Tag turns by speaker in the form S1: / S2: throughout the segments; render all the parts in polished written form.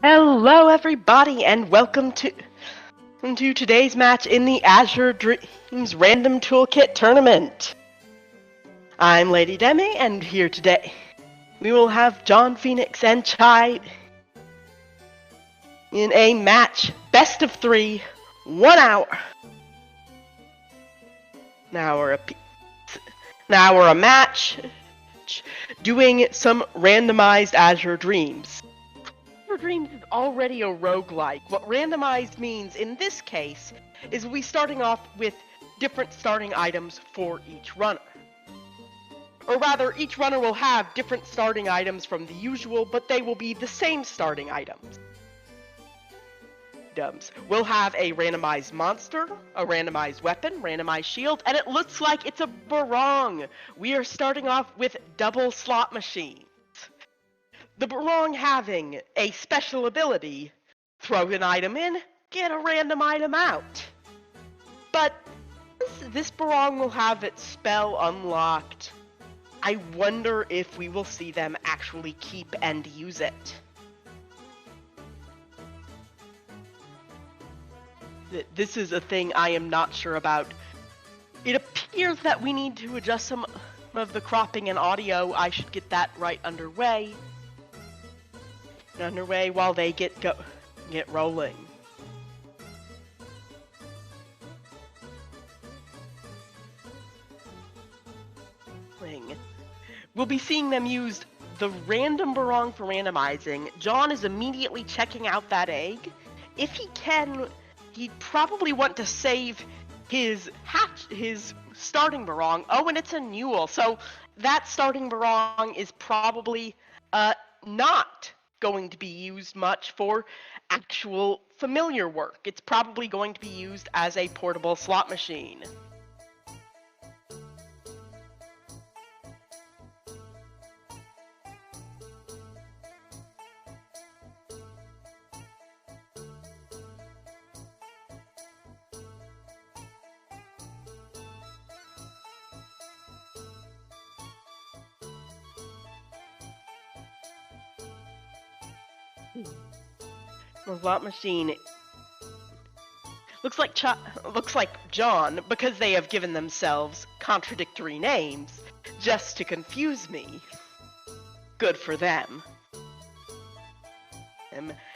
S1: Hello, everybody, and welcome to today's match in the Azure Dreams Random Toolkit Tournament. I'm Lady Demi, and here today we will have John Phoenix and Chai in a match, best of 3, 1 hour. Now we're a match doing some randomized Azure Dreams. Azure Dreams is already a roguelike. What randomized means in this case is we starting off with different starting items for each runner. Or rather, each runner will have different starting items from the usual, but they will be the same starting items. We'll have a randomized monster, a randomized weapon, randomized shield, and it looks like it's a barong. We are starting off with double slot machines. The barong having a special ability, throw an item in, get a random item out. But this barong will have its spell unlocked. I wonder if we will see them actually keep and use it. This is a thing I am not sure about. It appears that we need to adjust some of the cropping and audio. I should get that right underway while they get rolling. We'll be seeing them use the random barong for randomizing. John is immediately checking out that egg. If he can, he'd probably want to save his starting barong. Oh, and it's a Newell, so that starting barong is probably not going to be used much for actual familiar work. It's probably going to be used as a portable slot machine. The slot machine looks like John, because they have given themselves contradictory names just to confuse me. Good for them.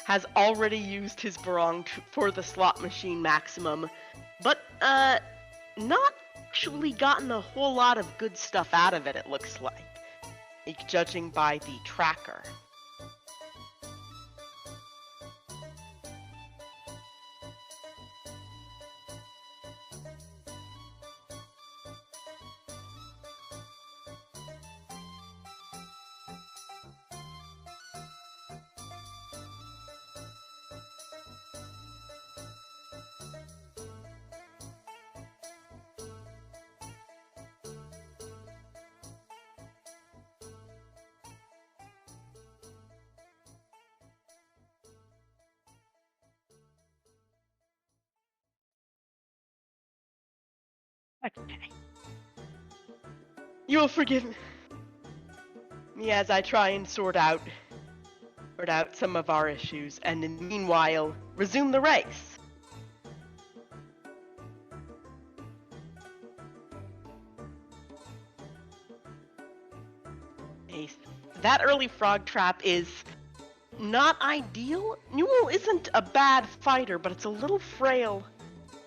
S1: Has already used his barong for the slot machine maximum, but not actually gotten a whole lot of good stuff out of it, it looks like, judging by the tracker. Okay. You will forgive me as I try and sort out some of our issues, and in the meanwhile, resume the race. That early frog trap is not ideal. Newell isn't a bad fighter, but it's a little frail.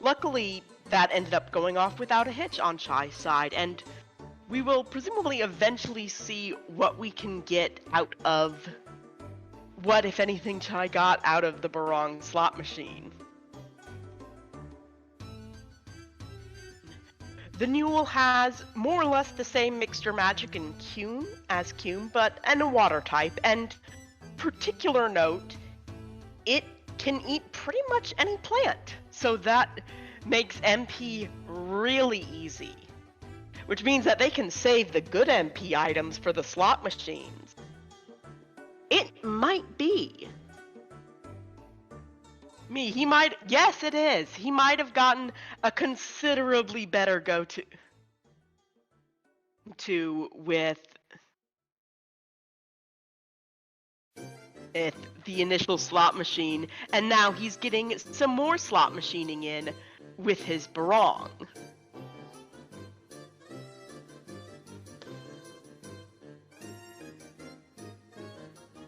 S1: Luckily, that ended up going off without a hitch on Chai's side, and we will presumably eventually see what we can get out of what, if anything, Chai got out of the barong slot machine. The Newell has more or less the same mixture magic and Cume as Cume, and a water type, and particular note, it can eat pretty much any plant, so that makes MP really easy, which means that they can save the good MP items for the slot machines. It might be. Yes, it is. He might have gotten a considerably better go-to with with the initial slot machine, and now he's getting some more slot machining in with his barong.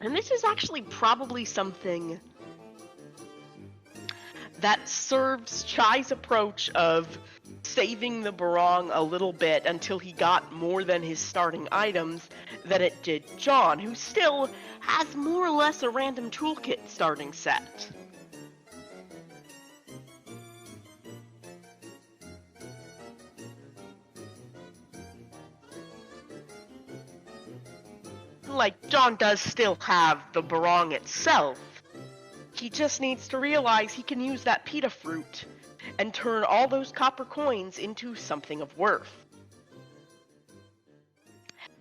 S1: And this is actually probably something that serves Chai's approach of saving the barong a little bit until he got more than his starting items than it did John, who still has more or less a random toolkit starting set. Like, John does still have the barong itself. He just needs to realize he can use that pita fruit and turn all those copper coins into something of worth.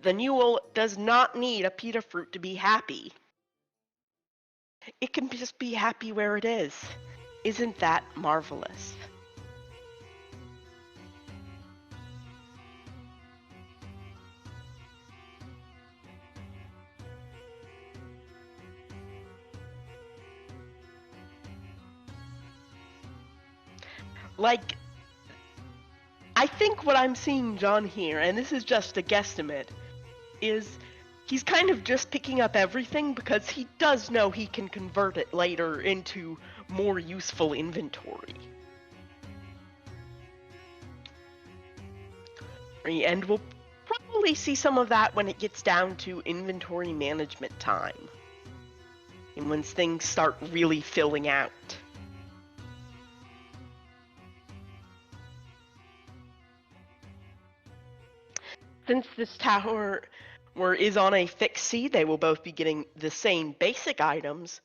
S1: The mule does not need a pita fruit to be happy. It can just be happy where it is. Isn't that marvelous? Like, I think what I'm seeing John here, and this is just a guesstimate, is he's kind of just picking up everything because he does know he can convert it later into more useful inventory. And we'll probably see some of that when it gets down to inventory management time. And when things start really filling out. Since this tower is on a fixed C, they will both be getting the same basic items.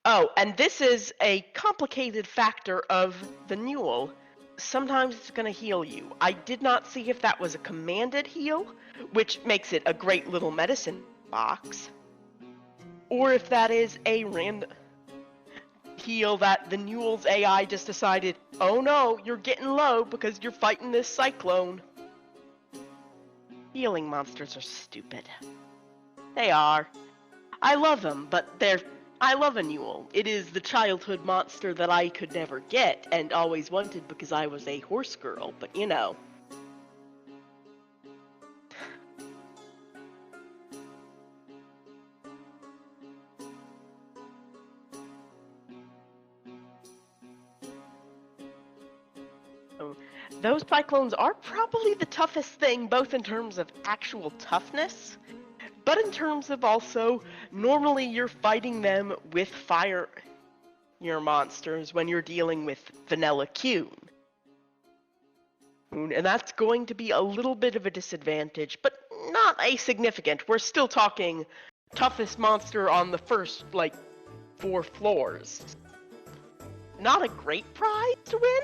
S1: Oh, and this is a complicated factor of the mule. Sometimes it's going to heal you. I did not see if that was a commanded heal, which makes it a great little medicine box, or if that is a random heal that the mule's AI just decided, oh no, you're getting low because you're fighting this cyclone. Healing monsters are stupid. They are. I love them, but I love a mule. It is the childhood monster that I could never get and always wanted because I was a horse girl, but you know. Those cyclones are probably the toughest thing, both in terms of actual toughness, but in terms of also, normally you're fighting them with fire, your monsters, when you're dealing with vanilla Cune. And that's going to be a little bit of a disadvantage, but not a significant. We're still talking toughest monster on the first, 4 floors. Not a great prize to win?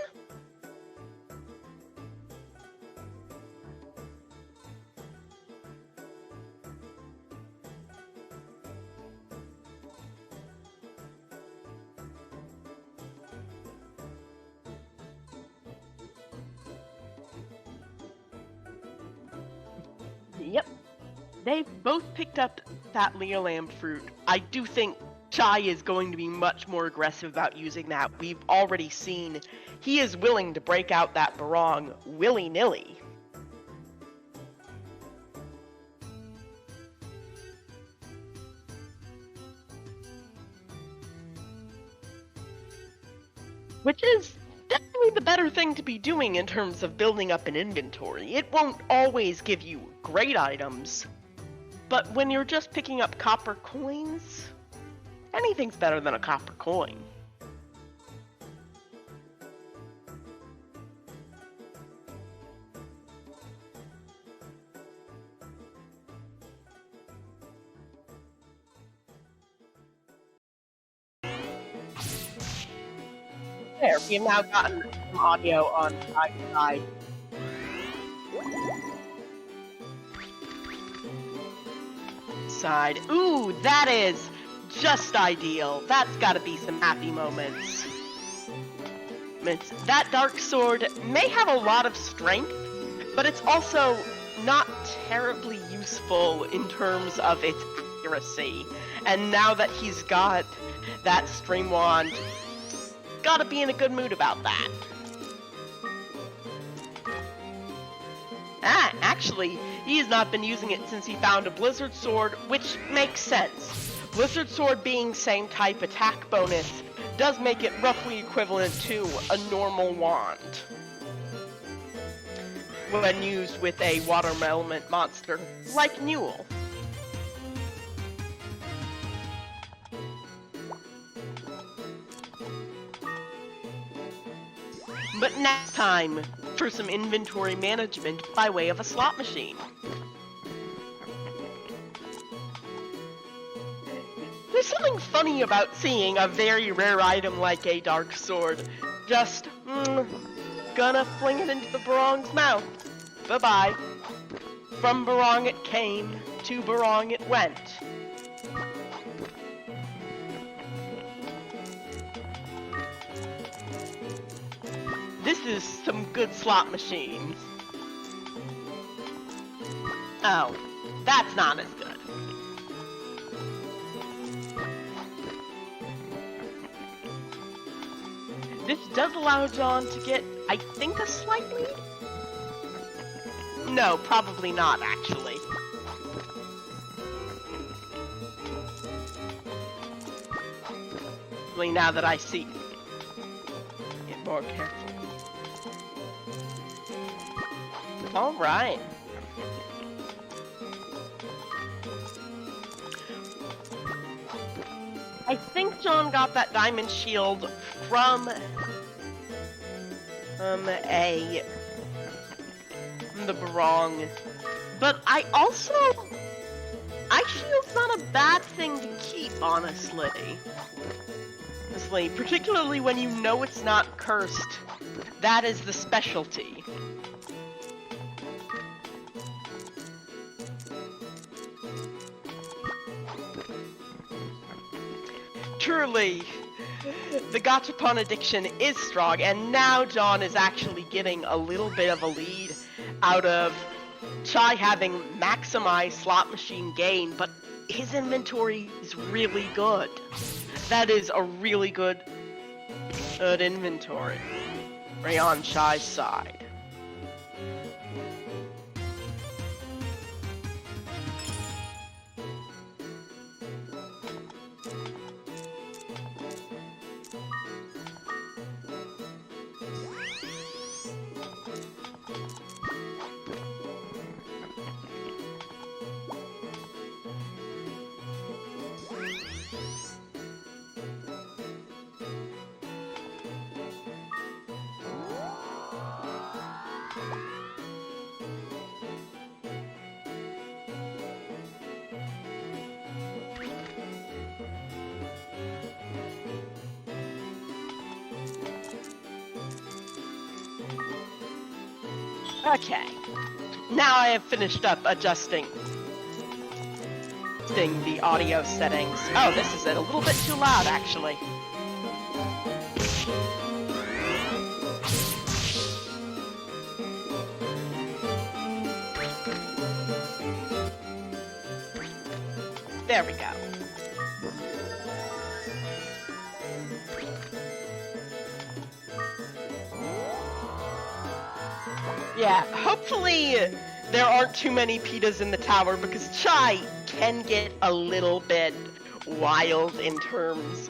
S1: Yep. They both picked up that Leolam fruit. I do think Chai is going to be much more aggressive about using that. We've already seen he is willing to break out that barong willy-nilly. Which is definitely the better thing to be doing in terms of building up an inventory. It won't always give you great items, but when you're just picking up copper coins, anything's better than a copper coin. There, we have now gotten some audio on Chai's side. Ooh, that is just ideal. That's gotta be some happy moments. That dark sword may have a lot of strength, but it's also not terribly useful in terms of its accuracy. And now that he's got that stream wand, gotta be in a good mood about that. Actually, he has not been using it since he found a Blizzard Sword, which makes sense. Blizzard Sword being same type attack bonus does make it roughly equivalent to a normal wand when used with a water element monster like Newell. But next time for some inventory management by way of a slot machine. There's something funny about seeing a very rare item like a dark sword just, gonna fling it into the Barong's mouth. Bye-bye. From Barong it came, to Barong it went. This is some good slot machines. Oh, that's not as good. This does allow John to get, I think, a slight lead? No, probably not, actually. Now that I see it more carefully. Alright. I think John got that diamond shield from the Barong. But Ice shield's not a bad thing to keep, honestly. Particularly when you know it's not cursed. That is the specialty. Truly, the gachapon addiction is strong, and now John is actually getting a little bit of a lead out of Chai having maximized slot machine gain, but his inventory is really good. That is a really good inventory. Right on Chai's side. Okay, now I have finished up adjusting the audio settings. Oh, this is a little bit too loud, actually. There we go. Yeah, hopefully there aren't too many pitas in the tower, because Chai can get a little bit wild in terms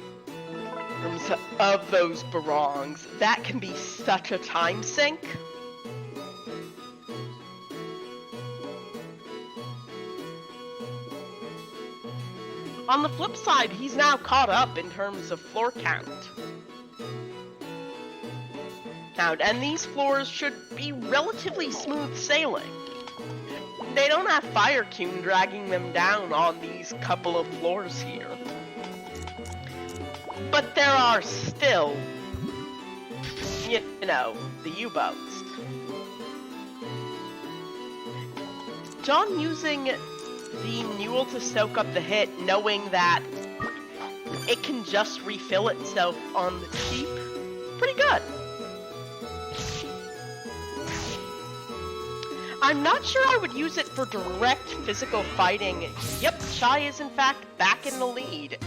S1: of those barongs. That can be such a time sink. On the flip side, he's now caught up in terms of floor count. And these floors should be relatively smooth sailing. They don't have Fire Cune dragging them down on these couple of floors here. But there are still, you know, the U-boats. John using the Newell to soak up the hit, knowing that it can just refill itself on the cheap. Pretty good. I'm not sure I would use it for direct physical fighting. Yep, Czaj is in fact back in the lead.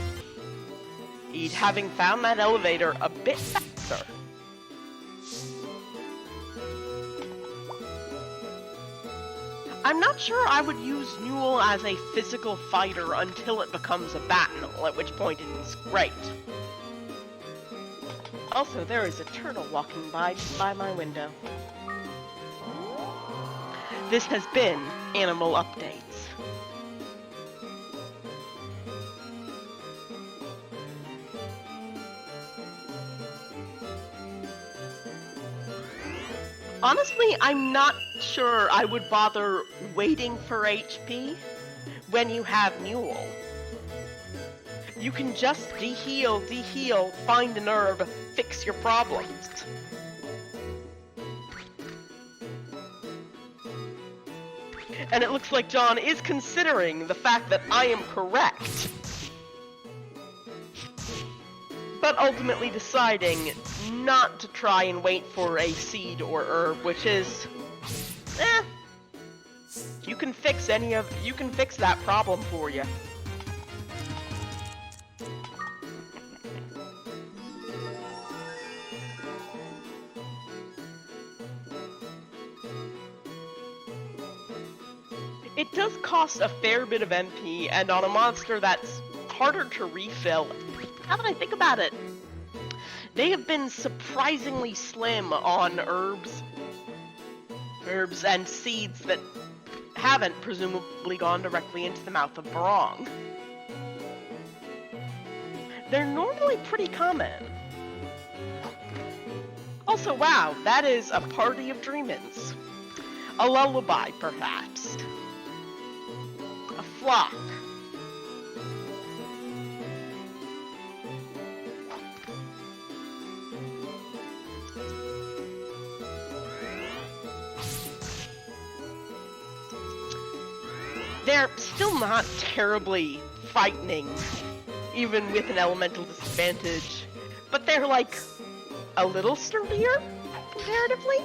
S1: He'd having found that elevator a bit faster. I'm not sure I would use Newell as a physical fighter until it becomes a battle, at which point it is great. Also, there is a turtle walking by just by my window. This has been Animal Updates. Honestly, I'm not sure I would bother waiting for HP when you have Newell. You can just de-heal, find an herb, fix your problems. And it looks like John is considering the fact that I am correct. But ultimately deciding not to try and wait for a seed or herb, which is, you can fix that problem for you. It does cost a fair bit of MP, and on a monster that's harder to refill. Now that I think about it, they have been surprisingly slim on herbs and seeds that haven't presumably gone directly into the mouth of Barong. They're normally pretty common. Also, wow, that is a party of dreamins. A lullaby, perhaps. A flock. They're still not terribly frightening, even with an elemental disadvantage, but they're like a little sturdier, comparatively.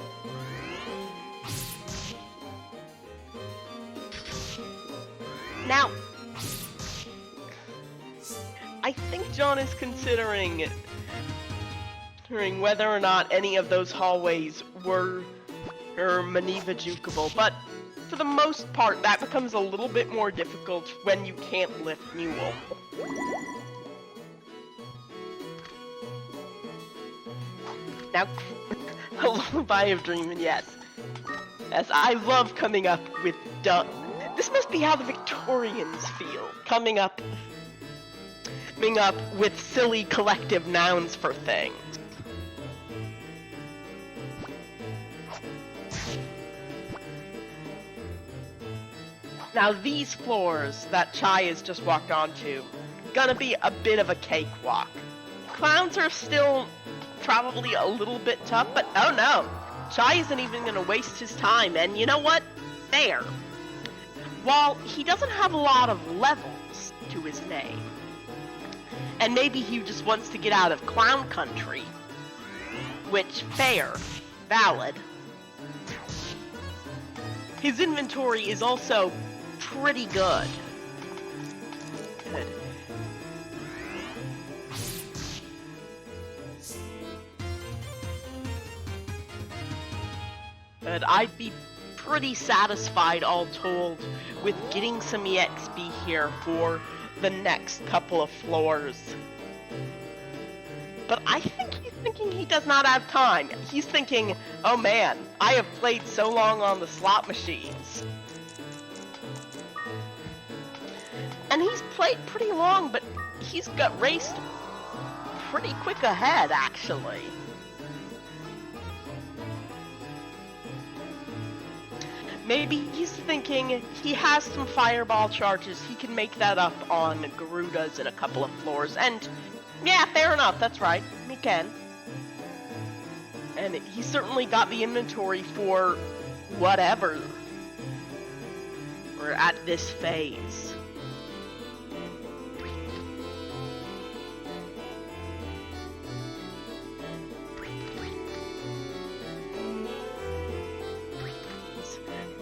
S1: Now, I think John is considering whether or not any of those hallways were maneuver-jukable, but for the most part, that becomes a little bit more difficult when you can't lift Newell. Now, a lullaby of dreaming, yes. As I love coming up with this must be how the Victorians feel, coming up with silly collective nouns for things. Now these floors that Czaj has just walked onto, gonna be a bit of a cakewalk. Clowns are still probably a little bit tough, but oh no, Czaj isn't even gonna waste his time, and you know what? Fair. While he doesn't have a lot of levels to his name, and maybe he just wants to get out of clown country, which, fair, valid, his inventory is also pretty good. Good. But I'd be pretty satisfied, all told, with getting some EXP here for the next couple of floors. But I think he's thinking he does not have time. He's thinking, oh man, I have played so long on the slot machines. And he's played pretty long, but he's got raced pretty quick ahead, actually. Maybe he's thinking he has some fireball charges, he can make that up on Garudas in a couple of floors, and yeah, fair enough, that's right, he can. And he certainly got the inventory for whatever we're at this phase.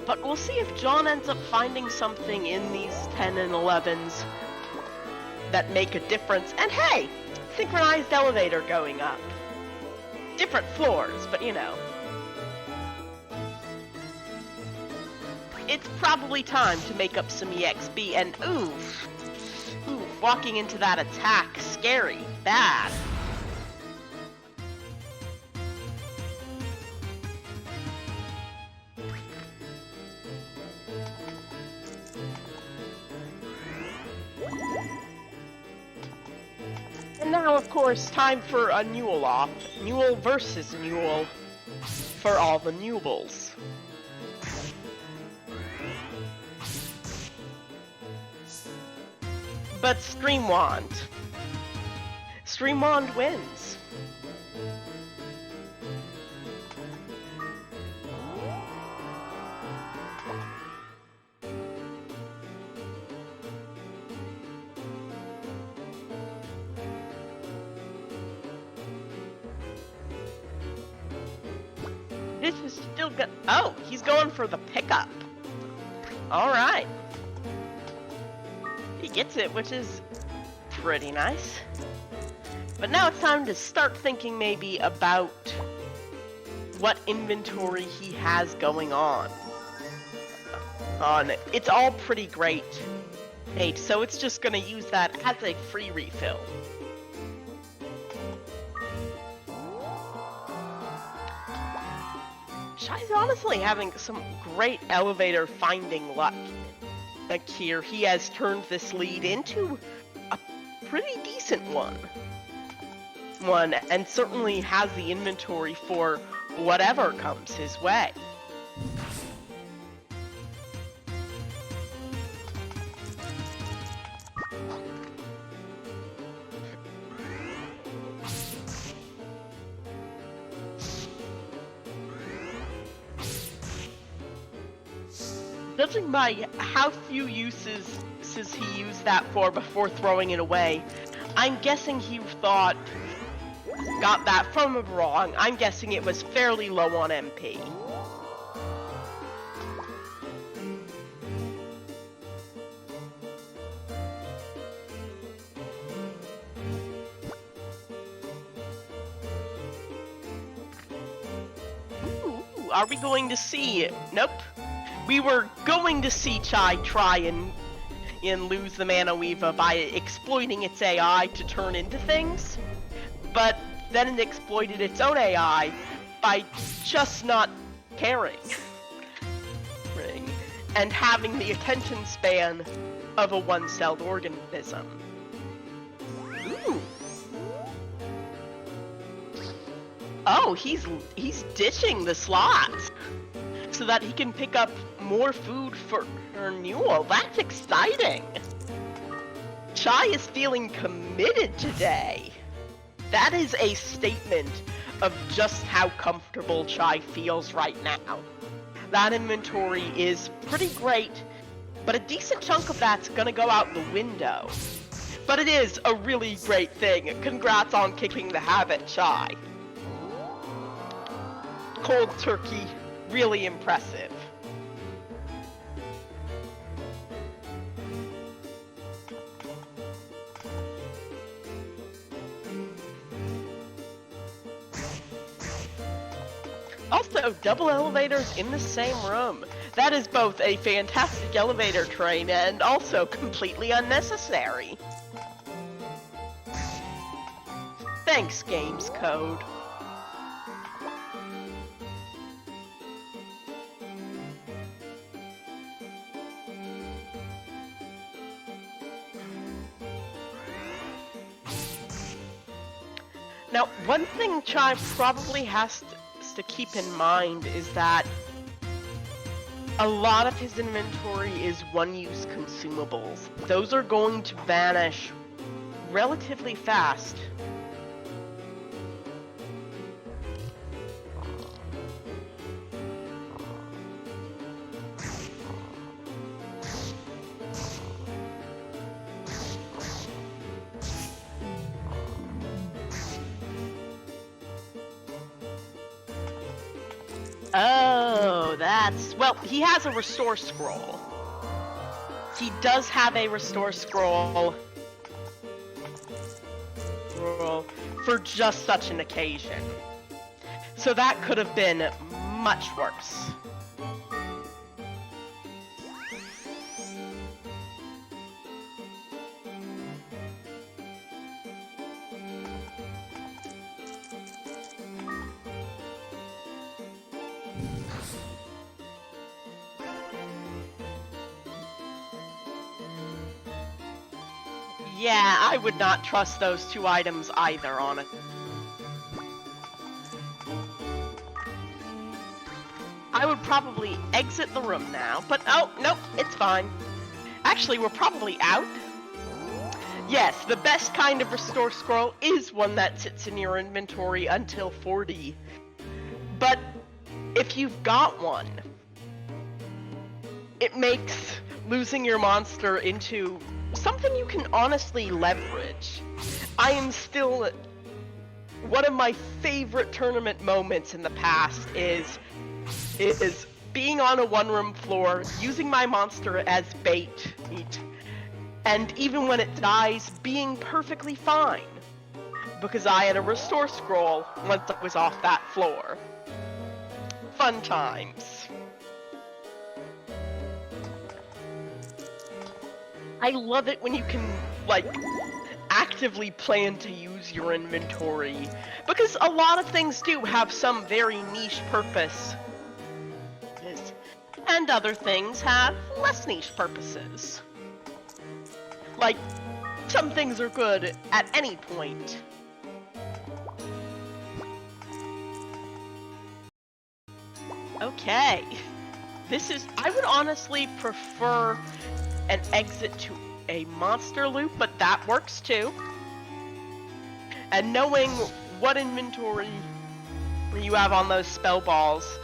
S1: But we'll see if John ends up finding something in these 10 and 11s that make a difference. And hey, synchronized elevator going up. Different floors, but you know. It's probably time to make up some EXP, and ooh, walking into that attack, scary, bad. And now, of course, time for a Newell off. Newell versus Newell for all the Newells. But Streamwand wins. This is still good. Oh, he's going for the pickup. All right. He gets it, which is pretty nice. But now it's time to start thinking maybe about what inventory he has going on. It's all pretty great, so it's just going to use that as a free refill. Chai's honestly having some great elevator finding luck. Here, he has turned this lead into a pretty decent one, and certainly has the inventory for whatever comes his way. Judging by how few uses he used that for before throwing it away, I'm guessing he got that from wrong. I'm guessing it was fairly low on MP. Ooh, are we going to see? Nope. We were going to see Chai try and lose the Mana Weaver by exploiting its AI to turn into things, but then it exploited its own AI by just not caring and having the attention span of a one-celled organism. Ooh. Oh, he's ditching the slots so that he can pick up more food for Newell. That's exciting. Chai is feeling committed today. That is a statement of just how comfortable Chai feels right now. That inventory is pretty great, but a decent chunk of that's gonna go out the window. But it is a really great thing. Congrats on kicking the habit, Chai. Cold turkey, really impressive. Also, double elevators in the same room. That is both a fantastic elevator train and also completely unnecessary. Thanks, Games Code. Now, one thing Chai probably has to keep in mind is that a lot of his inventory is one-use consumables. Those are going to vanish relatively fast. Oh, well, he has a restore scroll. He does have a restore scroll for just such an occasion. So that could have been much worse. Yeah, I would not trust those two items either, honestly. I would probably exit the room now, but oh, nope, it's fine. Actually, we're probably out. Yes, the best kind of restore scroll is one that sits in your inventory until 40. But if you've got one, it makes losing your monster into something you can honestly leverage. I am still... One of my favorite tournament moments in the past is being on a one-room floor, using my monster as bait, and even when it dies, being perfectly fine. Because I had a restore scroll once I was off that floor. Fun times. I love it when you can, like, actively plan to use your inventory, because a lot of things do have some very niche purpose, and other things have less niche purposes. Like, some things are good at any point. Okay. I would honestly prefer an exit to a monster loop, but that works too. And knowing what inventory you have on those spell balls,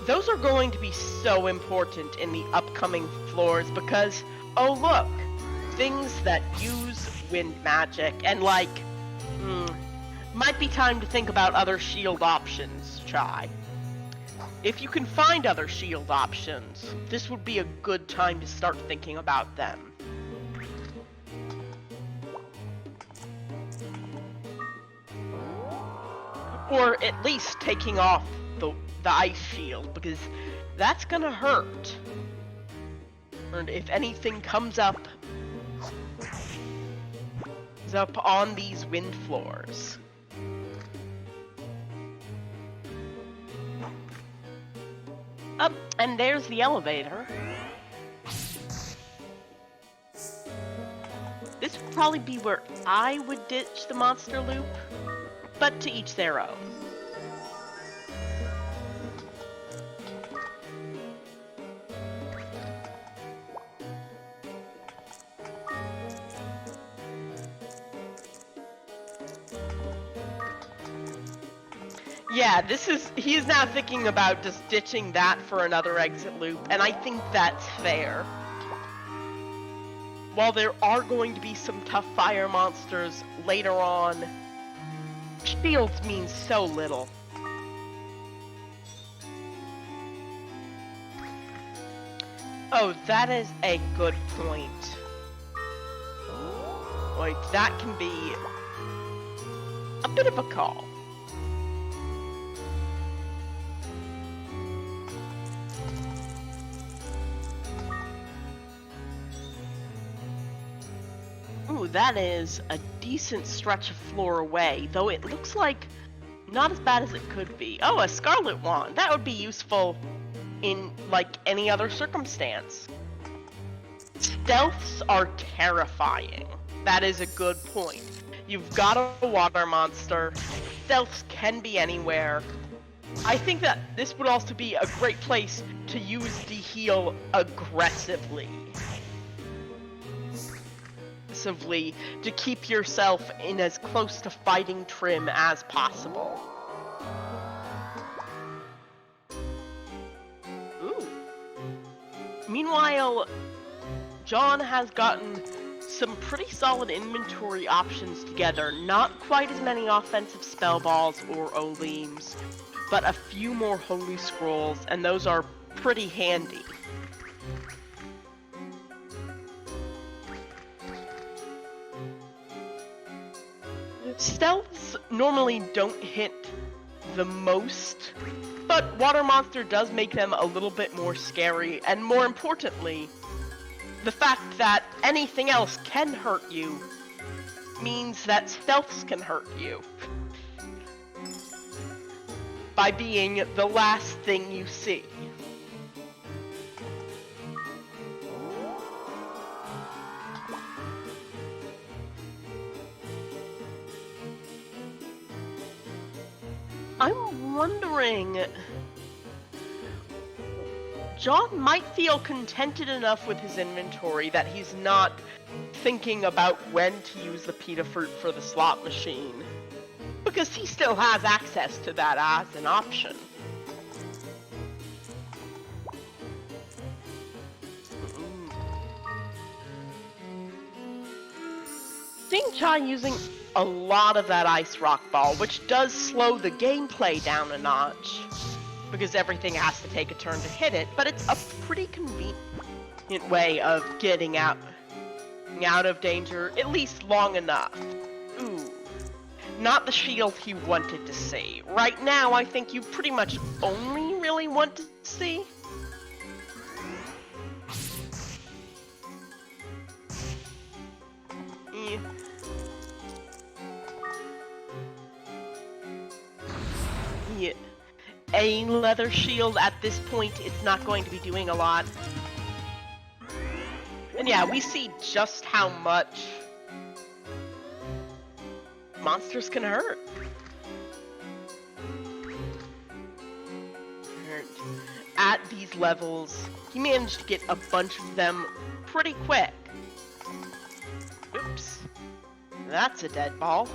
S1: those are going to be so important in the upcoming floors because, oh look, things that use wind magic and like, might be time to think about other shield options, Chai. If you can find other shield options, this would be a good time to start thinking about them. Or at least taking off the ice shield, because that's gonna hurt. And if anything comes up on these wind floors. Up, and there's the elevator. This would probably be where I would ditch the monster loop, but to each their own. Yeah, he is now thinking about just ditching that for another exit loop, and I think that's fair. While there are going to be some tough fire monsters later on, shields mean so little. Oh, that is a good point. Like, that can be a bit of a call. Ooh, that is a decent stretch of floor away, though it looks like not as bad as it could be. Oh, a Scarlet Wand. That would be useful in, like, any other circumstance. Stealths are terrifying. That is a good point. You've got a water monster. Stealths can be anywhere. I think that this would also be a great place to use the heal aggressively. To keep yourself in as close to fighting trim as possible. Ooh. Meanwhile, John has gotten some pretty solid inventory options together. Not quite as many offensive spell balls or Oleams, but a few more holy scrolls, and those are pretty handy. Stealths normally don't hit the most, but Water Monster does make them a little bit more scary, and more importantly, the fact that anything else can hurt you means that stealths can hurt you by being the last thing you see. I'm wondering, John might feel contented enough with his inventory that he's not thinking about when to use the pita fruit for the slot machine, because he still has access to that as an option. Seeing Chai using a lot of that ice rock ball, which does slow the gameplay down a notch, because everything has to take a turn to hit it, but it's a pretty convenient way of getting out of danger, at least long enough. Ooh, not the shield he wanted to see. Right now, I think you pretty much only really want to see a leather shield. At this point, it's not going to be doing a lot. And yeah, we see just how much monsters can hurt. At these levels, he managed to get a bunch of them pretty quick. Oops. That's a dead ball.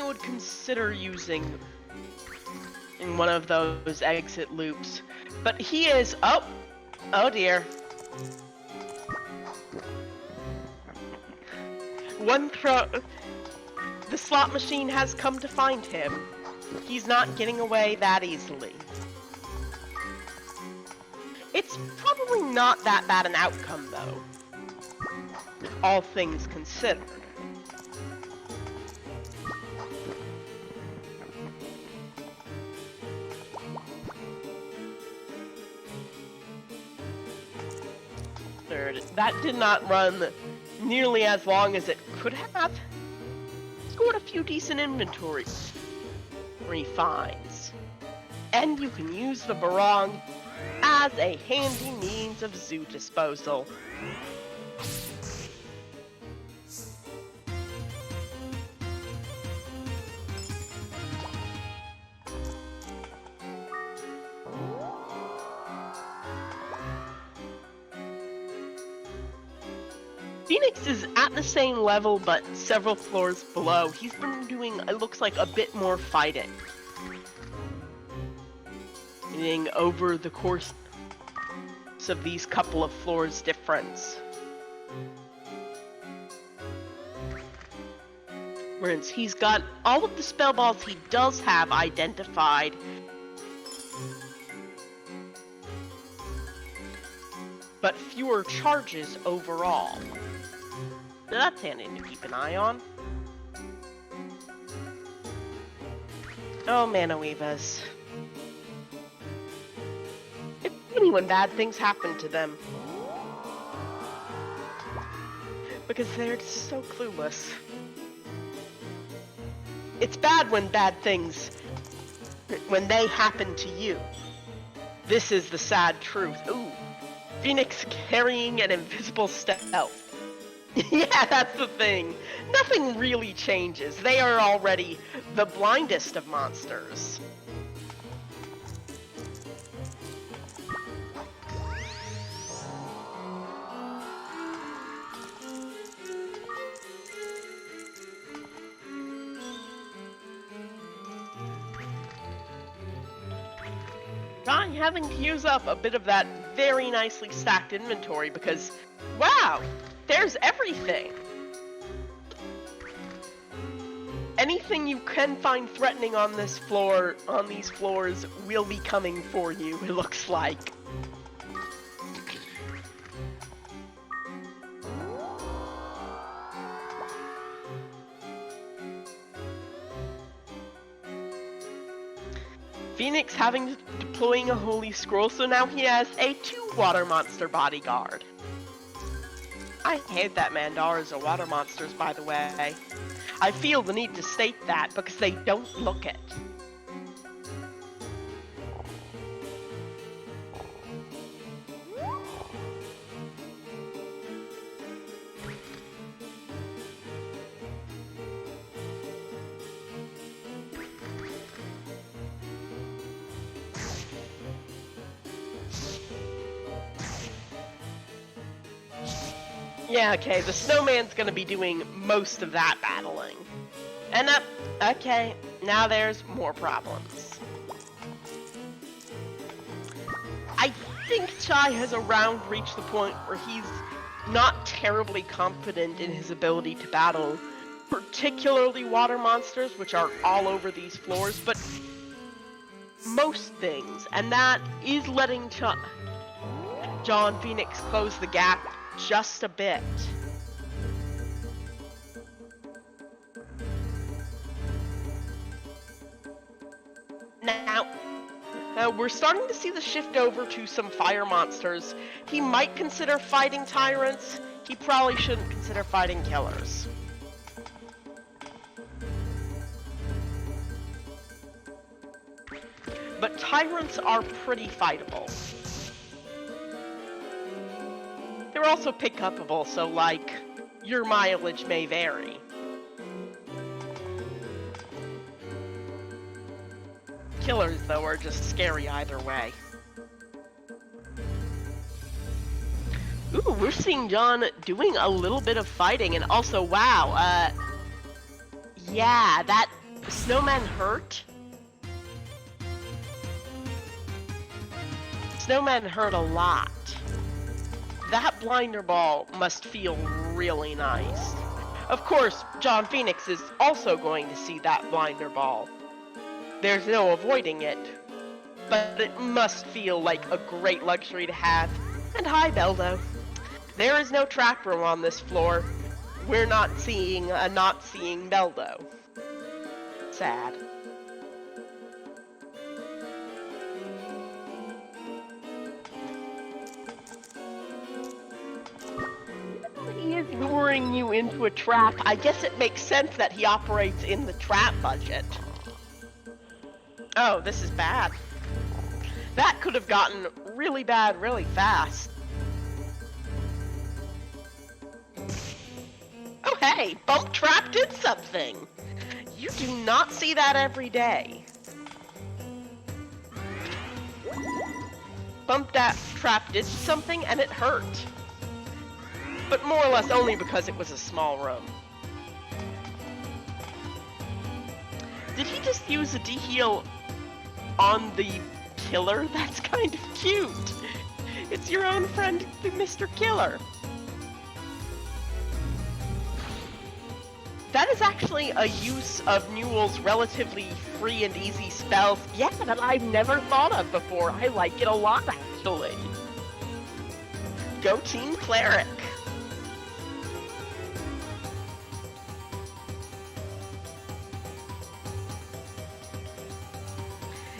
S1: Would consider using in one of those exit loops, but he is oh dear. One throw. The slot machine has come to find him. He's not getting away that easily. It's probably not that bad an outcome though, all things considered. That did not run nearly as long as it could have. Scored a few decent inventory refines. And you can use the barong as a handy means of zoo disposal. Phoenix is at the same level, but several floors below. He's been doing, it looks like, a bit more fighting. Getting over the course of these couple of floors difference. Whereas he's got all of the spell balls he does have identified. But fewer charges overall. So that's handy to keep an eye on. Oh, Manaweavas. It's funny when bad things happen to them. Because they're so clueless. It's bad when bad things, when they happen to you. This is the sad truth. Ooh, Phoenix carrying an invisible stealth. Yeah, that's the thing. Nothing really changes. They are already the blindest of monsters. having to use up a bit of that very nicely stacked inventory because, wow, there's everything. Anything you can find threatening on this floor, on these floors, will be coming for you, it looks like. Phoenix deploying a holy scroll, so now he has a 2 water monster bodyguard. I hate that Mandaras are water monsters, by the way. I feel the need to state that because they don't look it. Yeah, okay, the snowman's gonna be doing most of that battling. And okay, now there's more problems. I think Chai has around reached the point where he's not terribly confident in his ability to battle, particularly water monsters, which are all over these floors, but most things, and that is letting John Phoenix close the gap just a bit. Now, we're starting to see the shift over to some fire monsters. He might consider fighting tyrants. He probably shouldn't consider fighting killers. But tyrants are pretty fightable. They're also pick-upable, so, like, your mileage may vary. Killers, though, are just scary either way. Ooh, we're seeing John doing a little bit of fighting, and also, wow, yeah, that snowman hurt. Snowman hurt a lot. That blinder ball must feel really nice. Of course, John Phoenix is also going to see that blinder ball. There's no avoiding it, but it must feel like a great luxury to have. And hi, Beldo. There is no trap room on this floor. We're not seeing Beldo. Sad. He is luring you into a trap. I guess it makes sense that he operates in the trap budget. Oh, this is bad. That could have gotten really bad really fast. Oh hey, Bump Trap did something! You do not see that every day. Bump Trap did something and it hurt. But more or less only because it was a small room. Did he just use a D-heal on the killer? That's kind of cute. It's your own friend, Mr. Killer. That is actually a use of Newell's relatively free and easy spells. Yeah, that I've never thought of before. I like it a lot, actually. Go Team Cleric.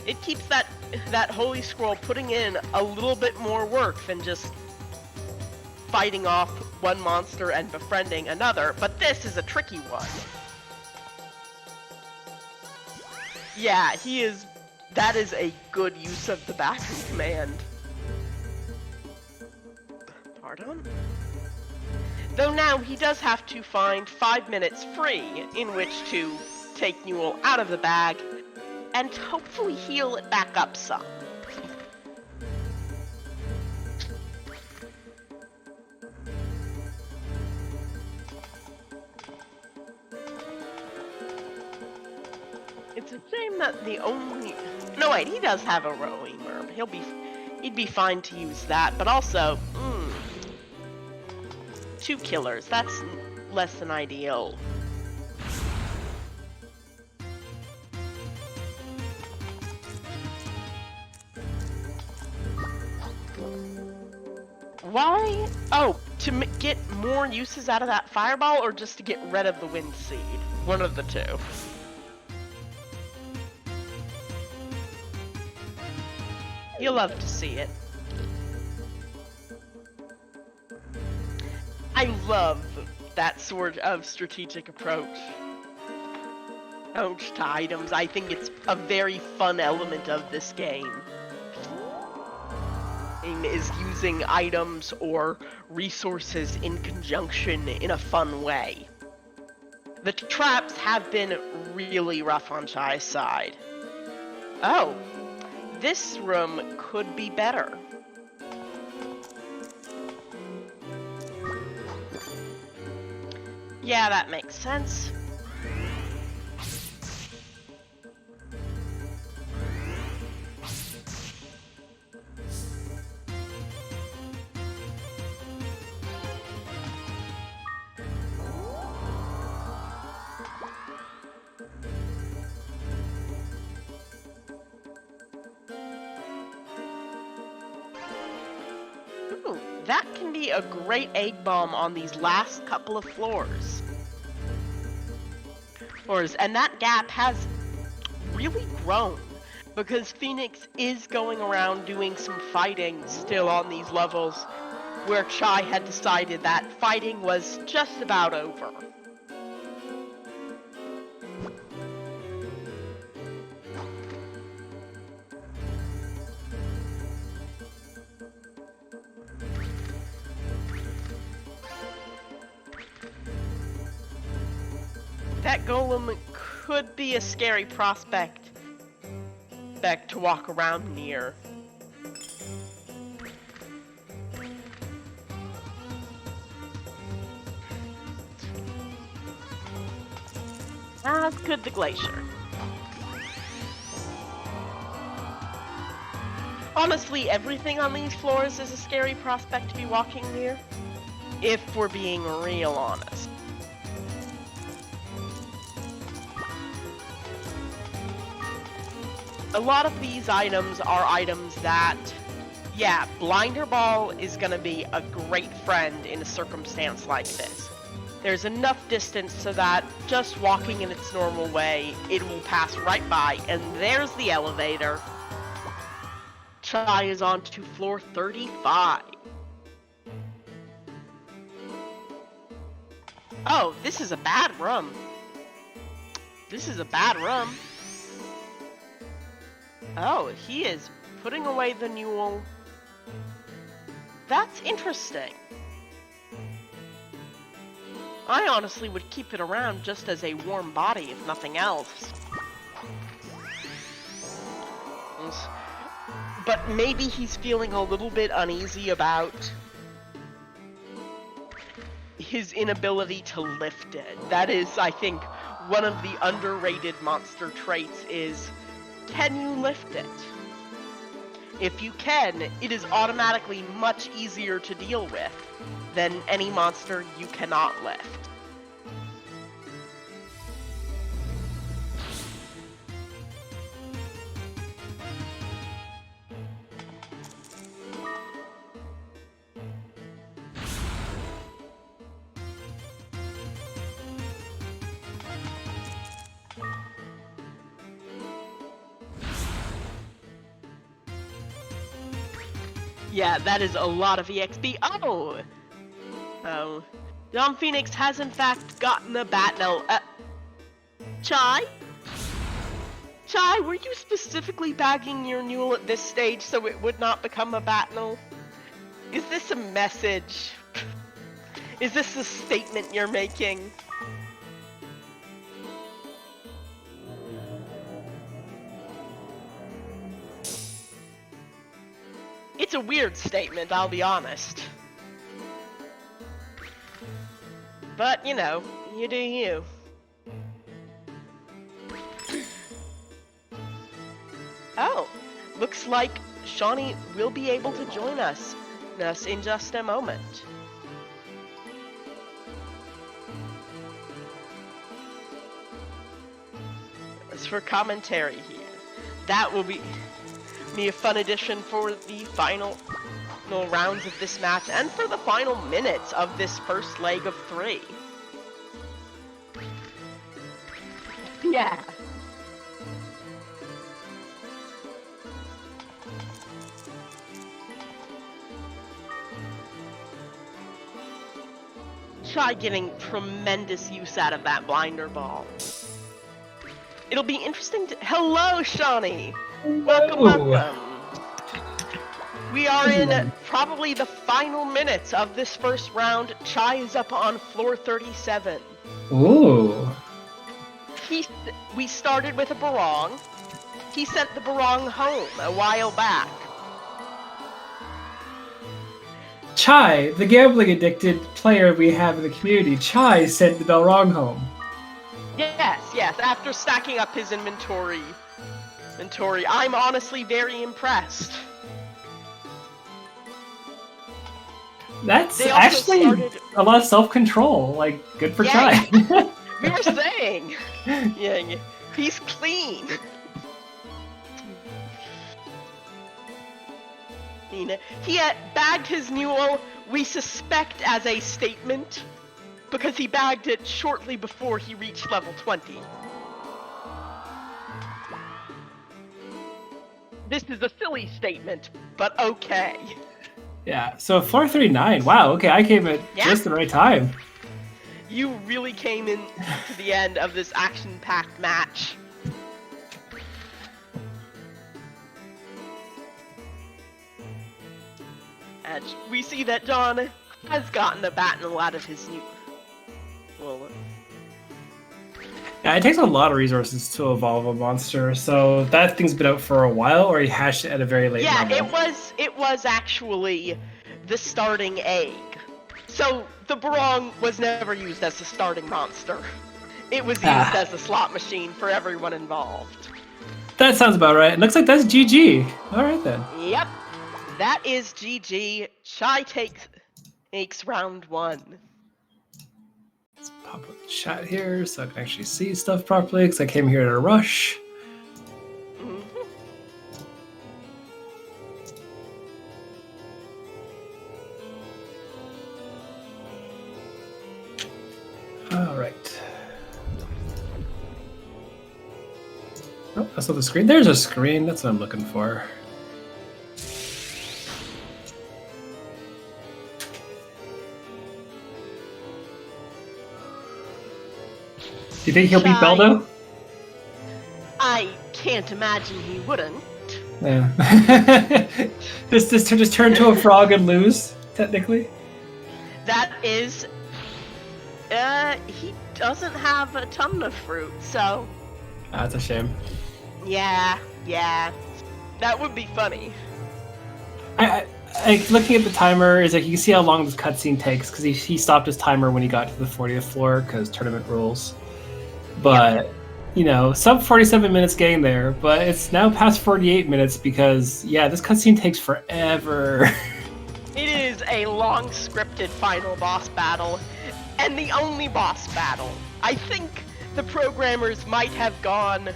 S1: It keeps that Holy Scroll putting in a little bit more work than just fighting off one monster and befriending another, but this is a tricky one. Yeah, that is a good use of the backing command. Pardon? Though now he does have to find 5 minutes free in which to take Newell out of the bag and hopefully heal it back up some. It's a shame that the only... No, wait, he does have a rowing merm. He'd be fine to use that, but also... 2 killers, that's less than ideal. Why? Oh, to get more uses out of that fireball, or just to get rid of the wind seed? One of the two. You'll love to see it. I love that sort of strategic approach to items. I think it's a very fun element of this game. Is using items or resources in conjunction in a fun way. The traps have been really rough on Chai's side. Oh, this room could be better. Yeah, that makes sense. Ooh, that can be a great egg bomb on these last couple of floors. And that gap has really grown because Phoenix is going around doing some fighting still on these levels where Chai had decided that fighting was just about over. That golem could be a scary prospect to walk around near. As could the glacier. Honestly, everything on these floors is a scary prospect to be walking near, if we're being real honest. A lot of these items are items that, yeah, Blinder Ball is gonna be a great friend in a circumstance like this. There's enough distance so that just walking in its normal way, it will pass right by, and there's the elevator. Chai is on to floor 35. Oh, this is a bad room. This is a bad room. Oh, he is putting away the Newell. That's interesting. I honestly would keep it around just as a warm body, if nothing else. But maybe he's feeling a little bit uneasy about his inability to lift it. That is, I think, one of the underrated monster traits is, can you lift it? If you can, it is automatically much easier to deal with than any monster you cannot lift. Yeah, that is a lot of EXP. Oh! Oh. Dom Phoenix has in fact gotten a Batnel. Chai? Chai, were you specifically bagging your Newell at this stage so it would not become a Batnel? Is this a message? Is this a statement you're making? It's a weird statement, I'll be honest. But, you know, you do you. Oh, looks like Shawnee will be able to join us in just a moment. As for commentary here, that will be a fun addition for the final rounds of this match and for the final minutes of this first leg of 3. Yeah. Try getting tremendous use out of that blinder ball. It'll be interesting to... Hello, Shawnee! Welcome, welcome! We are in probably the final minutes of this first round. Chai is up on floor 37.
S2: Ooh.
S1: We started with a barong. He sent the barong home a while back.
S2: Chai, the gambling addicted player we have in the community, Chai sent the barong home.
S1: Yes, after stacking up his inventory. I'm honestly very impressed.
S2: That's actually a lot of self-control. Like, good for Chai.
S1: We were saying. Yeah, he's clean. He had bagged his mule, we suspect, as a statement, because he bagged it shortly before he reached level 20. This is a silly statement, but okay.
S2: Yeah, so floor 39. Wow, okay, I came at just the right time.
S1: You really came in to the end of this action-packed match. And we see that John has gotten a battle out of his new... Well...
S2: Yeah, it takes a lot of resources to evolve a monster, so that thing's been out for a while, or he hatched it at a very late level?
S1: Yeah, it was actually the starting egg. So, the barong was never used as a starting monster. It was used as a slot machine for everyone involved.
S2: That sounds about right. It looks like that's GG. Alright then.
S1: Yep. That is GG. Chai takes round 1.
S2: Let's pop up the chat here so I can actually see stuff properly, because I came here in a rush. Alright. Oh, that's not the screen. There's a screen. That's what I'm looking for. Do you think he'll beat Beldo?
S1: I can't imagine he wouldn't.
S2: Yeah. just turn to a frog and lose, technically?
S1: That is... he doesn't have a ton of fruit, so...
S2: That's a shame.
S1: Yeah. That would be funny.
S2: I looking at the timer, is like you can see how long this cutscene takes, because he stopped his timer when he got to the 40th floor, because tournament rules. But, you know, sub 47 minutes getting there, but it's now past 48 minutes because, yeah, this cutscene takes forever.
S1: It is a long scripted final boss battle, and the only boss battle. I think the programmers might have gone,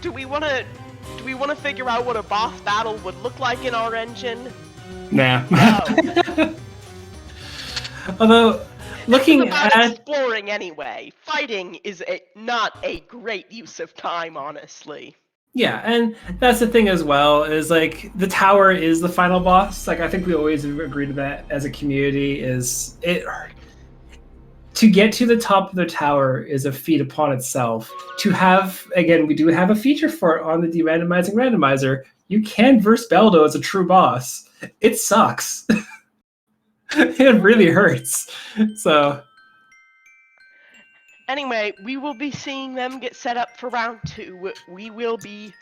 S1: do we want to figure out what a boss battle would look like in our engine?
S2: Nah.
S1: No.
S2: Although, looking at
S1: exploring anyway, fighting is not a great use of time, honestly.
S2: Yeah, and that's the thing as well, is like the tower is the final boss. Like I think we always agree to that as a community, is it to get to the top of the tower is a feat upon itself. To have, again, we do have a feature for it on the de-randomizing randomizer. You can verse Beldo as a true boss. It sucks. It really hurts. So
S1: anyway, we will be seeing them get set up for round 2. We will be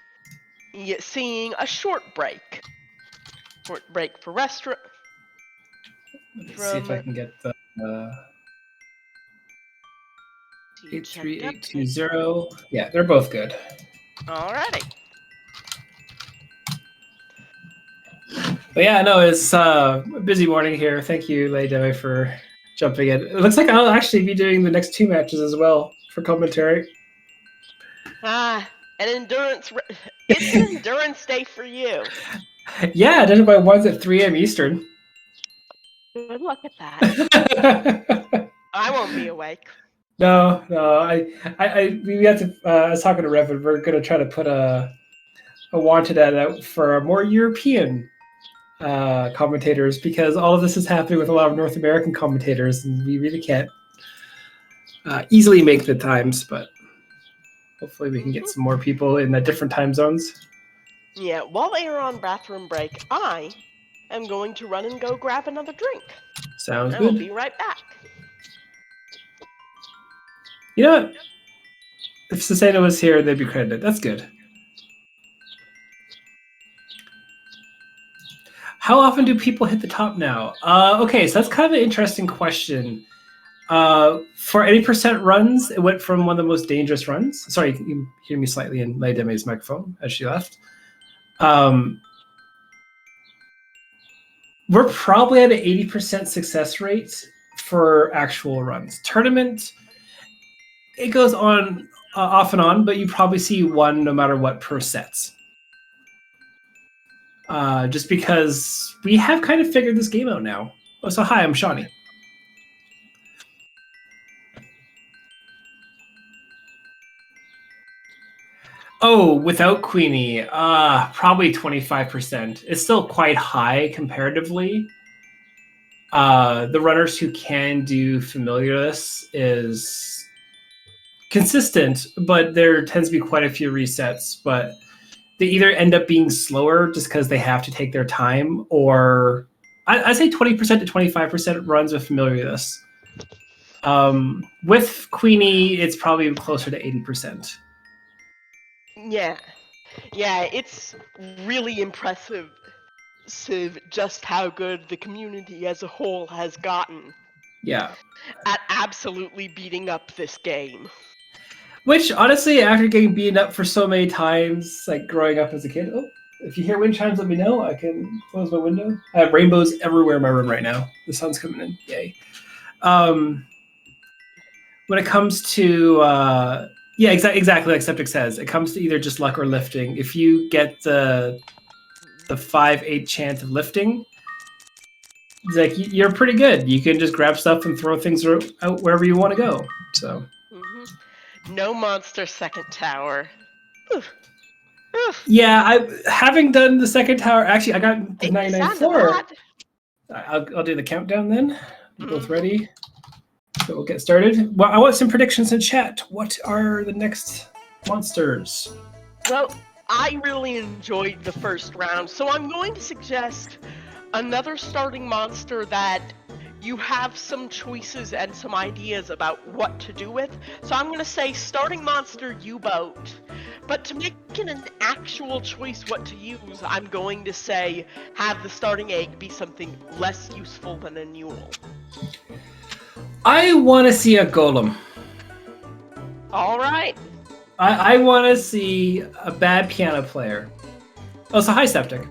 S1: seeing a short break. Short break for restaurant.
S2: Let me see if I can get the 83820. Yeah, they're both good.
S1: Alrighty.
S2: But yeah, no, it's a busy morning here. Thank you, Lady, for jumping in. It looks like I'll actually be doing the next 2 matches as well for commentary.
S1: An endurance. It's an endurance day for you.
S2: Yeah, Dead by 1's at 3 a.m. Eastern.
S1: Good luck at that. I won't be awake.
S2: No. We had to. I was talking to Revan. We're gonna try to put a wanted ad out for more European commentators because all of this is happening with a lot of North American commentators, and we really can't easily make the times. But hopefully, we can get some more people in the different time zones.
S1: Yeah. While they are on bathroom break, I am going to run and go grab another drink.
S2: Sounds
S1: I
S2: good.
S1: will be right back.
S2: You know what? If Susanna was here, they'd be credited. That's good. How often do people hit the top now? Okay, so that's kind of an interesting question. For 80% runs, it went from one of the most dangerous runs. Sorry, you hear me slightly in Lady Demi's microphone as she left. We're probably at an 80% success rate for actual runs. Tournament, it goes on off and on, but you probably see one no matter what per sets. Just because we have kind of figured this game out now. Oh, so hi, I'm Shawnee. Oh, without Queenie, probably 25%. It's still quite high comparatively. The runners who can do Familiarless is consistent, but there tends to be quite a few resets. But they either end up being slower just because they have to take their time, or I'd say 20% to 25% runs with Familiarless. With Queenie, it's probably closer to 80%.
S1: Yeah, it's really impressive just how good the community as a whole has gotten.
S2: Yeah.
S1: At absolutely beating up this game.
S2: Which, honestly, after getting beaten up for so many times, like growing up as a kid, if you hear wind chimes, let me know. I can close my window. I have rainbows everywhere in my room right now. The sun's coming in. Yay. When it comes to, exactly like Septic says, it comes to either just luck or lifting. If you get the 5-8 chance of lifting, it's like you're pretty good. You can just grab stuff and throw things out wherever you want to go. So.
S1: No monster second tower. Oof.
S2: Yeah, having done the second tower, actually, I got the 99 floor. I'll do the countdown then. We're both ready. So we'll get started. Well, I want some predictions in chat. What are the next monsters?
S1: Well, I really enjoyed the first round, so I'm going to suggest another starting monster that you have some choices and some ideas about what to do with. So I'm going to say starting monster U-boat. But to make it an actual choice what to use, I'm going to say have the starting egg be something less useful than a mule.
S2: I want to see a golem.
S1: All right.
S2: I want to see a bad piano player. Oh, so hi, Septic.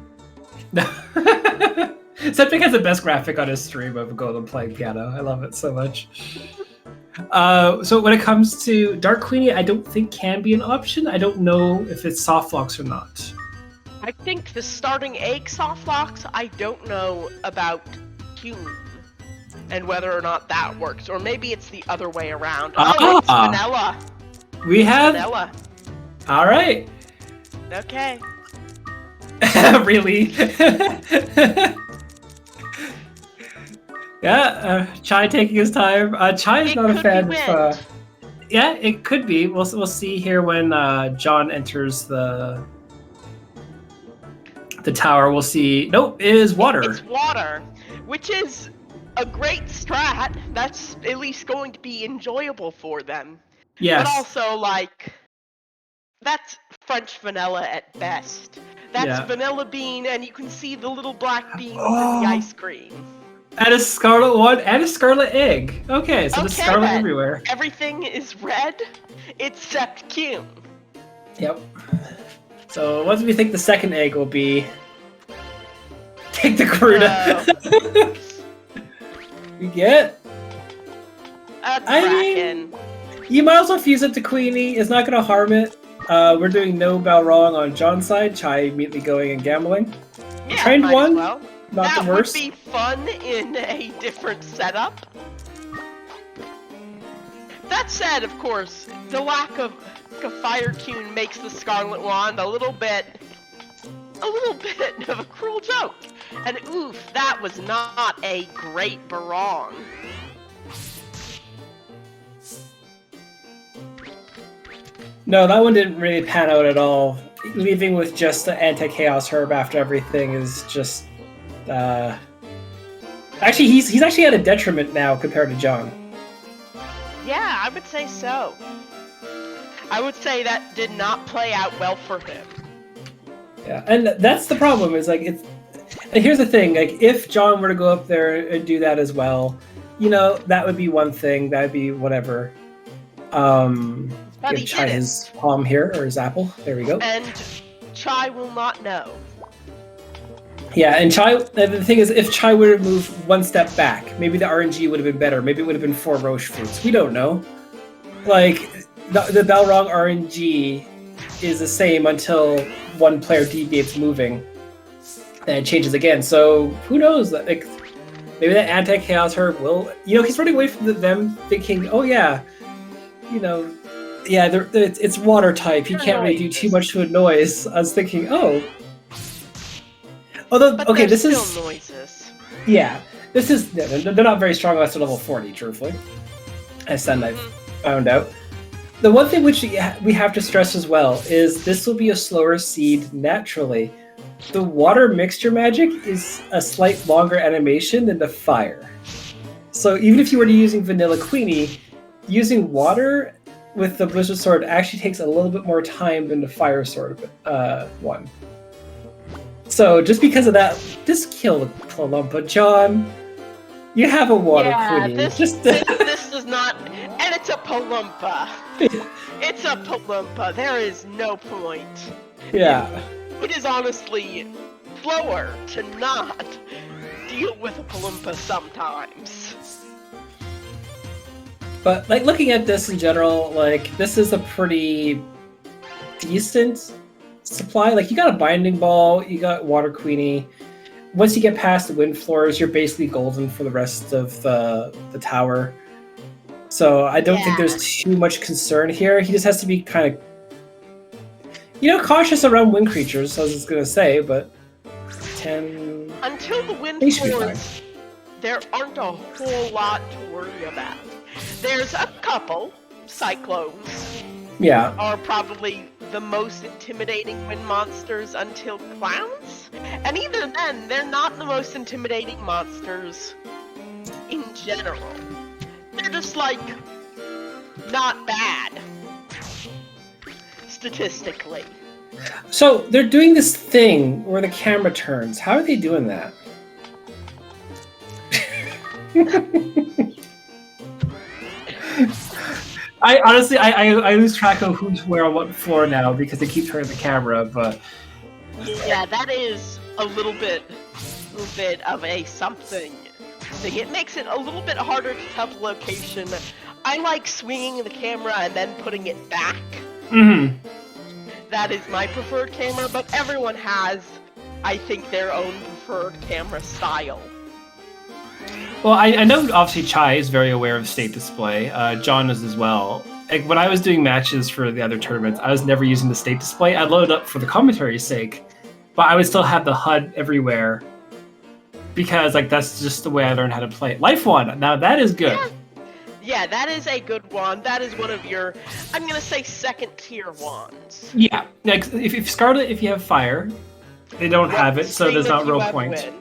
S2: Septic has the best graphic on his stream of a golem playing piano. I love it so much. So when it comes to Dark Queenie, I don't think can be an option. I don't know if it's soft locks or not.
S1: I think the starting egg soft locks, I don't know about Hume and whether or not that works. Or maybe it's the other way around. It's vanilla.
S2: We have
S1: vanilla.
S2: All right.
S1: Okay.
S2: Really? Yeah, Chai taking his time. Chai is not a fan of. Yeah, it could be. We'll see here when John enters the tower. We'll see. Nope, it is water.
S1: It's water, which is a great strat. That's at least going to be enjoyable for them.
S2: Yes.
S1: But also, that's French vanilla at best. That's vanilla bean, and you can see the little black beans in the ice cream.
S2: And a scarlet one and a scarlet egg. Okay, so the scarlet everywhere.
S1: Everything is red except Q.
S2: Yep. So what do we think the second egg will be? Take the Garuda. You get?
S1: A Kraken.
S2: You might as well fuse it to Queenie. It's not going to harm it. We're doing no Balrog on John's side. Chai immediately going and gambling.
S1: Yeah,
S2: Trained one.
S1: Well.
S2: Not the worst.
S1: That would be fun in a different setup. That said, of course, the lack of a Fire Cune makes the Scarlet Wand a little bit of a cruel joke. And oof, that was not a great barong.
S2: No, that one didn't really pan out at all. Leaving with just the anti-chaos herb after everything is just... Actually, he's actually at a detriment now compared to John.
S1: Yeah, I would say so. I would say that did not play out well for him.
S2: Yeah, and that's the problem, is like, it's... And here's the thing, like, if John were to go up there and do that as well, you know, that would be one thing, that would be whatever.
S1: But
S2: give Chai his palm here, or his apple, there we go.
S1: And Chai will not know.
S2: Yeah, and Chai, the thing is, if Chai would have moved one step back, maybe the RNG would have been better, maybe it would have been 4 Roche fruits, we don't know. Like, the Balrog RNG is the same until one player deviates moving, and it changes again. So who knows? Like, maybe that anti-chaos herb will. You know, he's running away from them, thinking, "Oh yeah, you know, yeah, it's water type. He can't really do too much to annoy us." I was thinking, oh, although
S1: but
S2: okay, this
S1: still
S2: is
S1: noises.
S2: Yeah, this is they're not very strong unless they're level 40, truthfully. As I've found out. The one thing which we have to stress as well is this will be a slower seed naturally. The water mixture magic is a slight longer animation than the fire. So even if you were using Vanilla Queenie, using water with the Blizzard Sword actually takes a little bit more time than the Fire Sword one. So just because of that, just kill the Palumpa, John. You have a water Queenie.
S1: This does not... And it's a Palumpa. It's a Palumpa. There is no point.
S2: Yeah.
S1: It is honestly slower to not deal with a Palumpa sometimes.
S2: But like looking at this in general, like this is a pretty decent supply. Like you got a Binding Ball, you got Water Queenie. Once you get past the Wind Floors, you're basically golden for the rest of the tower. So I don't think there's too much concern here. He just has to be kind of, you know, cautious around wind creatures, I was just going to say, but 10...
S1: Until the Wind Floors, there aren't a whole lot to worry about. There's a couple. Cyclones are probably the most intimidating wind monsters until Clowns. And even then, they're not the most intimidating monsters in general. They're just, like, not bad. Statistically.
S2: So, they're doing this thing where the camera turns. How are they doing that? I honestly, I lose track of who's where on what floor now because they keep turning the camera, but...
S1: Yeah, that is a little bit of a something thing. It makes it a little bit harder to tell the location. I like swinging the camera and then putting it back.
S2: Mm-hmm.
S1: That is my preferred camera, but everyone has, I think, their own preferred camera style.
S2: Well, I know obviously Chai is very aware of state display. John is as well. Like, when I was doing matches for the other tournaments, I was never using the state display. I'd load it up for the commentary's sake, but I would still have the HUD everywhere because, like, that's just the way I learned how to play it. Life Wand, now that is good.
S1: Yeah, that is a good wand. That is one of your, I'm gonna say, second tier wands.
S2: Yeah, like if Scarlet, if you have fire, they don't have it, so there's not real point.
S1: Wind.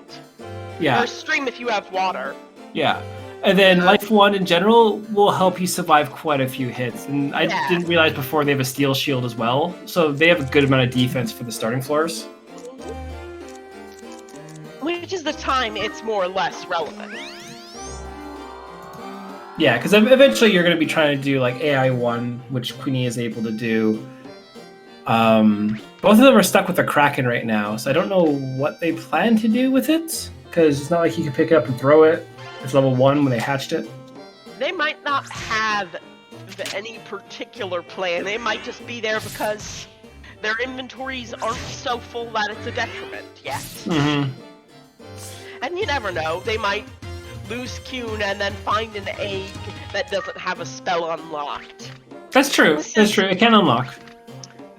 S2: Yeah.
S1: Or stream if you have water.
S2: Yeah. And then Life Wand in general will help you survive quite a few hits. And I didn't realize before they have a Steel Shield as well. So they have a good amount of defense for the starting floors.
S1: Which is the time it's more or less relevant.
S2: Yeah, because eventually you're going to be trying to do like AI1, which Queenie is able to do. Both of them are stuck with the Kraken right now, so I don't know what they plan to do with it, because it's not like you can pick it up and throw it. It's level 1 when they hatched it.
S1: They might not have any particular plan. They might just be there because their inventories aren't so full that it's a detriment yet.
S2: Mm-hmm.
S1: And you never know. They might lose Kuhn and then find an egg that doesn't have a spell unlocked.
S2: That's true. That's true. It can unlock.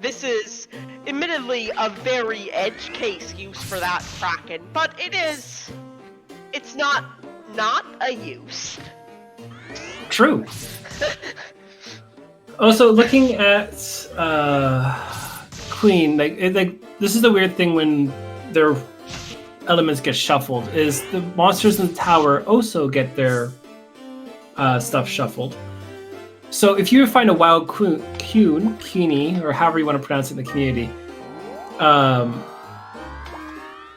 S1: This is admittedly a very edge case use for that Kraken, but it's not a use.
S2: True. Also, looking at Queen, like this is the weird thing when their elements get shuffled. Is the monsters in the tower also get their stuff shuffled? So if you find a wild Cuny, or however you want to pronounce it in the community,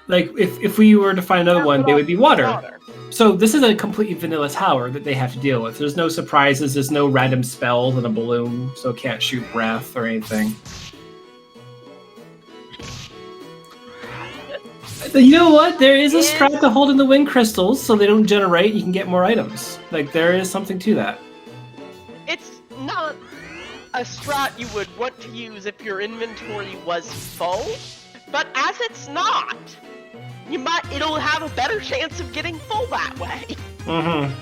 S2: like if we were to find another one, they would be water. So this is a completely vanilla tower that they have to deal with. There's no surprises, there's no random spells and a balloon, so it can't shoot breath or anything. You know what? There is a strat to hold in the wind crystals so they don't generate, you can get more items. Like, there is something to that.
S1: It's not a strat you would want to use if your inventory was full, but as it's not, it'll have a better chance of getting full that way.
S2: Mm-hmm.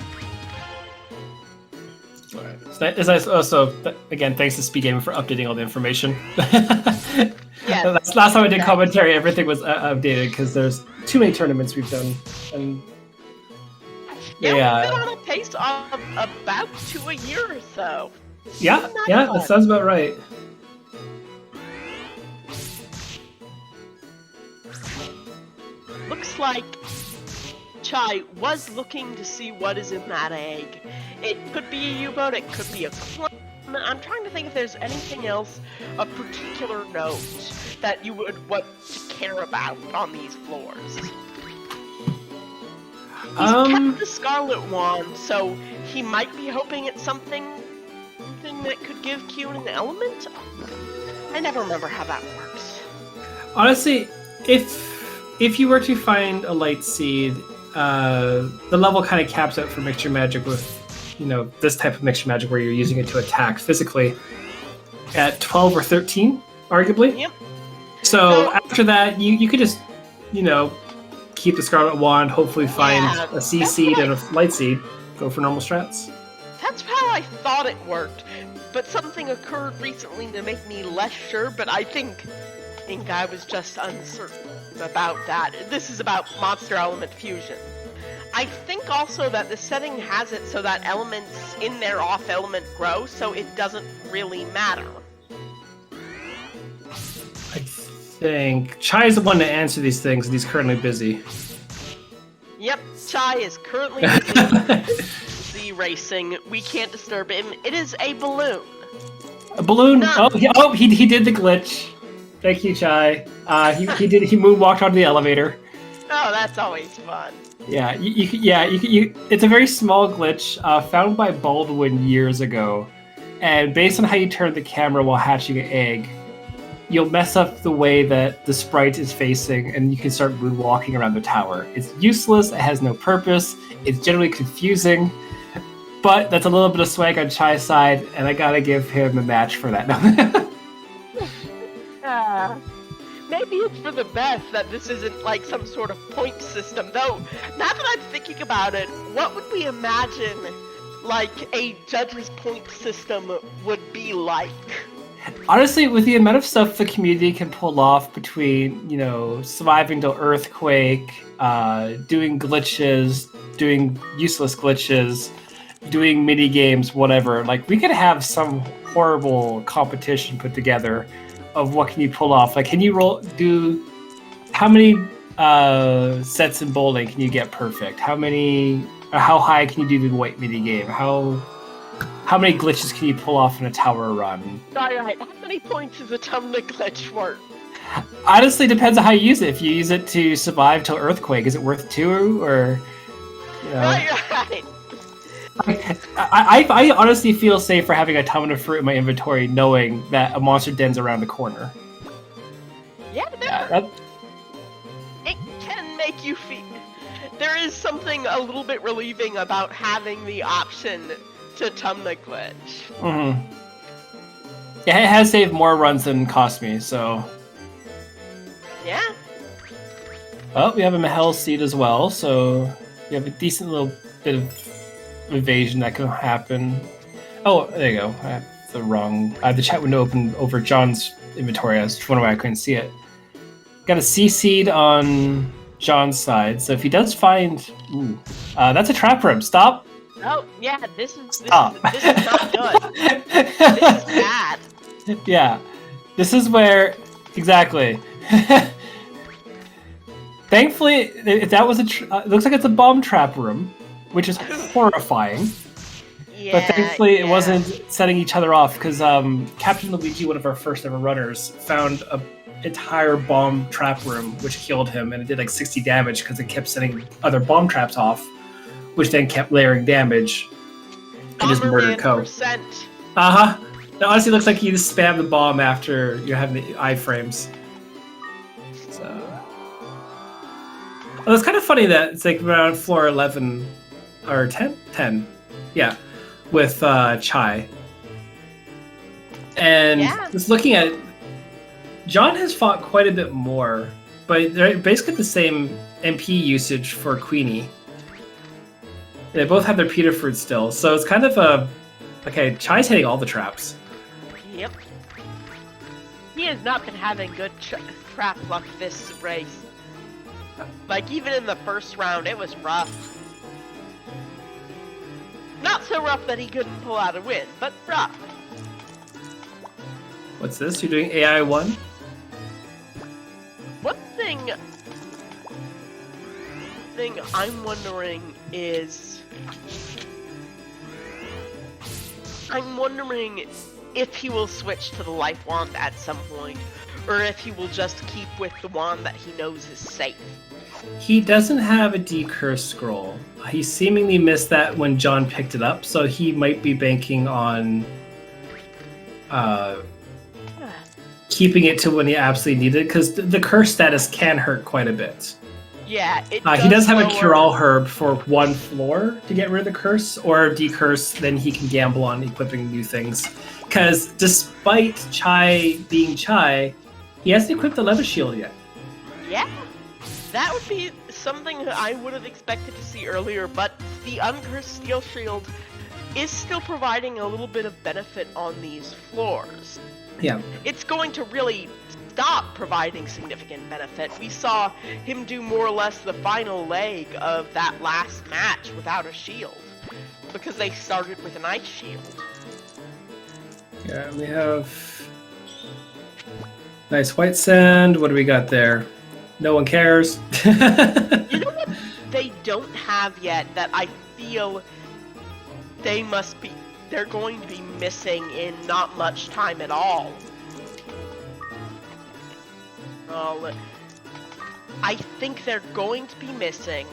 S2: It's nice also, again, thanks to SpeedGaming for updating all the information.
S1: Yes.
S2: Last time I did commentary, everything was updated because there's too many tournaments we've done. And
S1: yeah, we've been on a pace of about 2 a year or so.
S2: Yeah, that sounds about right.
S1: Looks like Chai was looking to see what is in that egg. It could be a U-boat, it could be a clone. I'm trying to think if there's anything else of particular note that you would want to care about on these floors. He's kept the Scarlet Wand, so he might be hoping it's something that could give Q an element? I never remember how that works.
S2: Honestly, if you were to find a light seed, the level kind of caps out for mixture magic with, this type of mixture magic where you're using it to attack physically at 12 or 13, arguably.
S1: Yep.
S2: So after that, you could just, keep the Scarlet Wand, hopefully find a C seed and a light seed, go for normal strats.
S1: That's how I thought it worked, but something occurred recently to make me less sure, but I think I was just uncertain about that. This is about monster element fusion. I think also that the setting has it so that elements in their off element grow, so it doesn't really matter.
S2: I think Chai is the one to answer these things, and he's currently busy. Yep,
S1: Chai is currently busy racing. We can't disturb him. It is a balloon.
S2: A balloon? He did the glitch. Thank you, Chai. He moonwalked onto the elevator.
S1: Oh, that's always fun.
S2: Yeah, it's a very small glitch found by Baldwin years ago, and based on how you turn the camera while hatching an egg, you'll mess up the way that the sprite is facing, and you can start moonwalking around the tower. It's useless. It has no purpose. It's generally confusing, but that's a little bit of swag on Chai's side, and I gotta give him a match for that.
S1: Maybe it's for the best that this isn't like some sort of point system, though. Now that I'm thinking about it, what would we imagine like a judge's point system would be like?
S2: Honestly, with the amount of stuff the community can pull off between, surviving the earthquake, doing glitches, doing useless glitches, doing mini games, whatever, like we could have some horrible competition put together of what can you pull off. Like, can you how many sets in bowling can you get perfect? How high can you do the white mini game? How many glitches can you pull off in a tower run?
S1: Alright, how many points is a tumbler glitch worth?
S2: Honestly, depends on how you use it. If you use it to survive till earthquake, is it worth 2 or?
S1: Right.
S2: I honestly feel safer having a ton of fruit in my inventory, knowing that a monster den's around the corner.
S1: Yeah, it can make you feel. There is something a little bit relieving about having the option to tum the glitch.
S2: Mm-hmm. Yeah, it has saved more runs than cost me, so.
S1: Yeah.
S2: Oh, we have a Mahel seed as well, so you have a decent little bit of evasion that can happen. Oh, there you go. I have the chat window open over John's inventory. I was wondering why I couldn't see it. Got a C seed on John's side, so if he does find, that's a trap room. Stop.
S1: Oh yeah, this is not good. This is bad.
S2: Yeah, this is where exactly. Thankfully, if that was it looks like it's a bomb trap room, which is horrifying.
S1: Yeah,
S2: but thankfully, it wasn't setting each other off because Captain Luigi, one of our first ever runners, found an entire bomb trap room, which killed him, and it did like 60 damage because it kept setting other bomb traps off, which then kept layering damage and just murdered Co. It honestly looks like you just spam the bomb after you're having the iframes. So, well, it's kind of funny that it's like around floor 11 or 10, 10, yeah, with Chai. And just looking at it, John has fought quite a bit more, but they're basically the same MP usage for Queenie. They both have their Peter fruit still, so it's kind of a okay. Chai's hitting all the traps.
S1: Yep. He has not been having good trap luck this race. Like, even in the first round, it was rough. Not so rough that he couldn't pull out a win, but rough.
S2: What's this? You're doing AI 1?
S1: One thing I'm wondering is... I'm wondering if he will switch to the life wand at some point, or if he will just keep with the wand that he knows is safe.
S2: He doesn't have a decurse scroll. He seemingly missed that when John picked it up, so he might be banking on keeping it to when he absolutely need it, because the curse status can hurt quite a bit.
S1: Yeah,
S2: he does have a cure-all herb for one floor to get rid of the curse, or decurse, then he can gamble on equipping new things. Because despite Chai being Chai, he hasn't equipped the leather shield yet.
S1: Yeah, that would be something that I would have expected to see earlier, but the uncursed steel shield is still providing a little bit of benefit on these floors.
S2: Yeah.
S1: It's going to really stop providing significant benefit. We saw him do more or less the final leg of that last match without a shield, because they started with an ice shield.
S2: Yeah, we have nice white sand. What do we got there? No one cares.
S1: You know what they don't have yet that I feel they're going to be missing in not much time at all? I think they're going to be missing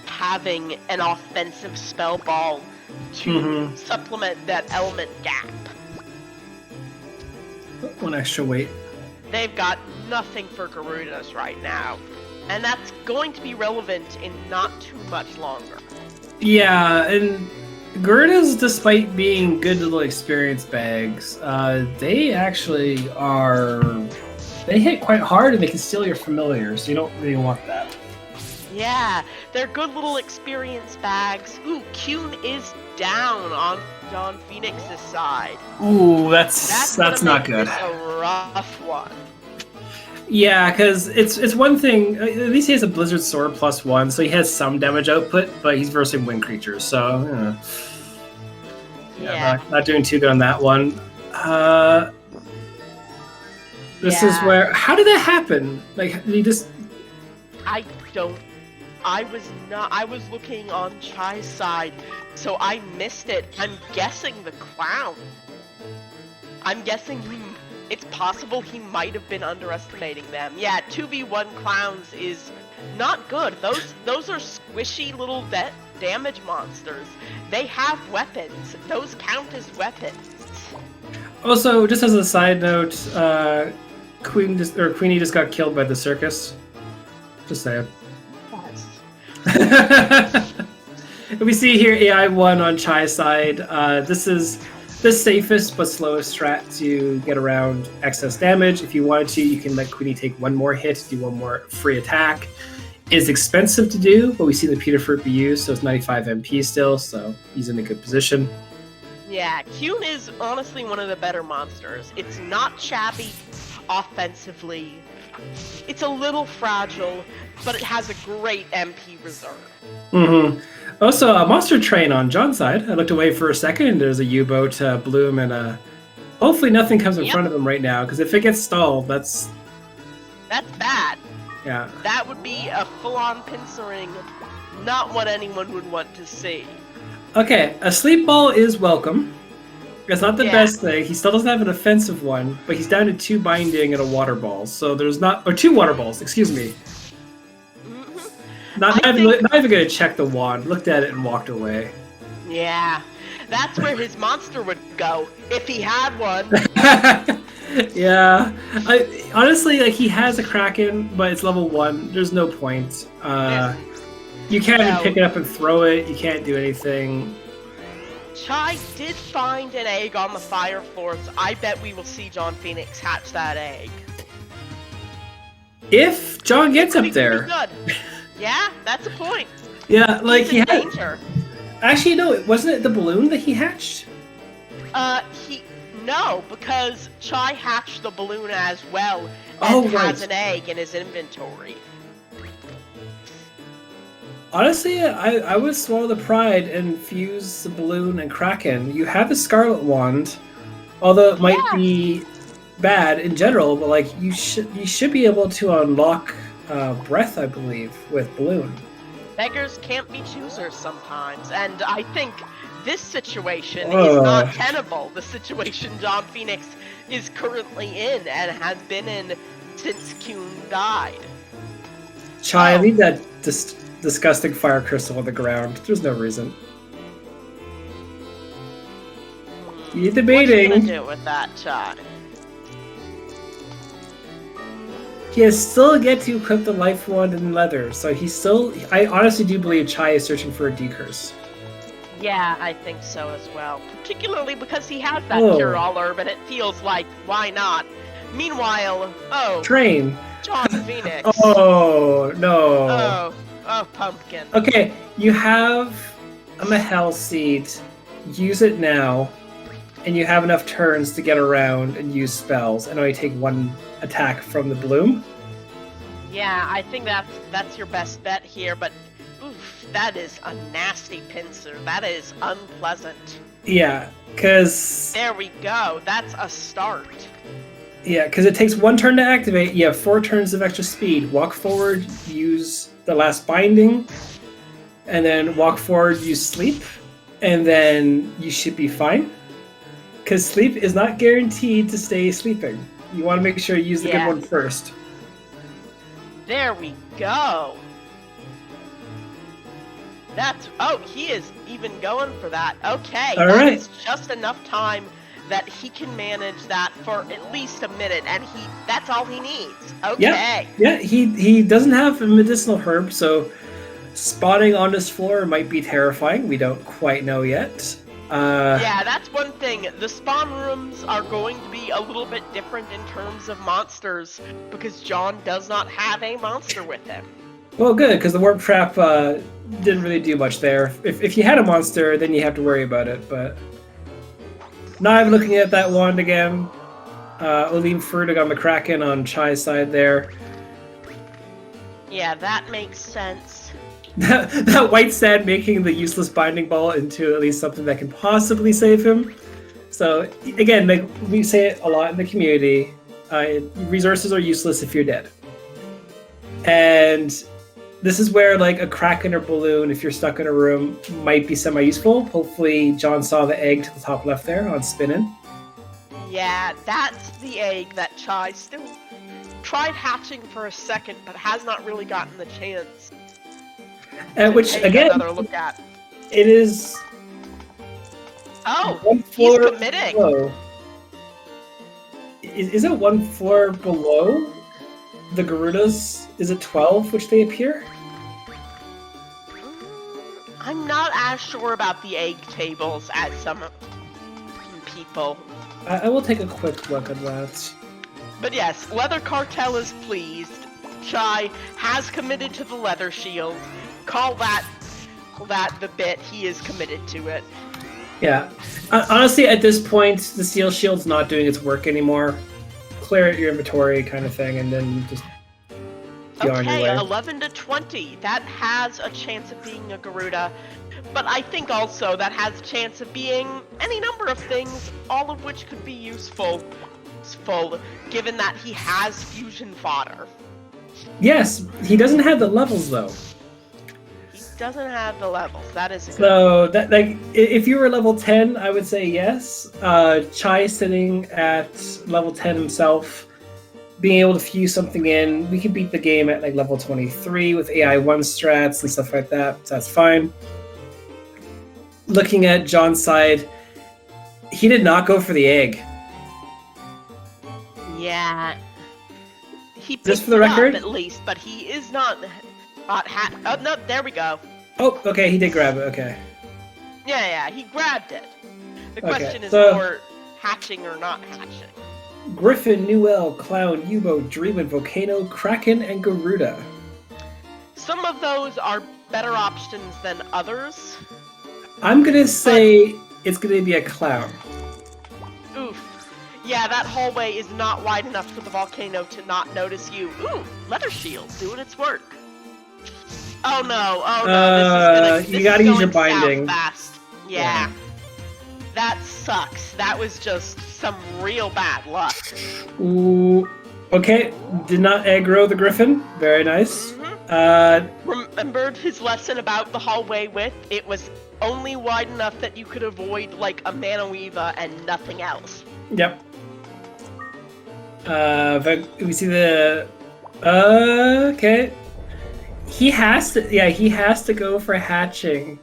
S1: having an offensive spell ball to supplement that element gap.
S2: One extra weight.
S1: They've got nothing for Garudas right now, and that's going to be relevant in not too much longer.
S2: Yeah, and Garudas, despite being good little experience bags, they actually they hit quite hard and they can steal your familiars, so you don't really want that.
S1: Yeah, they're good little experience bags. Ooh, Kuhn is down on John Phoenix's side.
S2: Ooh, that's not good.
S1: This a rough one.
S2: Yeah, because it's one thing. At least he has a Blizzard Sword +1, so he has some damage output, but he's versing wind creatures, so not doing too good on that one. This is where. How did that happen? Like, did he just?
S1: I was looking on Chai's side, so I missed it. I'm guessing the clown. I'm guessing it's possible he might have been underestimating them. Yeah, 2v1 clowns is not good. Those are squishy little damage monsters. They have weapons. Those count as weapons.
S2: Also, just as a side note, Queenie just got killed by the circus. Just saying.
S1: Yes.
S2: We see here AI 1 on Chai's side. This is the safest but slowest strat to get around excess damage. If you wanted to, you can let Queenie take one more hit, do one more free attack. It's expensive to do, but we see the Peter Fruit be used, so it's 95 MP still, so he's in a good position.
S1: Yeah, Kuhn is honestly one of the better monsters. It's not shabby offensively. It's a little fragile, but it has a great MP reserve.
S2: Mm-hmm. Also, a monster train on John's side. I looked away for a second. There's a U-boat, Bloom, and hopefully nothing comes in front of him right now, because if it gets stalled, that's
S1: bad.
S2: Yeah.
S1: That would be a full-on pincering, not what anyone would want to see.
S2: Okay, a sleep ball is welcome. It's not the best thing. He still doesn't have an offensive one, but he's down to 2 binding and a water ball. So there's not, or 2 water balls, excuse me. Not even gonna check the wand. Looked at it and walked away.
S1: Yeah, that's where his monster would go if he had one.
S2: Yeah, honestly, like he has a Kraken, but it's level 1. There's no point. You can't even pick it up and throw it. You can't do anything.
S1: Chai did find an egg on the fire floor, so I bet we will see John Phoenix hatch that egg.
S2: If John gets up there.
S1: Good. Yeah, that's a point.
S2: Yeah, like
S1: He's in danger.
S2: Actually, no, wasn't it the balloon that he hatched?
S1: No, because Chai hatched the balloon as well
S2: and
S1: has an egg in his inventory.
S2: Honestly, I would swallow the pride and fuse the balloon and Kraken. You have the Scarlet Wand, although it might be bad in general, but like you should be able to unlock breath, I believe, with balloon.
S1: Beggars can't be choosers sometimes, and I think this situation is not tenable. The situation John Phoenix is currently in and has been in since Kuhn died.
S2: Chai, leave that disgusting fire crystal on the ground. There's no reason. You're debating.
S1: What are you gonna do with that, Chai?
S2: He has still yet to equip the life wand in leather, so he's still. I honestly do believe Chai is searching for a decurse.
S1: Yeah, I think so as well. Particularly because he has that cure-all herb, and it feels like, why not? Meanwhile,
S2: Train!
S1: John Phoenix.
S2: Oh, no.
S1: Oh, pumpkin.
S2: Okay, you have a Mahel seed. Use it now, and you have enough turns to get around and use spells, and only take 1 attack from the bloom.
S1: Yeah, I think that's your best bet here, but oof, that is a nasty pincer. That is unpleasant.
S2: Yeah, because...
S1: There we go. That's a start.
S2: Yeah, because it takes 1 turn to activate. You have 4 turns of extra speed. Walk forward, use the last binding, and then walk forward, use sleep, and then you should be fine. Because sleep is not guaranteed to stay sleeping. You want to make sure you use the good one first.
S1: There we go. He is even going for that. Okay, that's just enough time that he can manage that for at least a minute, and that's all he needs. Okay.
S2: Yeah, he doesn't have a medicinal herb, so spotting on this floor might be terrifying. We don't quite know yet.
S1: Yeah, that's one thing. The spawn rooms are going to be a little bit different in terms of monsters because John does not have a monster with him.
S2: Well, good, because the warp trap didn't really do much there. If you had a monster, then you have to worry about it, but... Now I'm looking at that wand again. Olim Frutig on the Kraken on Chai's side there.
S1: Yeah, that makes sense.
S2: That white sand making the useless binding ball into at least something that can possibly save him. So again, like we say it a lot in the community, resources are useless if you're dead. And this is where like a Kraken or balloon, if you're stuck in a room, might be semi-useful. Hopefully John saw the egg to the top left there on spinning.
S1: Yeah, that's the egg that Chai still tried hatching for a second, but has not really gotten the chance.
S2: Which again,
S1: another look at.
S2: It is.
S1: Oh,
S2: one
S1: he's
S2: floor
S1: committing.
S2: below. Is it one floor below the Garudas? Is it 12, which they appear?
S1: I'm not as sure about the egg tables as some people.
S2: I will take a quick look at that.
S1: But yes, Leather Cartel is pleased. Chai has committed to the leather shield. Call that the bit. He is committed to it.
S2: Yeah. Honestly, at this point, the steel shield's not doing its work anymore. Clear out your inventory kind of thing, and then just be on your
S1: Okay,
S2: way.
S1: 11 to 20. That has a chance of being a Garuda. But I think also that has a chance of being any number of things, all of which could be useful, given that he has fusion fodder.
S2: Yes, he doesn't have the levels though.
S1: He doesn't have the levels. That is a good
S2: So that, like, if you were level 10, I would say yes. Chai sitting at level 10 himself, being able to fuse something in. We could beat the game at like level 23 with AI 1 strats and stuff like that. So that's fine. Looking at John's side, he did not go for the egg.
S1: Yeah. He picked
S2: Just for the
S1: it
S2: record?
S1: up at least, but he is not oh, no, there we go.
S2: Oh, okay, he did grab it. Okay.
S1: Yeah, he grabbed it. The
S2: Okay,
S1: question is
S2: so-
S1: more hatching or not hatching.
S2: Griffin, Newell, Clown, U-Boat, Dreamin', Volcano, Kraken, and Garuda.
S1: Some of those are better options than others.
S2: I'm gonna say it's gonna be a clown.
S1: Oof. Yeah, that hallway is not wide enough for the volcano to not notice you. Ooh, leather shield doing its work. Oh no, this
S2: you
S1: is
S2: gotta use your
S1: going south
S2: binding.
S1: fast. Yeah. That sucks. That was just some real bad luck.
S2: Ooh. Okay, did not aggro the Griffin. Very nice.
S1: Remembered his lesson about the hallway width. It was only wide enough that you could avoid like a Manoeva and nothing else.
S2: Yep. We see the. Okay. He has to. Yeah, he has to go for hatching,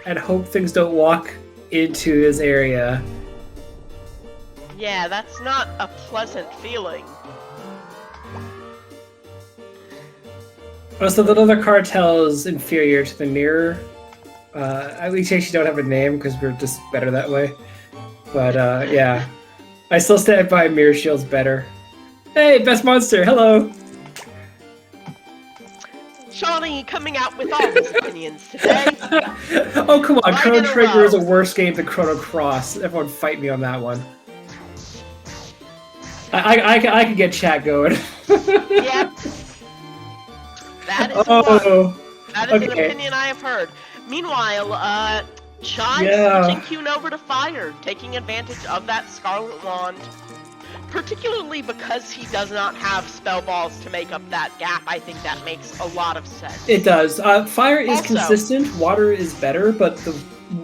S2: and hope things don't walk into his area.
S1: Yeah, that's not a pleasant feeling.
S2: Also, the other cartel is inferior to the mirror. We actually don't have a name because we're just better that way. But yeah, I still stand by Mirror Shield's better. Hey, best monster, hello.
S1: Shawnee coming out with all his opinions today.
S2: Oh come on,
S1: Right
S2: Chrono
S1: in a
S2: Trigger is a
S1: row.
S2: worse game than Chrono Cross. Everyone fight me on that one. I could get chat going.
S1: Yep. That is one.
S2: Oh,
S1: That is an
S2: okay.
S1: opinion I have heard. Meanwhile, Chai
S2: Yeah.
S1: switching Kyun over to fire, taking advantage of that Scarlet Wand. Particularly because he does not have spell balls to make up that gap, I think that makes a lot of sense.
S2: It does. Fire is
S1: Also-
S2: consistent, water is better, but the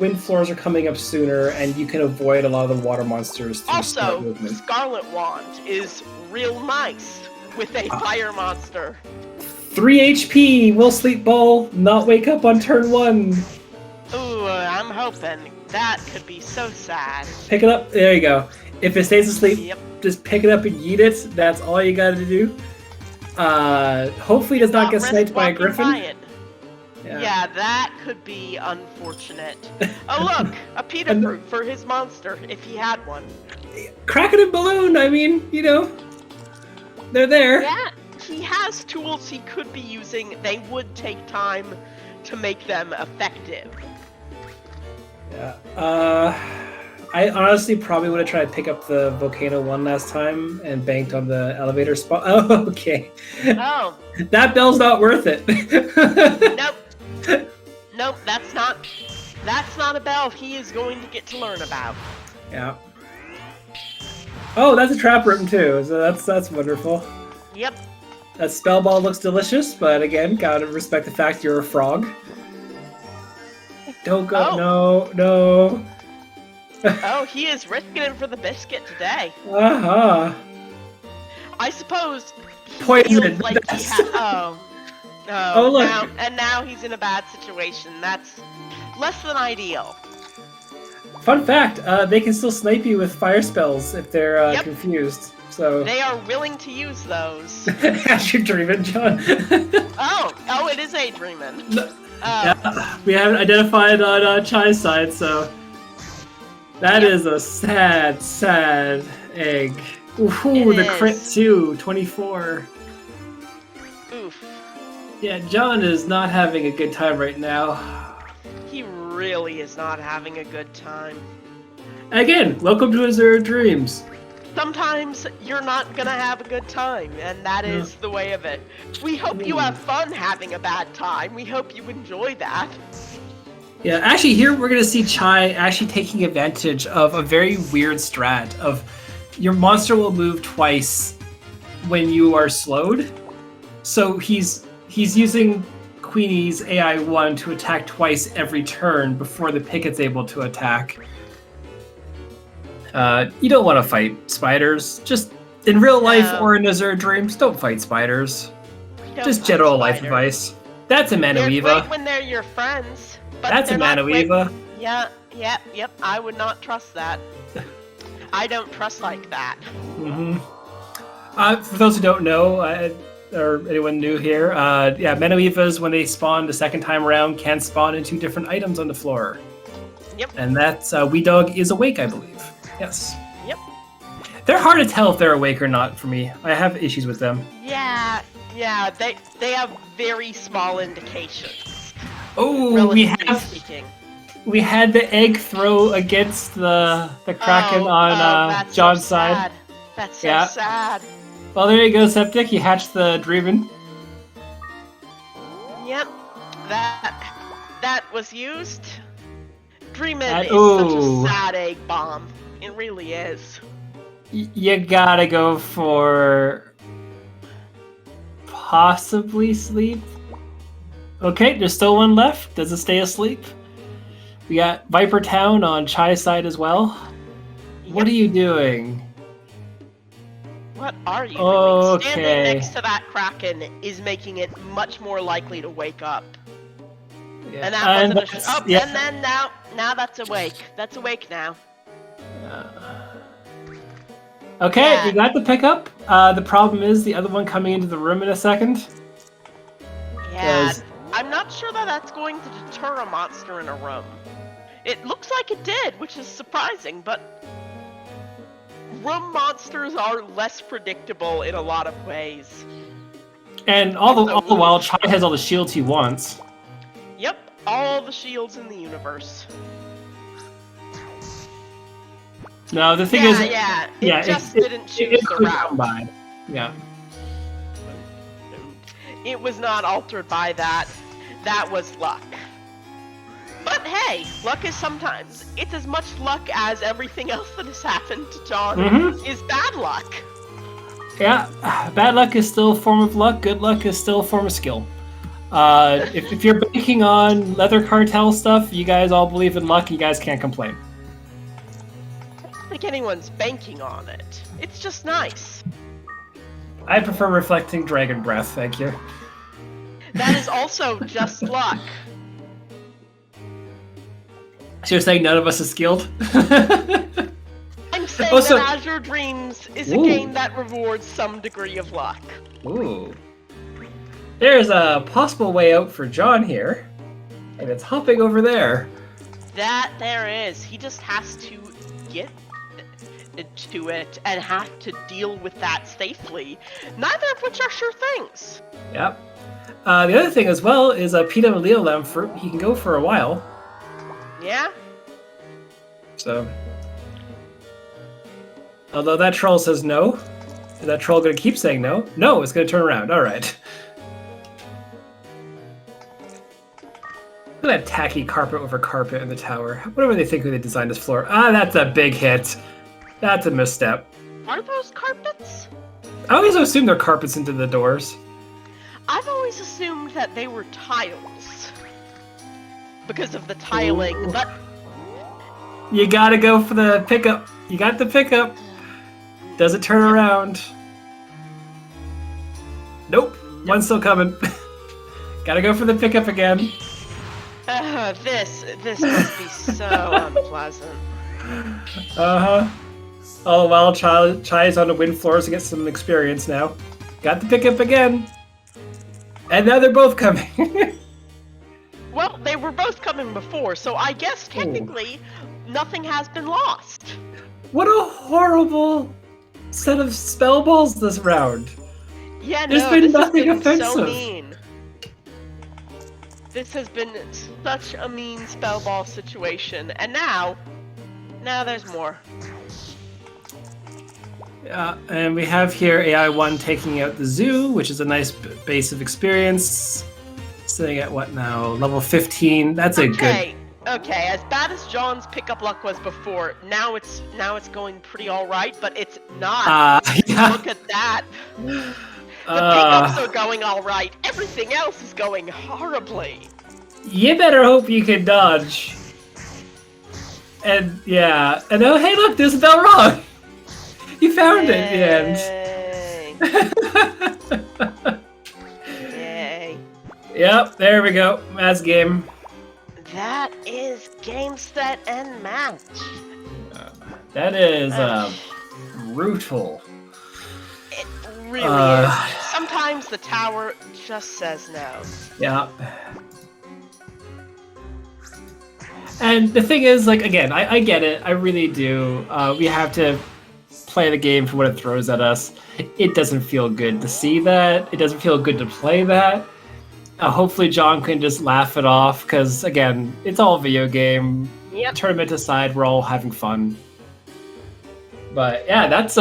S2: wind floors are coming up sooner, and you can avoid a lot of the water monsters through smart
S1: Also,
S2: movement.
S1: Scarlet Wand is real nice with a fire monster.
S2: 3 HP, will sleep ball, not wake up on turn 1.
S1: Ooh, I'm hoping. That could be so sad.
S2: Pick it up, there you go. If it stays asleep,
S1: Yep.
S2: just pick it up and yeet it. That's all you gotta do. Hopefully it does not get
S1: risk
S2: sniped by a
S1: walking
S2: griffin.
S1: by it. Yeah, that could be unfortunate. Oh look, a pita
S2: And-
S1: fruit for his monster, if he had one.
S2: Kraken and balloon, I mean, you know, they're there.
S1: Yeah, he has tools he could be using. They would take time to make them effective.
S2: Yeah. I honestly probably would have tried to pick up the Volcano one last time and banked on the elevator spot. Oh, okay.
S1: Oh,
S2: That bell's not worth it.
S1: nope. Nope, that's not a bell he is going to get to learn about.
S2: Yeah. Oh, that's a trap room too, so that's wonderful.
S1: Yep.
S2: That spell ball looks delicious, but again, gotta respect the fact you're a frog. Don't go.
S1: Oh.
S2: No.
S1: Oh, he is risking it for the biscuit today.
S2: Uh-huh.
S1: I suppose he
S2: Poison,
S1: feels like he
S2: that's-
S1: ha- Oh,
S2: Oh, look.
S1: now he's in a bad situation. That's Less than ideal.
S2: Fun fact, they can still snipe you with fire spells if they're
S1: Yep.
S2: confused. So
S1: They are willing to use those.
S2: as you're dreaming, John.
S1: Oh, it is a dreamin'.
S2: Yeah, we haven't identified on Chai's side, so that is a sad, sad egg. Ooh, the crit too, 24.
S1: Oof.
S2: Yeah, John is not having a good time right now.
S1: He really is not having a good time.
S2: Again, welcome to Azure Dreams.
S1: Sometimes you're not gonna have a good time, and that is the way of it. We hope you have fun having a bad time. We hope you enjoy that.
S2: Yeah, actually here we're going to see Chai actually taking advantage of a very weird strat of your monster will move twice when you are slowed. So he's using Queenie's AI1 to attack twice every turn before the Picket's able to attack. You don't want to fight spiders. Just in real life or in Azure Dreams, don't fight spiders. Just general life advice. That's a
S1: They're
S2: Manueva.
S1: great when they're your friends. But
S2: That's a
S1: they're not great-
S2: Manueva.
S1: Yep. I would not trust that. I don't trust like that.
S2: For those who don't know, or anyone new here, Manuevas, when they spawn the second time around, can spawn into different items on the floor.
S1: Yep.
S2: And that's Wee Dog is awake, I believe. Yes.
S1: Yep.
S2: They're hard to tell if they're awake or not for me. I have issues with them.
S1: Yeah, they have very small indications.
S2: Oh,
S1: Speaking.
S2: we had the egg throw against the Kraken on John's side.
S1: That's so sad.
S2: Well, there you go, Septic. You hatched the Dreamin'.
S1: Yep, that was used. Dreamin' is such a sad egg bomb. It really is.
S2: You gotta go for possibly sleep. Okay, there's still one left. Does it stay asleep? We got Viper Town on Chai's side as well.
S1: Yep.
S2: What are you doing?
S1: What are you
S2: Okay.
S1: doing? Standing next to that Kraken is making it much more likely to wake up.
S2: Yeah.
S1: And that wasn't
S2: yeah.
S1: and then now that's awake. That's awake now.
S2: Okay,
S1: Yeah.
S2: you got the pickup. The problem is the other one coming into the room in a second.
S1: Yeah,
S2: 'Cause-
S1: I'm not sure that that's going to deter a monster in a room. It looks like it did, which is surprising, but room monsters are less predictable in a lot of ways.
S2: And all the while, Chai has all the shields he wants.
S1: Yep, all the shields in the universe.
S2: No, the thing is,
S1: it just didn't choose the
S2: could
S1: route.
S2: come by. Yeah.
S1: It was not altered by that. That was luck. But hey, luck is sometimes, it's as much luck as everything else that has happened to John is bad luck.
S2: Yeah, bad luck is still a form of luck. Good luck is still a form of skill. If you're banking on leather cartel stuff, you guys all believe in luck. You guys can't complain.
S1: I don't think anyone's banking on it. It's just nice.
S2: I prefer reflecting dragon breath. Thank you.
S1: That is also just luck.
S2: So you're saying none of us is skilled?
S1: I'm saying
S2: Also-
S1: that Azure Dreams is a game that rewards some degree of luck.
S2: Ooh. There's a possible way out for John here, and it's hopping over there.
S1: That there is. He just has to get to it and have to deal with that safely. Neither of which are sure things.
S2: Yep. The other thing as well is a Peter Leo lamp fruit. He can go for a while.
S1: Yeah?
S2: So, although that troll says no, is that troll gonna keep saying no? No, it's gonna turn around. All right. Look at that tacky carpet over carpet in the tower. Whatever they think when they designed this floor. Ah, that's a big hit. That's a misstep.
S1: Are those carpets?
S2: I always assume they're carpets into the doors.
S1: I've always assumed that they were tiles. Because of the tiling,
S2: Ooh.
S1: but
S2: You gotta go for the pickup. You got the pickup. Does it turn around? Nope. One's still coming. Gotta go for the pickup again.
S1: This must be so unpleasant.
S2: Uh-huh. All the while, Chai is on the win floors to get some experience now. Got the pickup again. And now they're both coming.
S1: Well, they were both coming before, so I guess technically nothing has been lost.
S2: What a horrible set of spell balls this round.
S1: Yeah,
S2: There's
S1: no,
S2: been
S1: this
S2: nothing
S1: has been
S2: offensive.
S1: so mean. This has been such a mean spell ball situation, and now there's more.
S2: Yeah, and we have here AI1 taking out the zoo, which is a nice base of experience. Sitting at what now? Level 15. That's a good.
S1: Okay, as bad as John's pickup luck was before, now it's going pretty alright, but it's not.
S2: Yeah.
S1: Look at that. The pickups are going alright. Everything else is going horribly.
S2: You better hope you can dodge. And yeah. And oh hey look, there's a bell wrong. You found it in the end.
S1: Yay.
S2: Yep, there we go. Matt's game.
S1: That is game, set, and match.
S2: That is brutal.
S1: It really is. Sometimes the tower just says no.
S2: Yeah. And the thing is, like, again, I get it. I really do. We have to play the game for what it throws at us. It doesn't feel good to see that. It doesn't feel good to play that. Hopefully John can just laugh it off, because, again, it's all a video game.
S1: Yep.
S2: Tournament aside, we're all having fun. But, yeah, that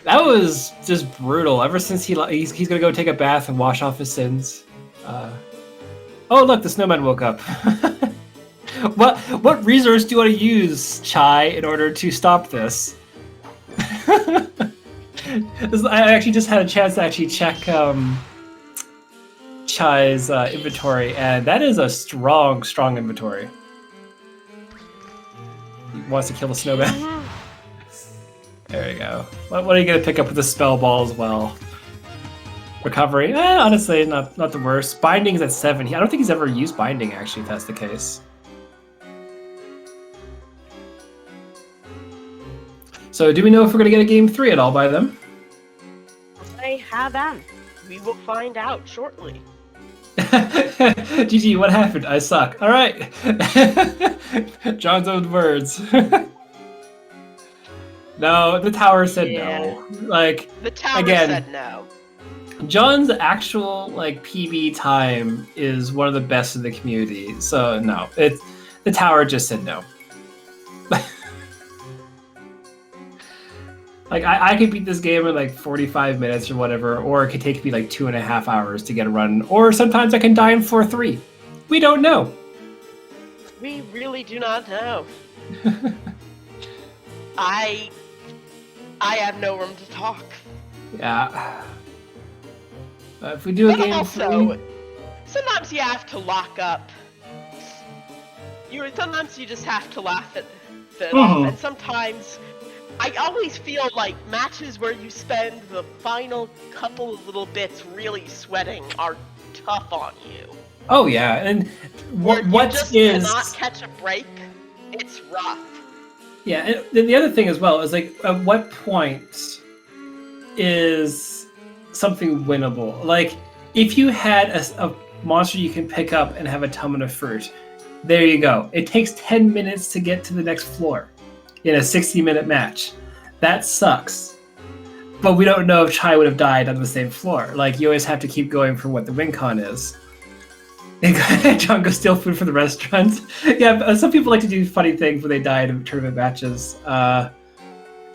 S2: was just brutal. Ever since he's going to go take a bath and wash off his sins. Oh, look, the snowman woke up. What resource do you want to use, Chai, in order to stop this? I actually just had a chance to actually check Chai's inventory, and that is a strong inventory. He wants to kill the snowman. There you go. What are you going to pick up with the spell ball as well? Recovery? Honestly, not the worst. Binding's at 7. I don't think he's ever used binding, actually, if that's the case. So, do we know if we're going to get a game 3 at all by them?
S1: I haven't. We will find out shortly.
S2: GG, what happened? I suck. All right. John's own words. No, the tower said no. Like,
S1: the tower
S2: again,
S1: said no.
S2: John's actual PB time is one of the best in the community. So no, the tower just said no. I could beat this game in 45 minutes or whatever, or it could take me 2.5 hours to get a run, or sometimes I can die in 4-3. We don't know.
S1: We really do not know. I have no room to talk.
S2: Yeah. If we do a game
S1: also,
S2: 3...
S1: sometimes you have to lock up. Sometimes you just have to laugh at it off, and sometimes I always feel like matches where you spend the final couple of little bits really sweating are tough on you.
S2: Oh yeah, and what
S1: you just cannot catch a break. It's rough. Yeah,
S2: and then the other thing as well is at what point is something winnable? If you had a monster you can pick up and have a ton of fruit, there you go. It takes 10 minutes to get to the next floor in a 60-minute match. That sucks. But we don't know if Chai would have died on the same floor. You always have to keep going for what the win con is. John goes steal food from the restaurant. Yeah, some people like to do funny things when they die in tournament matches.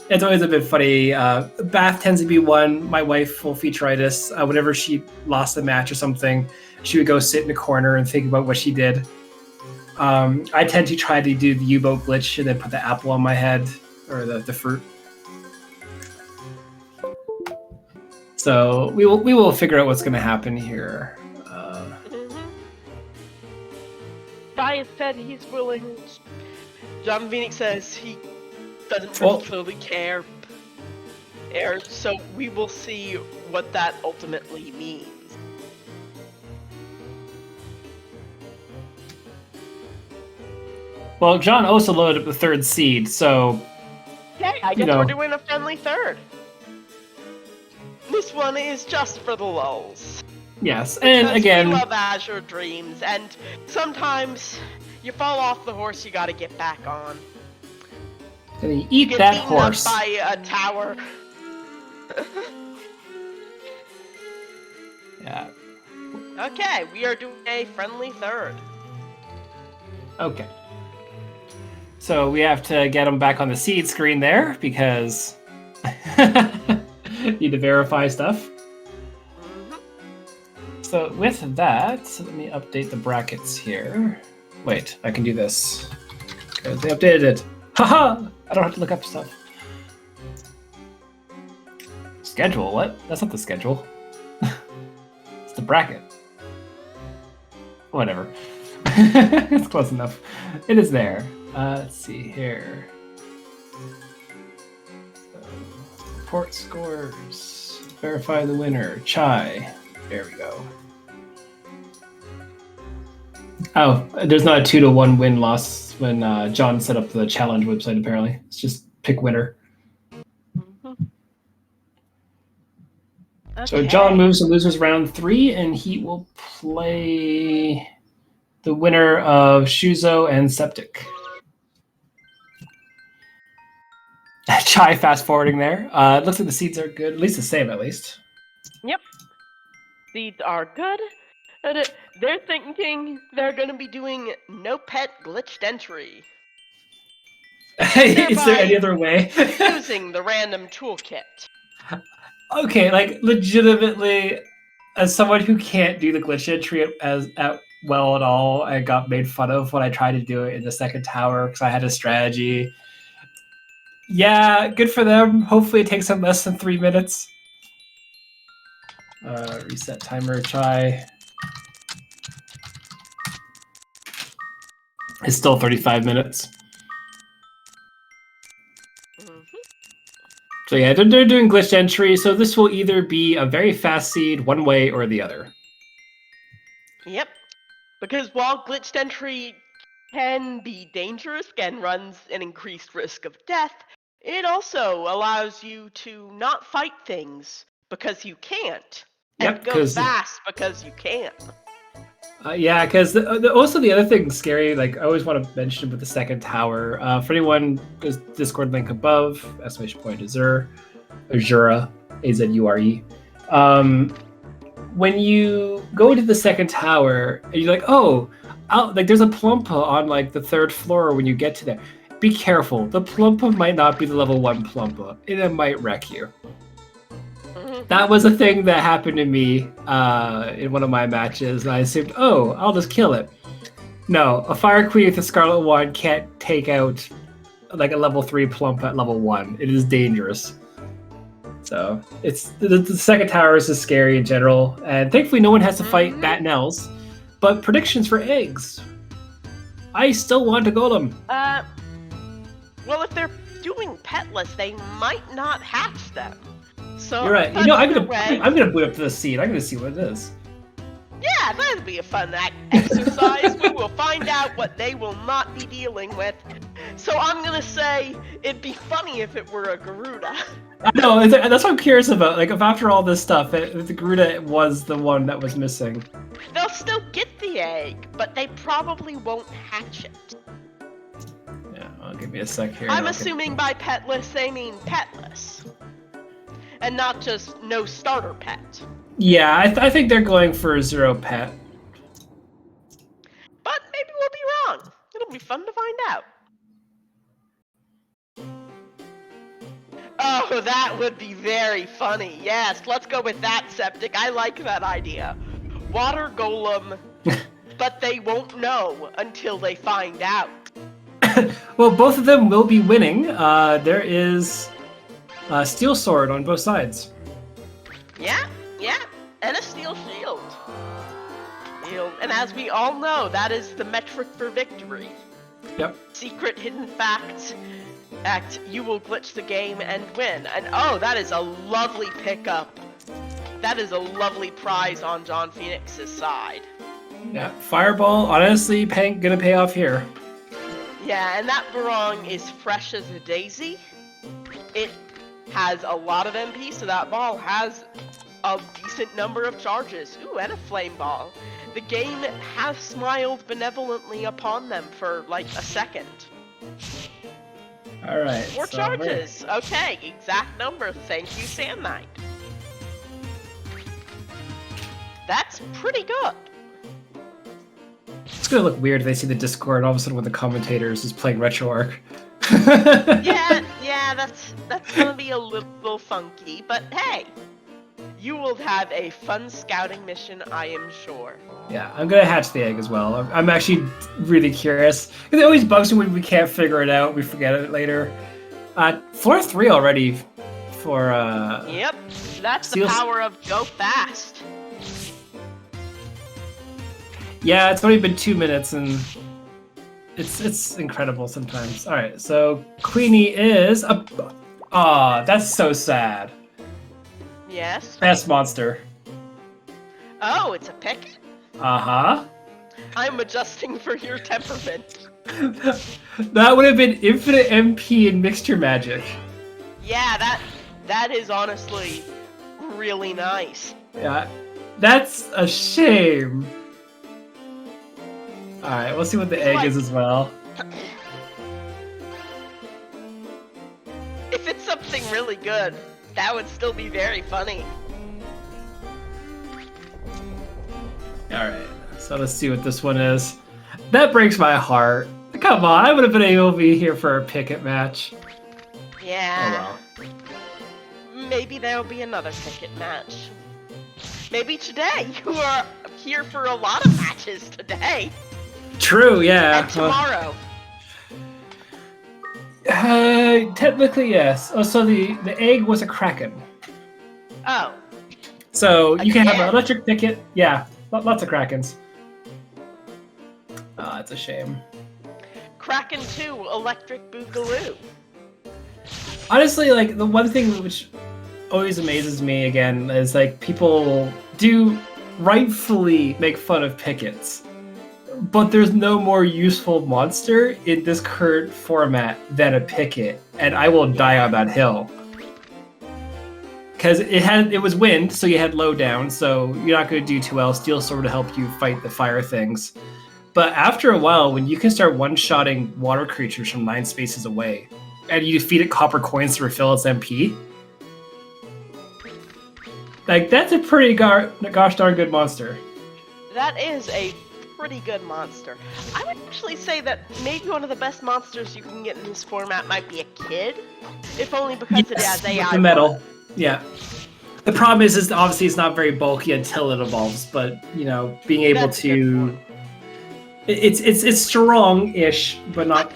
S2: It's always a bit funny. Bath tends to be one. My wife, full featureitis, whenever she lost a match or something, she would go sit in a corner and think about what she did. I tend to try to do the U-boat glitch and then put the apple on my head, or the fruit. So we will figure out what's going to happen here.
S1: Guy said he's willing. John Phoenix says he doesn't particularly care. So we will see what that ultimately means.
S2: Well, John also loaded up the third seed, so
S1: Okay, I guess we're doing a friendly third. This one is just for the lulz.
S2: yes. And
S1: Because
S2: again,
S1: we love Azure Dreams, and sometimes you fall off the horse, you gotta get back on.
S2: gonna eat
S1: Get
S2: that
S1: beaten
S2: horse.
S1: up by a tower.
S2: Yeah.
S1: Okay, we are doing a friendly third.
S2: Okay. So we have to get them back on the seed screen there because need to verify stuff. So with that, let me update the brackets here. Wait, I can do this. Because they updated it. Haha! I don't have to look up stuff. Schedule? What? That's not the schedule. It's the bracket. Whatever. It's close enough. It is there. Let's see here. So, report scores. Verify the winner. Chai. There we go. Oh, there's not a 2-1 win-loss when John set up the challenge website, apparently. It's just pick winner.
S1: Okay.
S2: So John moves to losers round 3, and he will play the winner of Shuzo and Septic. Chai fast forwarding there. It looks like the seeds are good, at least the same, at least.
S1: Yep. Seeds are good. And they're thinking they're going to be doing no pet glitched entry.
S2: Is there any other way?
S1: Using the random toolkit.
S2: Okay, like legitimately, as someone who can't do the glitch entry well at all, I got made fun of when I tried to do it in the second tower because I had a strategy. Yeah, good for them. Hopefully it takes them less than 3 minutes. Reset timer, Chai. It's still 35 minutes. So yeah, they're doing glitch entry, so this will either be a very fast seed one way or the other.
S1: Yep. Because while glitched entry can be dangerous and runs an increased risk of death, it also allows you to not fight things because you can't. And go fast because you can.
S2: Yeah, because also the other thing scary, like I always want to mention with the second tower, for anyone, there's Discord link above, !Azure, Azure. When you go into the second tower, and you're like, oh, like there's a plumpa on like the 3rd floor when you get to there. Be careful, the plumpa might not be the level 1 plumpa, and it might wreck you. That was a thing that happened to me in one of my matches. And I assumed, oh, I'll just kill it. No, a Fire Queen with a Scarlet Wand can't take out like a level 3 plump at level 1. It is dangerous. So it's the second tower is just scary in general. And thankfully no one has to fight Bat Nels. But predictions for eggs. I still want a golem.
S1: Well, if they're doing petless, they might not hatch them. So
S2: you're right. You know, I'm gonna boot up to the seed. I'm gonna see what it is.
S1: Yeah, that'd be a fun exercise. We will find out what they will not be dealing with. So I'm gonna say it'd be funny if it were a Garuda.
S2: I know, that's what I'm curious about. Like, if after all this stuff, if the Garuda was the one that was missing.
S1: They'll still get the egg, but they probably won't hatch it.
S2: Yeah, well, give me a sec here.
S1: I'm assuming by petless they mean petless. And not just no starter pet.
S2: Yeah, I think they're going for 0 pet.
S1: But maybe we'll be wrong. It'll be fun to find out. Oh, that would be very funny. Yes, let's go with that, Septic. I like that idea. Water golem, but they won't know until they find out.
S2: Well, both of them will be winning. There is steel sword on both sides.
S1: Yeah, and a steel shield. And as we all know, that is the metric for victory.
S2: Yep.
S1: Secret hidden fact. You will glitch the game and win. And oh, that is a lovely pickup. That is a lovely prize on John Phoenix's side.
S2: Yeah, Fireball, honestly, gonna pay off here.
S1: Yeah, and that barong is fresh as a daisy. It has a lot of MP, so that ball has a decent number of charges. Ooh, and a flame ball. The game has smiled benevolently upon them for like a second.
S2: Alright.
S1: 4 charges. Okay, exact number. Thank you, Sand Knight. That's pretty good.
S2: It's gonna look weird if they see the Discord all of a sudden when the commentators is playing RetroArch.
S1: yeah, that's gonna be a little funky, but hey, you will have a fun scouting mission, I am sure.
S2: Yeah, I'm gonna hatch the egg as well. I'm actually really curious. It always bugs me when we can't figure it out. We forget it later. Floor 3 already for
S1: Yep, that's the
S2: Steel...
S1: power of go fast.
S2: Yeah, it's only been 2 minutes and it's incredible sometimes. All right, so Queenie is a. That's so sad.
S1: Yes.
S2: Best monster.
S1: Oh, it's a picket?
S2: Uh-huh.
S1: I'm adjusting for your temperament.
S2: That would have been infinite MP and mixture magic.
S1: Yeah, that is honestly really nice.
S2: Yeah, that's a shame. Alright, we'll see what the egg is as well.
S1: If it's something really good, that would still be very funny.
S2: Alright, so let's see what this one is. That breaks my heart. Come on, I would have been able to be here for a picket match.
S1: Yeah.
S2: Oh
S1: well. Maybe there'll be another picket match. Maybe today. You are here for a lot of matches today.
S2: True, yeah.
S1: And tomorrow.
S2: Technically, yes. Oh, so the egg was a kraken.
S1: Oh.
S2: So you can have an electric picket. Yeah, lots of krakens. Ah, it's a shame.
S1: Kraken 2, electric boogaloo.
S2: Honestly, like, the one thing which always amazes me again is like people do rightfully make fun of pickets. But there's no more useful monster in this current format than a picket, and I will die on that hill. Because it was wind, so you had low down, so you're not going to do too well. Steel Sword to help you fight the fire things. But after a while, when you can start one-shotting water creatures from 9 spaces away, and you feed it copper coins to refill its MP, like, that's a pretty gosh darn good monster.
S1: That is a pretty good monster. I would actually say that maybe one of the best monsters you can get in this format might be a kid, if only because it has AI.
S2: The metal, yeah. The problem is obviously it's not very bulky until it evolves, but you know, being able to, it's strong-ish, but not.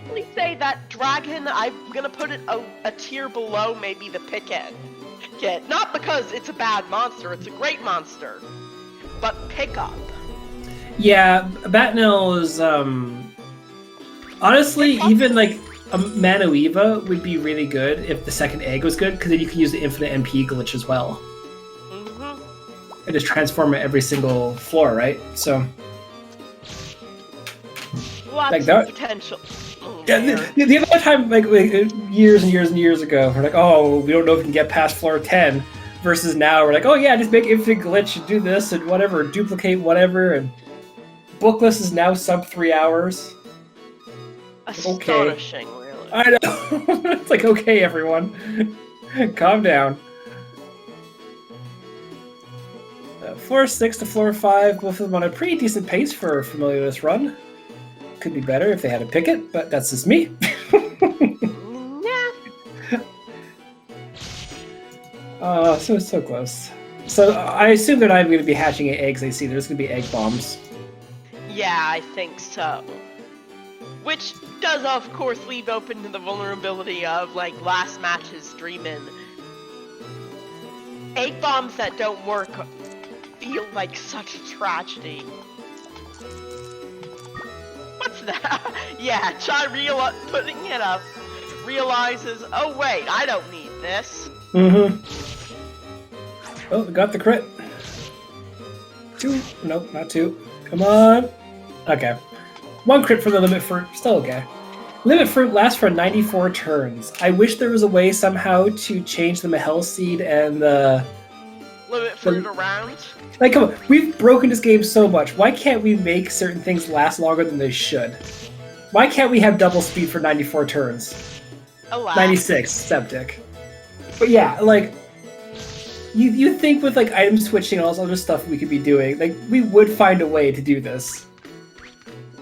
S1: I would say that dragon. I'm gonna put it a tier below maybe the picket. Not because it's a bad monster; it's a great monster, but pickup.
S2: Yeah, Batnil is, honestly, even, like, a Manueva would be really good if the second egg was good, because then you can use the infinite MP glitch as well. Mm-hmm. And just transform it every single floor, right? So...
S1: Lots of potential.
S2: Yeah, the other time, like, years and years and years ago, we're like, oh, we don't know if we can get past floor 10, versus now we're like, oh yeah, just make infinite glitch and do this and whatever, duplicate whatever, and... Bookless is now sub 3 hours.
S1: Astonishing, okay. Really.
S2: I know. It's like, okay, everyone. Calm down. Floor 6 to floor 5, both of them on a pretty decent pace for a familiar this run. Could be better if they had a picket, but that's just me. Yeah. So close. So I assume they're not even going to be hatching eggs. I see there's going to be egg bombs.
S1: Yeah, I think so. Which does, of course, leave open to the vulnerability of, like, last match's Dreamin'. Egg bombs that don't work feel like such a tragedy. What's that? Yeah, Chai putting it up, realizes, oh wait, I don't need this.
S2: Mm-hmm. Oh, we got the crit. 2. Nope, not 2. Come on. Okay. 1 crit for the limit fruit. Still okay. Limit fruit lasts for 94 turns. I wish there was a way somehow to change the Mahel seed and the
S1: limit fruit around.
S2: Like, come on, we've broken this game so much. Why can't we make certain things last longer than they should? Why can't we have double speed for 94 turns?
S1: Alas.
S2: 96, septic. But yeah, like, you think with like item switching and all this other stuff we could be doing, like, we would find a way to do this.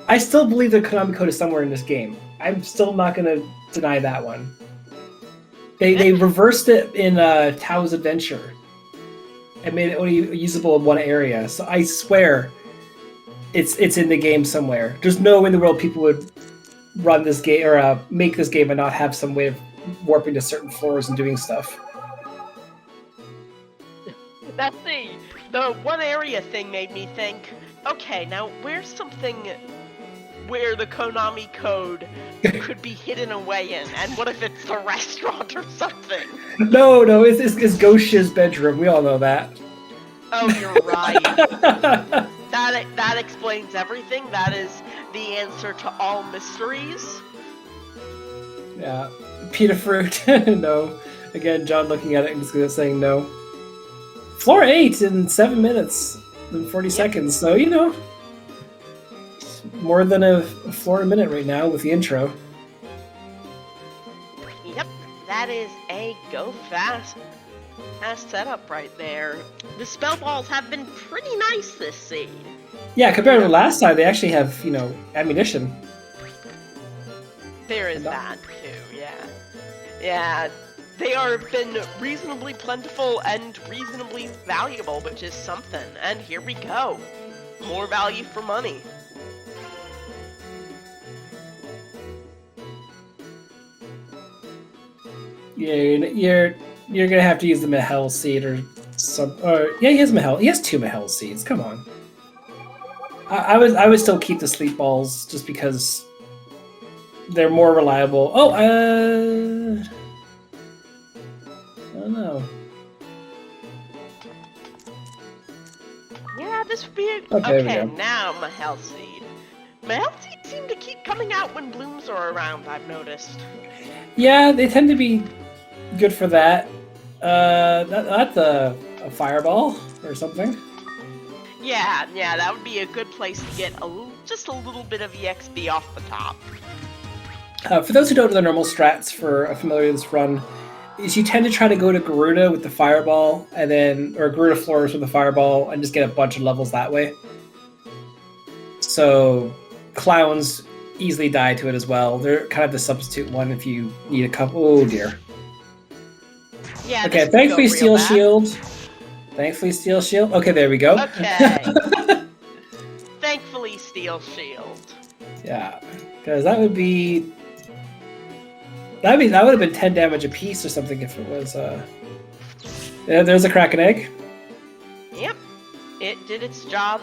S2: I still believe the Konami code is somewhere in this game. I'm still not going to deny that one. They reversed it in Tao's Adventure and made it only usable in one area. So I swear it's in the game somewhere. There's no way in the world people would run this game or make this game and not have some way of warping to certain floors and doing stuff.
S1: That's the one area thing made me think, okay, now where's something where the Konami code could be hidden away in, and what if it's the restaurant or something?
S2: No, it's Gosha's bedroom. We all know that.
S1: Oh, you're right. That explains everything. That is the answer to all mysteries.
S2: Yeah. Pita fruit. No. Again, John looking at it and just saying no. Floor 8 in 7 minutes and 40 seconds. So, you know, more than a floor a minute right now with the intro.
S1: Yep, that is a go fast setup right there. The spell balls have been pretty nice this seed.
S2: Yeah, compared to last time, they actually have, you know, ammunition.
S1: There is that too, yeah. Yeah, they are been reasonably plentiful and reasonably valuable, which is something. And here we go. More value for money.
S2: Yeah, you're gonna have to use the Mahel seed or some. Or yeah, he has Mahel. He has 2 Mahel seeds. Come on. I would still keep the sleep balls just because they're more reliable. Oh, I don't know.
S1: Yeah, this would be a... Okay, now Mahel seed. Mahel seeds seem to keep coming out when blooms are around, I've noticed.
S2: Yeah, they tend to be good for that. That's a fireball or something.
S1: Yeah, that would be a good place to get just a little bit of EXP off the top.
S2: For those who don't know the normal strats for a familiar with this run, is you tend to try to go to Garuda with the fireball, and then or Garuda floors with the fireball, and just get a bunch of levels that way. So clowns easily die to it as well. They're kind of the substitute one if you need a couple. Oh dear.
S1: Yeah.
S2: Okay, thankfully Steel Shield. Thankfully Steel Shield. Okay, there we go.
S1: Okay. Thankfully Steel Shield.
S2: Yeah, because that would have been 10 damage a piece or something if it was. Yeah, there's a Kraken egg.
S1: Yep, it did its job.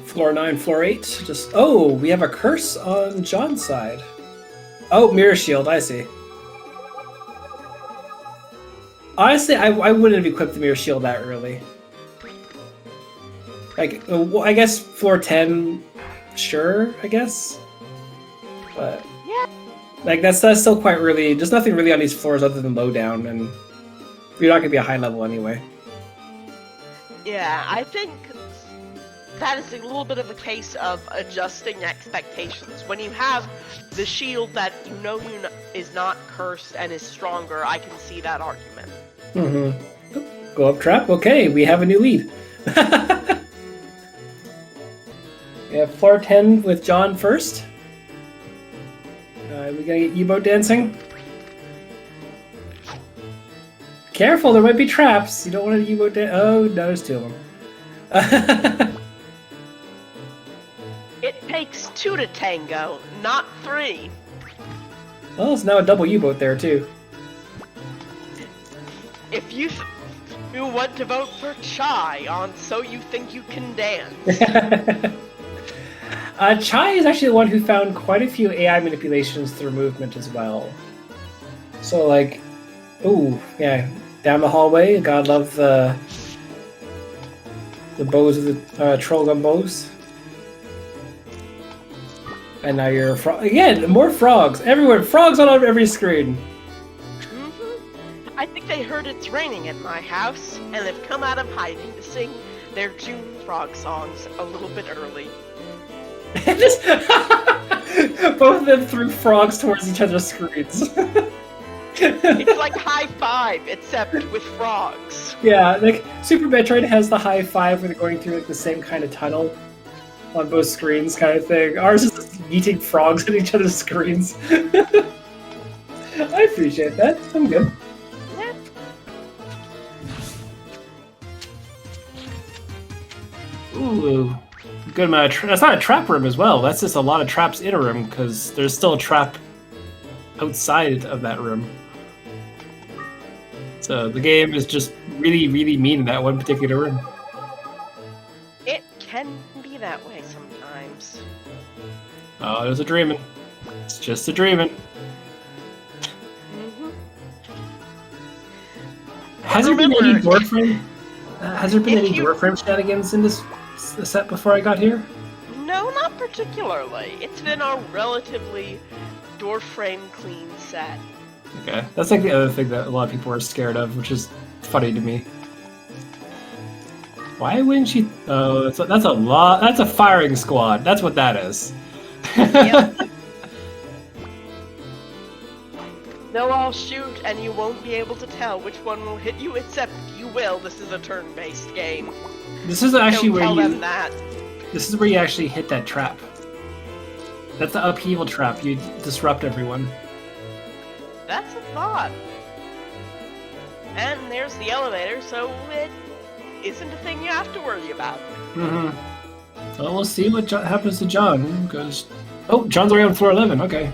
S2: Floor 9, floor 8. Just we have a curse on John's side. Oh, mirror shield. I see. Honestly, I wouldn't have equipped the mirror shield that early. Like, I guess floor 10, sure. I guess, but
S1: yeah,
S2: like that's still quite early. There's nothing really on these floors other than lowdown, and you're not gonna be a high level anyway.
S1: Yeah, I think that is a little bit of a case of adjusting expectations. When you have the shield that you know is not cursed and is stronger, I can see that argument.
S2: Mm-hmm. Go up trap. Okay, we have a new lead. We have floor 10 with John first. We gotta get U-boat dancing. Careful, there might be traps. You don't want to U-boat dance. Oh, no, there's 2 of them.
S1: It takes 2 to tango, not 3.
S2: Well, it's now a double U-boat there, too.
S1: If you want to vote for Chai on So You Think You Can Dance.
S2: Chai is actually the one who found quite a few AI manipulations through movement as well. So, like, Ooh, yeah. Down the hallway. God love the bows of the troll gun bows. And now you're again. More frogs everywhere. Frogs on every screen.
S1: I think they heard it's raining at my house, and they've come out of hiding to sing their June frog songs a little bit early.
S2: Just both of them threw frogs towards each other's screens.
S1: It's like high five, except with frogs.
S2: Yeah, like Super Metroid has the high five where they're going through like the same kind of tunnel on both screens, kind of thing. Ours is just eating frogs at each other's screens. I appreciate that. I'm good.
S1: Yeah.
S2: Ooh, good amount of that's not a trap room as well. That's just a lot of traps in a room because there's still a trap outside of that room. So the game is just really, really mean in that one particular room.
S1: It can be that way sometimes.
S2: Oh, there's a dreaming. It's just a dreaming. Has there been any door frame? Has there been any door frame shenanigans in this set before I got here?
S1: No, not particularly. It's been a relatively door frame clean set.
S2: Okay, that's like the other thing that a lot of people are scared of, which is funny to me. Why wouldn't she? Oh, that's a lot. That's a firing squad. That's what that is.
S1: Yep. They'll all shoot, and you won't be able to tell which one will hit you, except you will. This is a turn-based game.
S2: This is actually
S1: Don't
S2: where
S1: tell
S2: you.
S1: them that.
S2: This is where you actually hit that trap. That's the upheaval trap. You disrupt everyone.
S1: That's a thought. And there's the elevator, so it isn't a thing you have to worry about.
S2: Mm-hmm. Well, we'll see what happens to John. Because oh, John's already on floor 11. Okay.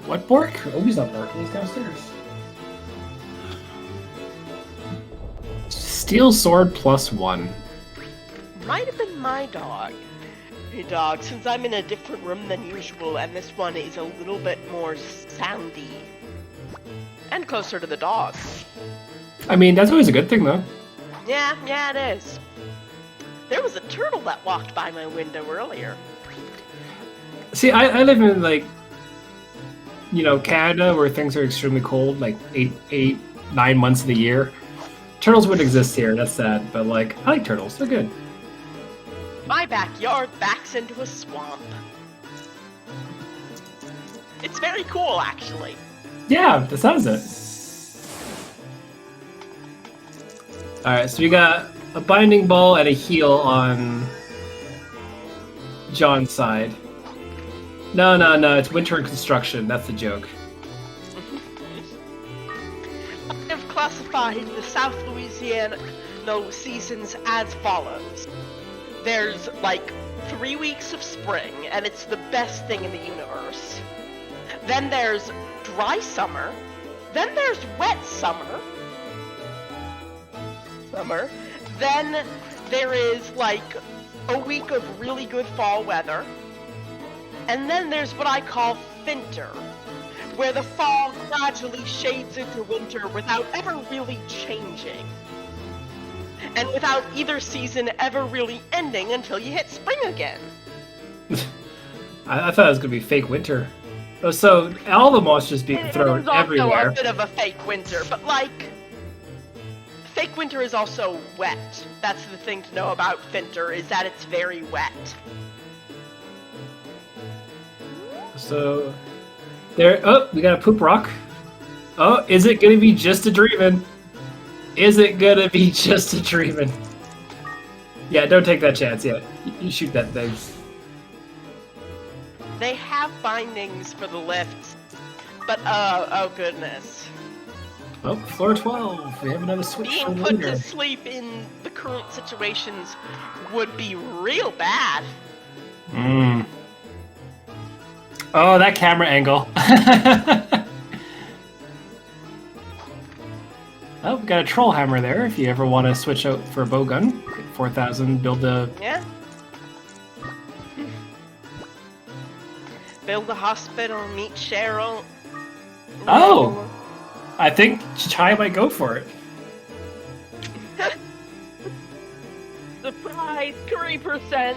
S2: What Bork? Oh, he's not barking. He's downstairs. Steel sword +1.
S1: Might have been my dog. Hey dog, since I'm in a different room than usual, and this one is a little bit more soundy. And closer to the dog.
S2: I mean, that's always a good thing, though.
S1: Yeah, it is. There was a turtle that walked by my window earlier.
S2: See, I live in, like, you know, Canada, where things are extremely cold, like 9 months of the year. Turtles wouldn't exist here, that's sad, but, like, I like turtles, they're good.
S1: My backyard backs into a swamp. It's very cool, actually.
S2: Yeah, that sounds it. Alright, so we got a binding ball and a heal on John's side. No, it's winter and construction. That's the joke.
S1: I've classified the South Louisiana seasons as follows. There's like 3 weeks of spring, and it's the best thing in the universe. Then there's dry summer. Then there's wet summer. Then there is like a week of really good fall weather. And then there's what I call finter, where the fall gradually shades into winter without ever really changing. And without either season ever really ending until you hit spring again.
S2: I thought it was going to be fake winter. Oh, so all the monsters being thrown
S1: It's also
S2: everywhere.
S1: a bit of a fake winter, but like... Fake winter is also wet. That's the thing to know about finter, is that it's very wet.
S2: So, there. Oh, we got a poop rock. Oh, is it gonna be just a dreamin'? Is it gonna be just a dreamin'? Yeah, don't take that chance yet. You shoot that thing.
S1: They have bindings for the lifts, but oh goodness.
S2: Oh, floor 12. We have another switch for
S1: Being put
S2: later.
S1: to sleep in the current situations would be real bad.
S2: Oh, that camera angle. Oh, we got a troll hammer there if you ever want to switch out for a bow gun. 4,000, build a...
S1: Yeah. build a hospital, meet Cheryl.
S2: Oh! I think Chai might go for it.
S1: Surprise, 3%.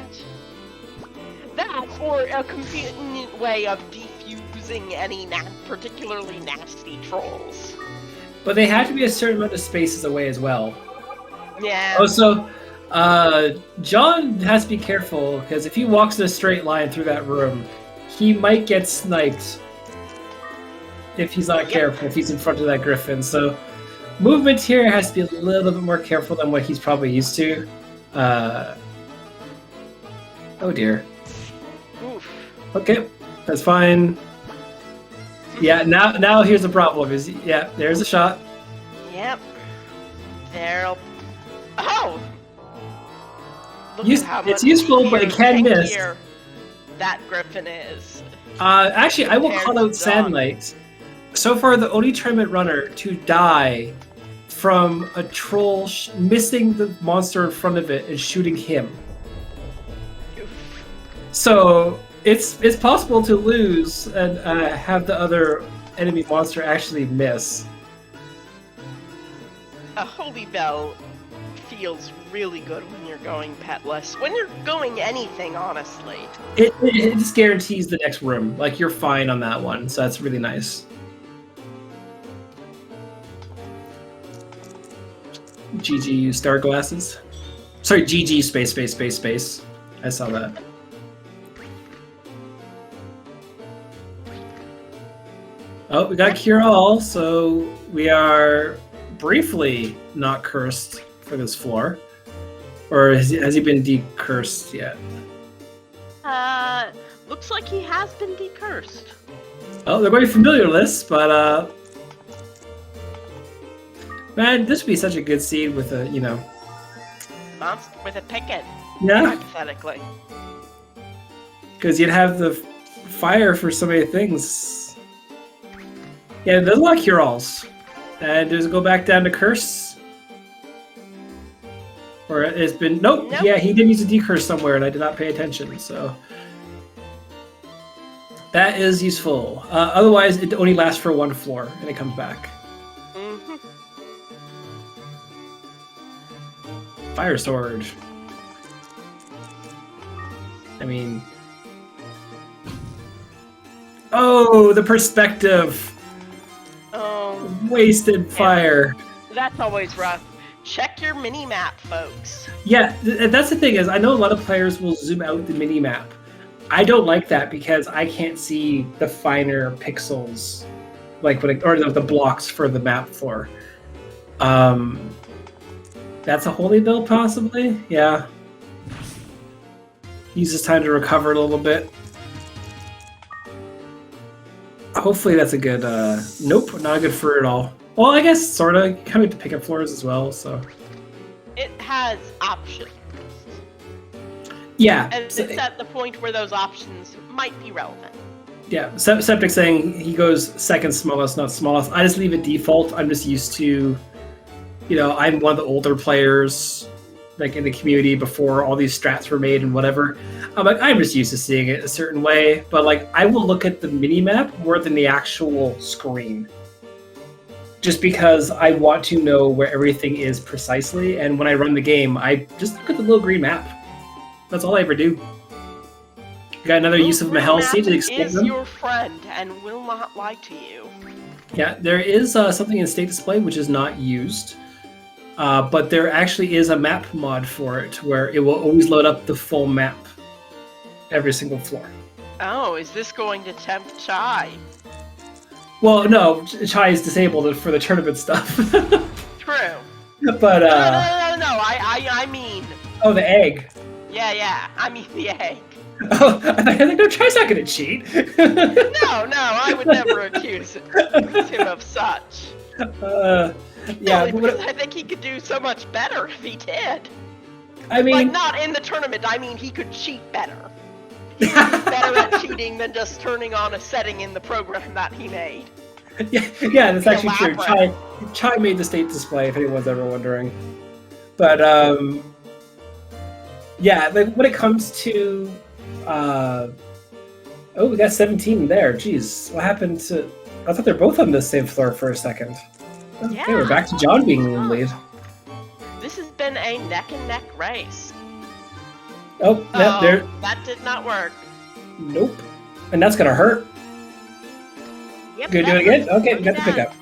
S1: That, or a convenient way of defusing any particularly nasty trolls.
S2: But they have to be a certain amount of spaces away as well.
S1: Yeah.
S2: Also, John has to be careful, because if he walks in a straight line through that room, he might get sniped if he's not careful, if he's in front of that griffin. So movement here has to be a little bit more careful than what he's probably used to. Oh dear.
S1: Oof.
S2: Okay, that's fine. Yeah, now here's the problem. Is there's a shot.
S1: Yep. There'll. Oh. Look at how
S2: it's
S1: much
S2: useful, but it can miss.
S1: That griffin is.
S2: Actually, I will call out Sandlight. So far, the only tournament runner to die from a troll missing the monster in front of it and shooting him. So it's possible to lose and have the other enemy monster actually miss.
S1: A holy bell feels really good when you're going petless. When you're going anything, honestly.
S2: It just guarantees the next room. Like, you're fine on that one, so that's really nice. GG star glasses. Sorry, GG space. I saw that. Oh, we got Cure All, so we are briefly not cursed for this floor. Or has he been decursed yet?
S1: Looks like he has been decursed.
S2: Oh, they're going familiar lists, but man, this would be such a good seed with a,
S1: Monster with a picket.
S2: Yeah.
S1: Hypothetically.
S2: Because you'd have the fire for so many things. Yeah, there's a lot of cure-alls. And does it go back down to curse? Or it's been... Nope. Yeah, he did use a decurse somewhere, and I did not pay attention, so... That is useful. Otherwise, it only lasts for one floor, and it comes back.
S1: Mm-hmm.
S2: Fire sword. I mean... Oh, the perspective!
S1: Oh.
S2: Wasted fire.
S1: That's always rough. Check your mini-map, folks.
S2: Yeah, that's the thing is, I know a lot of players will zoom out the mini-map. I don't like that because I can't see the finer pixels, like or the blocks for the map floor. That's a holy build, possibly? Yeah. Use this time to recover a little bit. Hopefully that's a good, nope, not a good fruit at all. Well, I guess, sorta. Coming to pick up floors as well, so.
S1: It has options.
S2: Yeah.
S1: And it's at the point where those options might be relevant.
S2: Yeah, Septic saying he goes second smallest, not smallest. I just leave it default. I'm just used to, I'm one of the older players, like in the community before all these strats were made and whatever. I'm just used to seeing it a certain way. But I will look at the mini-map more than the actual screen. Just because I want to know where everything is precisely. And when I run the game, I just look at the little green map. That's all I ever do. You got another use of Mahel Seed to extend them?
S1: Is your friend and will not lie to you.
S2: Yeah, there is something in State Display which is not used. But there actually is a map mod for it where it will always load up the full map. Every single floor.
S1: Oh, is this going to tempt Chai?
S2: Well, no, Chai is disabled for the tournament stuff.
S1: True.
S2: But,
S1: No, I mean...
S2: Oh, the egg.
S1: Yeah, I mean the egg.
S2: Oh, I think no, Chai's not gonna cheat.
S1: No, I would never accuse him of such.
S2: Yeah,
S1: no, because I think he could do so much better if he did.
S2: I mean...
S1: not in the tournament, I mean he could cheat better. He would be better at cheating than just turning on a setting in the program that he made.
S2: Yeah, that's actually true. Chai made the State Display, if anyone's ever wondering. But, yeah, when it comes to Oh, we got 17 there. Jeez, what happened to... I thought they're both on the same floor for a second. Okay,
S1: Yeah.
S2: we're back to John being in the lead.
S1: This has been a neck-and-neck race.
S2: Oh, yeah, there.
S1: That did not work.
S2: Nope. And that's gonna hurt.
S1: Yep,
S2: Gonna do it again? Okay, we got the pickup.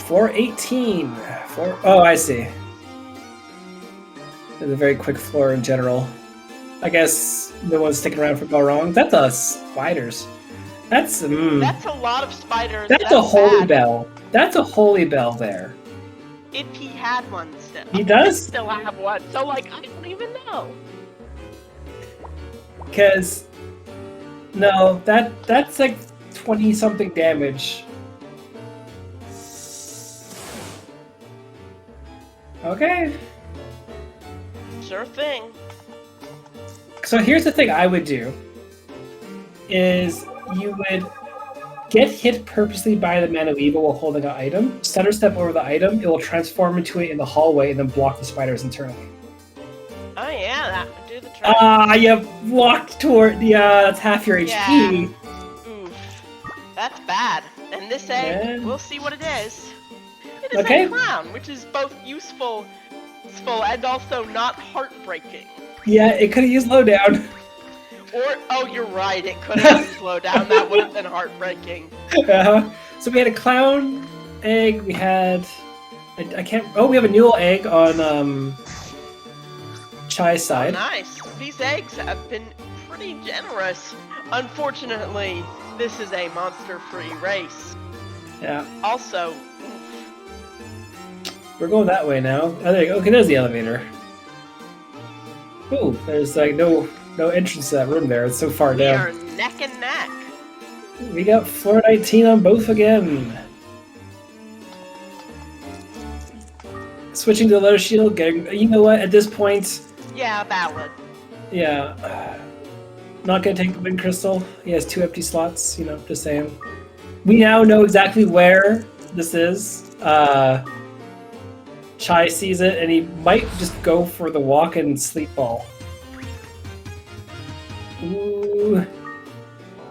S2: 418. Oh, I see. It's a very quick floor in general. I guess no one's sticking around for Go Wrong. That's spiders. That's
S1: a lot of spiders.
S2: That's a holy bell. That's a holy bell there.
S1: If he had one still.
S2: He does?
S1: Still have one. So like I don't even know.
S2: Because no, that's like 20 something damage. Okay.
S1: Sure thing.
S2: So here's the thing I would do. Is you would get hit purposely by the Man of Evil while holding an item, stutter step over the item, it will transform into it in the hallway and then block the spiders internally.
S1: Oh yeah, that would do the trick.
S2: You walked toward the, that's half your HP.
S1: Yeah. Oof. That's bad. And this egg, we'll see what it is. It is a clown, which is both useful and also not heartbreaking.
S2: Yeah, it could have used lowdown.
S1: Or, oh, you're right, it could have used lowdown. That would have been heartbreaking.
S2: So we had a clown egg, we had... we have a Newell egg on, Chai's side.
S1: Oh, nice. These eggs have been pretty generous. Unfortunately, this is a monster-free race.
S2: Yeah.
S1: Also,
S2: we're going that way now. Oh, there you go. Okay, there's the elevator. Ooh, there's like no entrance to that room there. It's so far down.
S1: We are neck and neck.
S2: We got floor 19 on both again. Switching to the letter shield, getting... You know what, at this point...
S1: Yeah, valid.
S2: Yeah. Not gonna take the wind crystal. He has 2 empty slots, you know, just saying. We now know exactly where this is. Chai sees it, and he might just go for the walk and sleep ball. Ooh.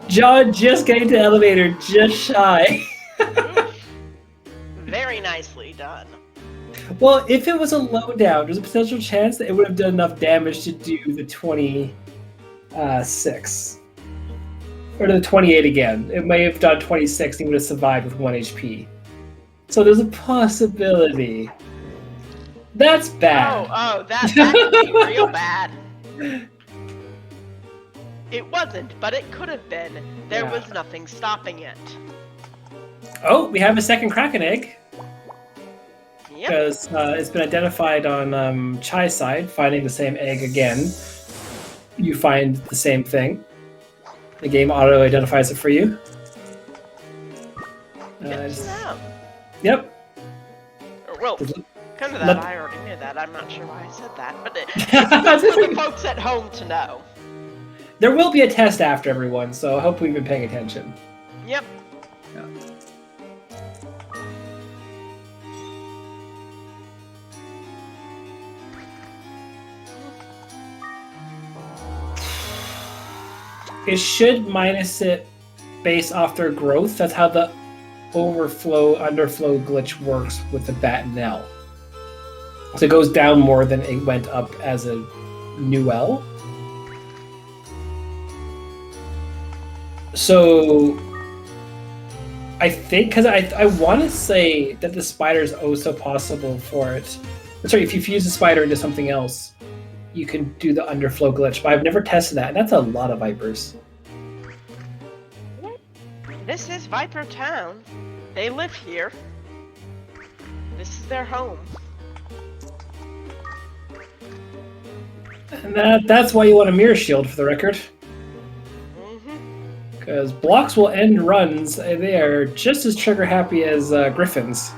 S2: John just getting to the elevator, just shy.
S1: Very nicely done.
S2: Well, if it was a lowdown, there's a potential chance that it would have done enough damage to do the 26. Or the 28 again. It may have done 26 and he would have survived with 1 HP. So there's a possibility. That's bad.
S1: Oh, that could be real bad. It wasn't, but it could have been. There was nothing stopping it.
S2: Oh, we have a second Kraken egg.
S1: Yep.
S2: Because it's been identified on Chai's side, finding the same egg again. You find the same thing. The game auto-identifies it for you. Yep.
S1: Well, kind of that, I already knew that. I'm not sure why I said that, but it's for the folks at home to know.
S2: There will be a test after everyone, so I hope we've been paying attention.
S1: Yep.
S2: Yeah. It should minus it based off their growth. That's how the underflow glitch works with the bat and L. So it goes down more than it went up as a new L. So I think, because I want to say that the spider is also possible for it. Sorry, if you fuse a spider into something else, you can do the underflow glitch, but I've never tested that, and that's a lot of vipers.
S1: This is Viper Town. They live here. This is their home.
S2: And that's why you want a mirror shield, for the record. Because blocks will end runs. They are just as trigger happy as griffins.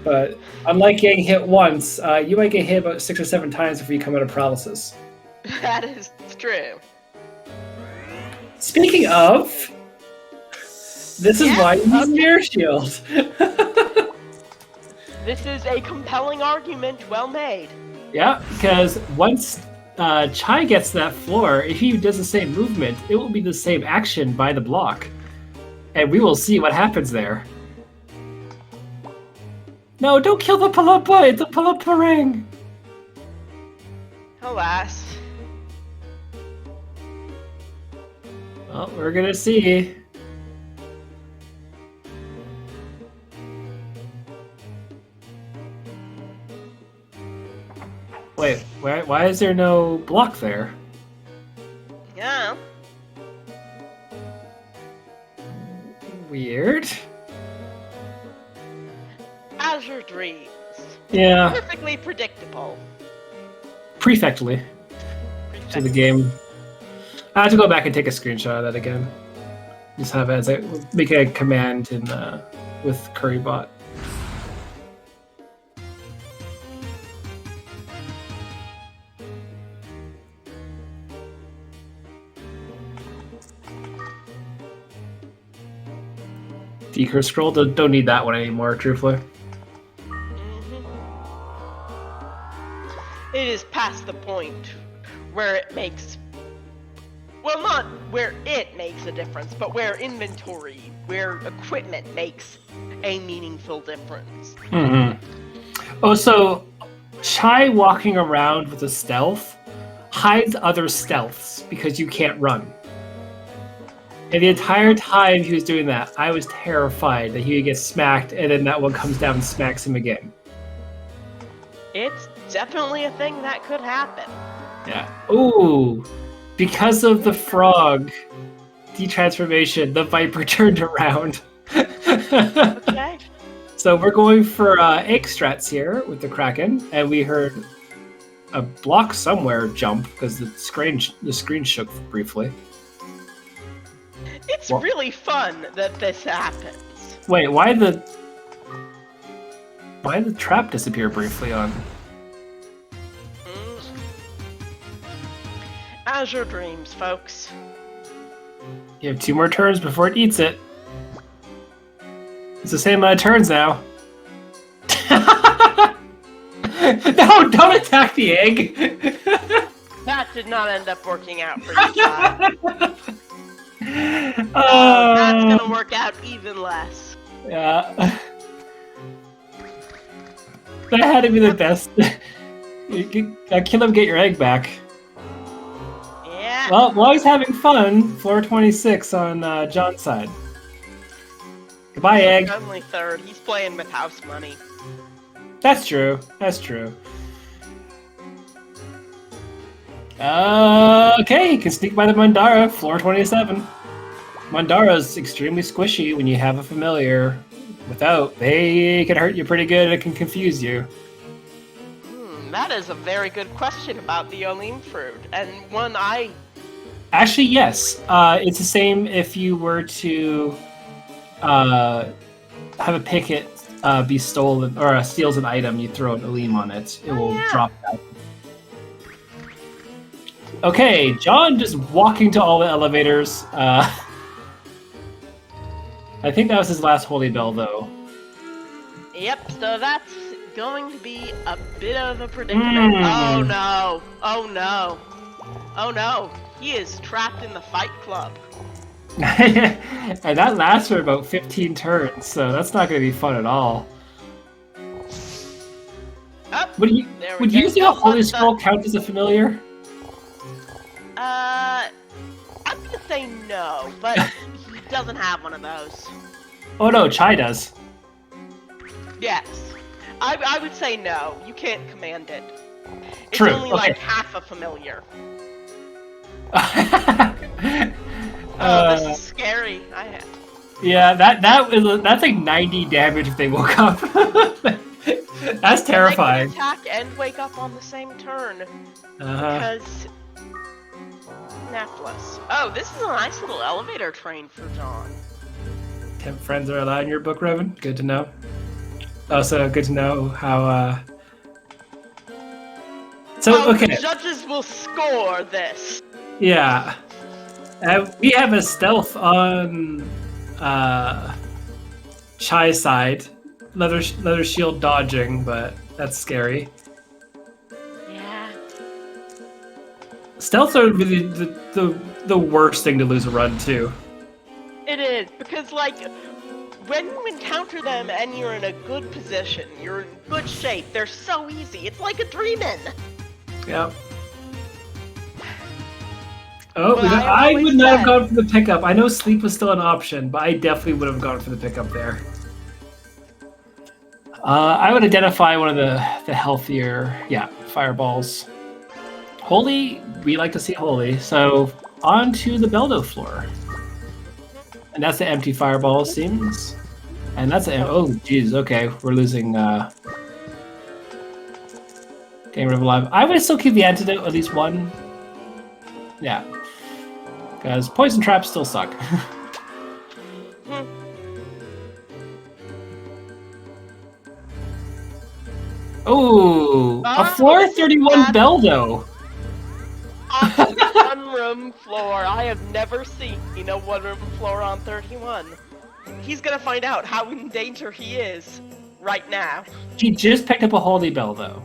S2: But unlike getting hit once, you might get hit about 6 or 7 times before you come out of paralysis.
S1: That is true.
S2: Speaking of, this is why you use mirror shield.
S1: This is a compelling argument, well made.
S2: Yeah, because once Chai gets that floor, if he does the same movement, it will be the same action by the block. And we will see what happens there. No, don't kill the Palumpa! It's a Palumpa ring!
S1: Alas.
S2: Well, we're gonna see. Wait, why is there no block there?
S1: Yeah.
S2: Weird.
S1: Azure Dreams.
S2: Yeah.
S1: Perfectly predictable.
S2: Prefectly to the game. I have to go back and take a screenshot of that again. Just have it as make a command in with Currybot. Decur scroll, don't need that one anymore, truthfully.
S1: It is past the point where it makes, well, not where it makes a difference, but where inventory, where equipment makes a meaningful difference.
S2: Oh, so Chai walking around with a stealth hides other stealths because you can't run. And the entire time he was doing that, I was terrified that he would get smacked and then that one comes down and smacks him again.
S1: It's definitely a thing that could happen.
S2: Yeah. Ooh, because of the frog detransformation, the Viper turned around.
S1: Okay.
S2: So we're going for egg strats here with the Kraken, and we heard a block somewhere jump because the screen shook briefly.
S1: It's really fun that this happens.
S2: Wait, why did the trap disappear briefly on?
S1: Azure Dreams, folks.
S2: You have 2 more turns before it eats it. It's the same amount of turns now. No, don't attack the egg!
S1: That did not end up working out for you, Todd. That's gonna work out even less.
S2: Yeah. That had to be the best. Kill him, get your egg back.
S1: Yeah.
S2: Well, while he's having fun, floor 26 on John's side. Goodbye, egg.
S1: He's only third. He's playing with house money.
S2: That's true. That's true. Okay, you can sneak by the Mandara, floor 27. Mandara's extremely squishy when you have a familiar. Without, they can hurt you pretty good and it can confuse you.
S1: That is a very good question about the Olim fruit, and one I...
S2: Actually, yes. It's the same if you were to have a picket be stolen, or steals an item, you throw an Olim on it. It will drop out. Okay, John just walking to all the elevators. I think that was his last Holy Bell, though.
S1: Yep, so that's going to be a bit of a predicament. Oh no! Oh no! Oh no! He is trapped in the Fight Club.
S2: And that lasts for about 15 turns, so that's not going to be fun at all.
S1: Oh,
S2: would you using a Holy Scroll count as a familiar?
S1: I'm gonna say no, but he doesn't have one of those.
S2: Oh no, Chai does.
S1: Yes. I would say no. You can't command it. It's
S2: True.
S1: only like half a familiar. This is scary.
S2: Yeah, that's like 90 damage if they woke up. That's terrifying.
S1: They can attack and wake up on the same turn. Because Nephless. Oh, this is a nice little elevator train for John.
S2: 10 friends are allowed in your book, Revan. Good to know. Also, good to know how. So okay.
S1: The judges will score this.
S2: Yeah. We have a stealth on Chai's side. Leather shield dodging, but that's scary.
S1: Yeah.
S2: Stealths are really the worst thing to lose a run to.
S1: It is, because, like, when you encounter them and you're in a good position, you're in good shape, they're so easy. It's like a dream-in.
S2: Yep. Oh,
S1: But
S2: I
S1: always
S2: would not have
S1: said-
S2: gone for the pickup. I know sleep was still an option, but I definitely would have gone for the pickup there. I would identify one of the healthier, fireballs. Holy, we like to see holy. So on to the Beldo floor. And that's the empty fireball, seems. And that's oh, geez, okay. We're losing Game of Alive. I would still keep the antidote, at least one. Yeah. Because poison traps still suck. Oh, a floor 31 Beldo.
S1: On the one-room floor. I have never seen a one-room floor on 31. He's gonna find out how in danger he is right now.
S2: He just picked up a holy Beldo.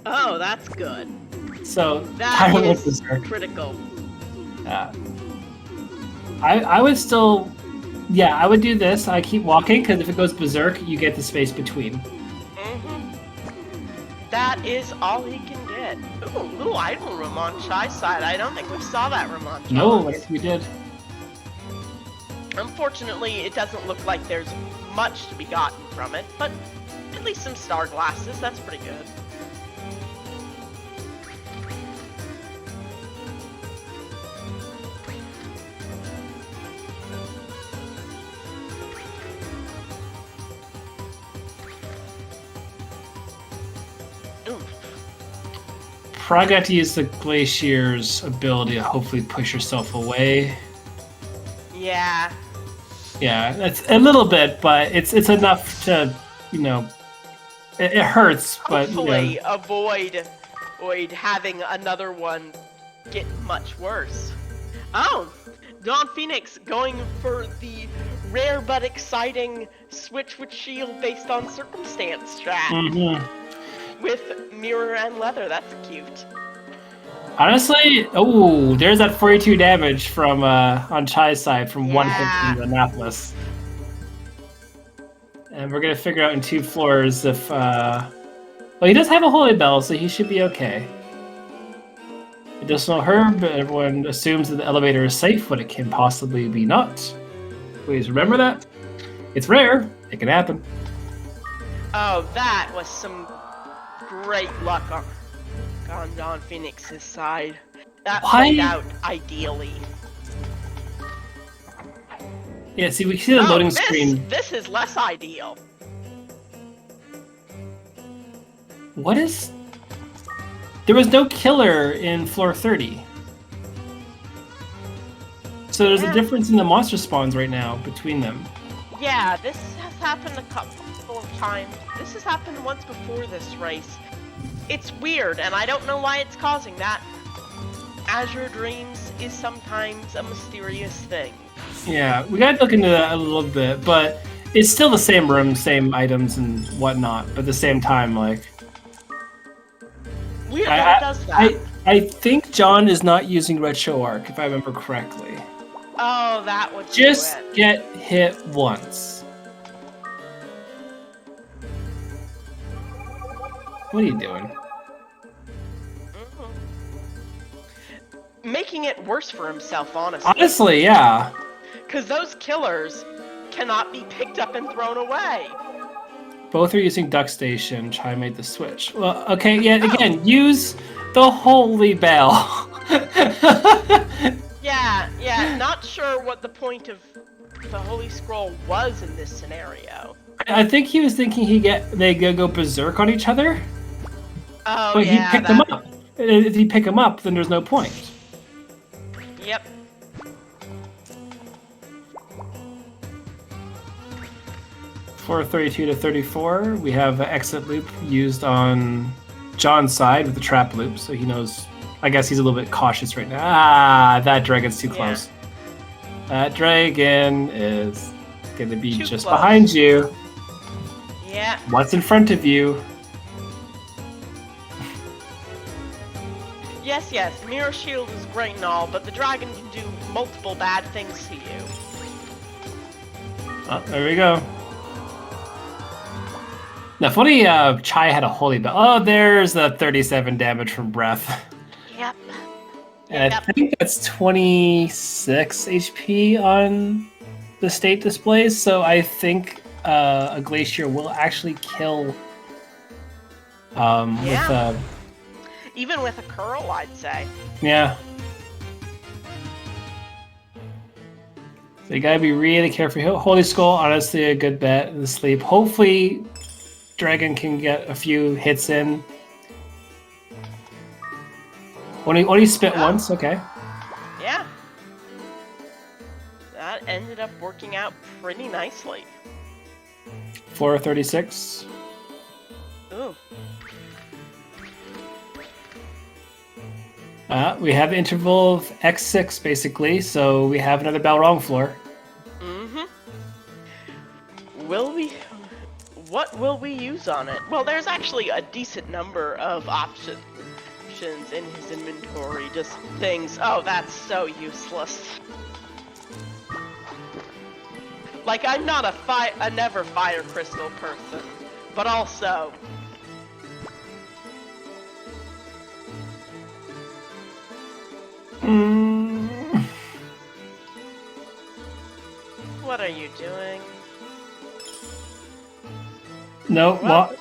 S1: Oh, that's good.
S2: So
S1: That is critical.
S2: I would still, I would do this. I keep walking because if it goes berserk, you get the space between.
S1: That is all he can get. Ooh, little idle room on Chai's side. I don't think we saw that room on Chai's.
S2: No, we did.
S1: Unfortunately, it doesn't look like there's much to be gotten from it, but at least some star glasses. That's pretty good.
S2: Probably got to use the Glacier's ability to hopefully push yourself away.
S1: Yeah.
S2: Yeah, that's a little bit, but it's enough to, it hurts, but
S1: hopefully avoid having another one get much worse. Oh, Dawn Phoenix going for the rare but exciting switch with shield based on circumstance strat. With mirror and leather, that's cute.
S2: Honestly, oh, there's that 42 damage from on Chai's side from one hit from the Annapolis. And we're gonna figure out in 2 floors if well, he does have a holy bell, so he should be okay. Medicinal herb, but everyone assumes that the elevator is safe when it can possibly be not. Please remember that. It's rare, it can happen.
S1: Oh, that was some great luck on Dawn Phoenix's side. That played out ideally.
S2: Yeah, see, we see the loading screen.
S1: This is less ideal.
S2: What is... There was no killer in floor 30. So there's a difference in the monster spawns right now between them.
S1: Yeah, this has happened a couple of times. This has happened once before this race. It's weird, and I don't know why it's causing that. Azure Dreams is sometimes a mysterious thing.
S2: Yeah, we gotta look into that a little bit, but it's still the same room, same items and whatnot, but at the same time, like...
S1: Weird that it does that.
S2: I think John is not using Red Show Arc, if I remember correctly.
S1: Oh, that would
S2: just get hit once. What are you doing?
S1: Making it worse for himself, honestly.
S2: Honestly, yeah.
S1: Because those killers cannot be picked up and thrown away.
S2: Both are using Duck Station. Chai made the switch. Well, okay, yeah, again, use the Holy Bell.
S1: Yeah, not sure what the point of the Holy Scroll was in this scenario.
S2: I think he was thinking they go berserk on each other.
S1: Oh,
S2: but he picked them up. If you pick them up, then there's no point.
S1: Yep.
S2: For 32 to 34, we have an exit loop used on John's side with the trap loop, so he knows. I guess he's a little bit cautious right now. Ah, that dragon's too close. That dragon is going to be just behind you.
S1: Yeah.
S2: What's in front of you?
S1: Yes, Mirror Shield is great and all, but the dragon can do multiple bad things to you.
S2: Oh, there we go. Now, if only Chai had a holy bell. Oh, there's the 37 damage from breath.
S1: Yep.
S2: And I think that's 26 HP on the state displays, so I think a glacier will actually kill with
S1: even with a curl, I'd say.
S2: Yeah. So you gotta be really careful. Holy Skull, honestly, a good bet in the sleep. Hopefully, Dragon can get a few hits in. Only spit once, okay.
S1: Yeah. That ended up working out pretty nicely.
S2: 436.
S1: Ooh.
S2: We have the interval of X6 basically, so we have another Balrog floor.
S1: Mm-hmm. What will we use on it? Well, there's actually a decent number of options in his inventory. Just things. Oh, that's so useless. Like, I'm not a never fire crystal person, but also. What are you doing?
S2: No, what?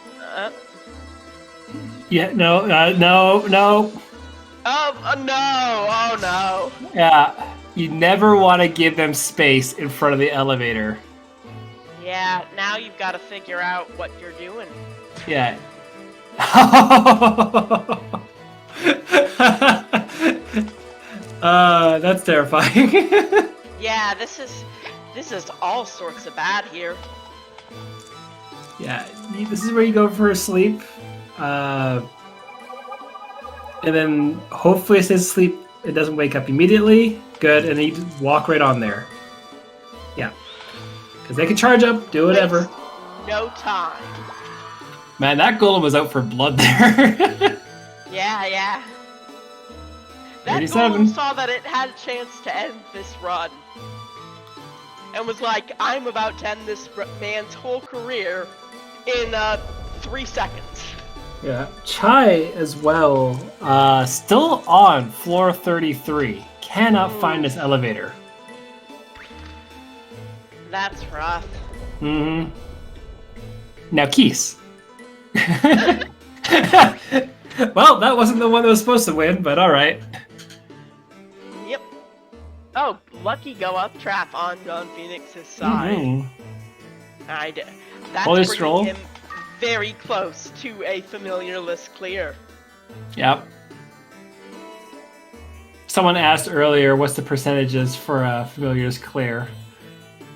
S2: Yeah, no.
S1: Oh, no! Oh, no!
S2: Yeah, you never want to give them space in front of the elevator.
S1: Yeah, now you've got to figure out what you're doing.
S2: Yeah. That's terrifying.
S1: Yeah, this is all sorts of bad here.
S2: Yeah, this is where you go for a sleep. And then hopefully it stays asleep. It doesn't wake up immediately. Good, and then you just walk right on there. Yeah. Because they can charge up, do whatever.
S1: No time.
S2: Man, that golem was out for blood there.
S1: Yeah. That
S2: 37.
S1: golem saw that it had a chance to end this run. And was like, I'm about to end this man's whole career in 3 seconds.
S2: Yeah. Chai as well, still on floor 33. Cannot find his elevator.
S1: That's rough.
S2: Mm-hmm. Now, Keys. Well, that wasn't the one that was supposed to win, but alright.
S1: Yep. Oh, lucky go up trap on Phoenix's side. That's
S2: Holy
S1: bringing
S2: Stroll.
S1: him very close to a familiar list clear.
S2: Yep. Someone asked earlier, what's the percentages for familiars clear?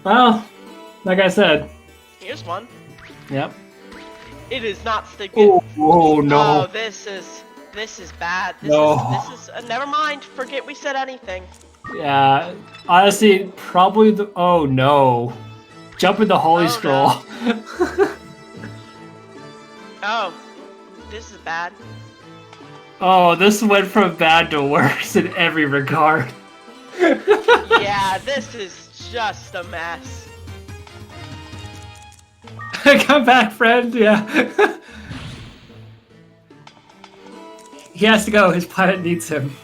S2: Well, like I said.
S1: Here's one.
S2: Yep.
S1: It is not sticking.
S2: Oh no.
S1: Oh, this is bad. This is never mind. Forget we said anything.
S2: Yeah. Honestly, probably the. Oh no. Jump in the holy scroll.
S1: No. Oh, this is bad.
S2: Oh, this went from bad to worse in every regard.
S1: Yeah, this is just a mess.
S2: Come back, friend. Yeah. He has to go. His planet needs him.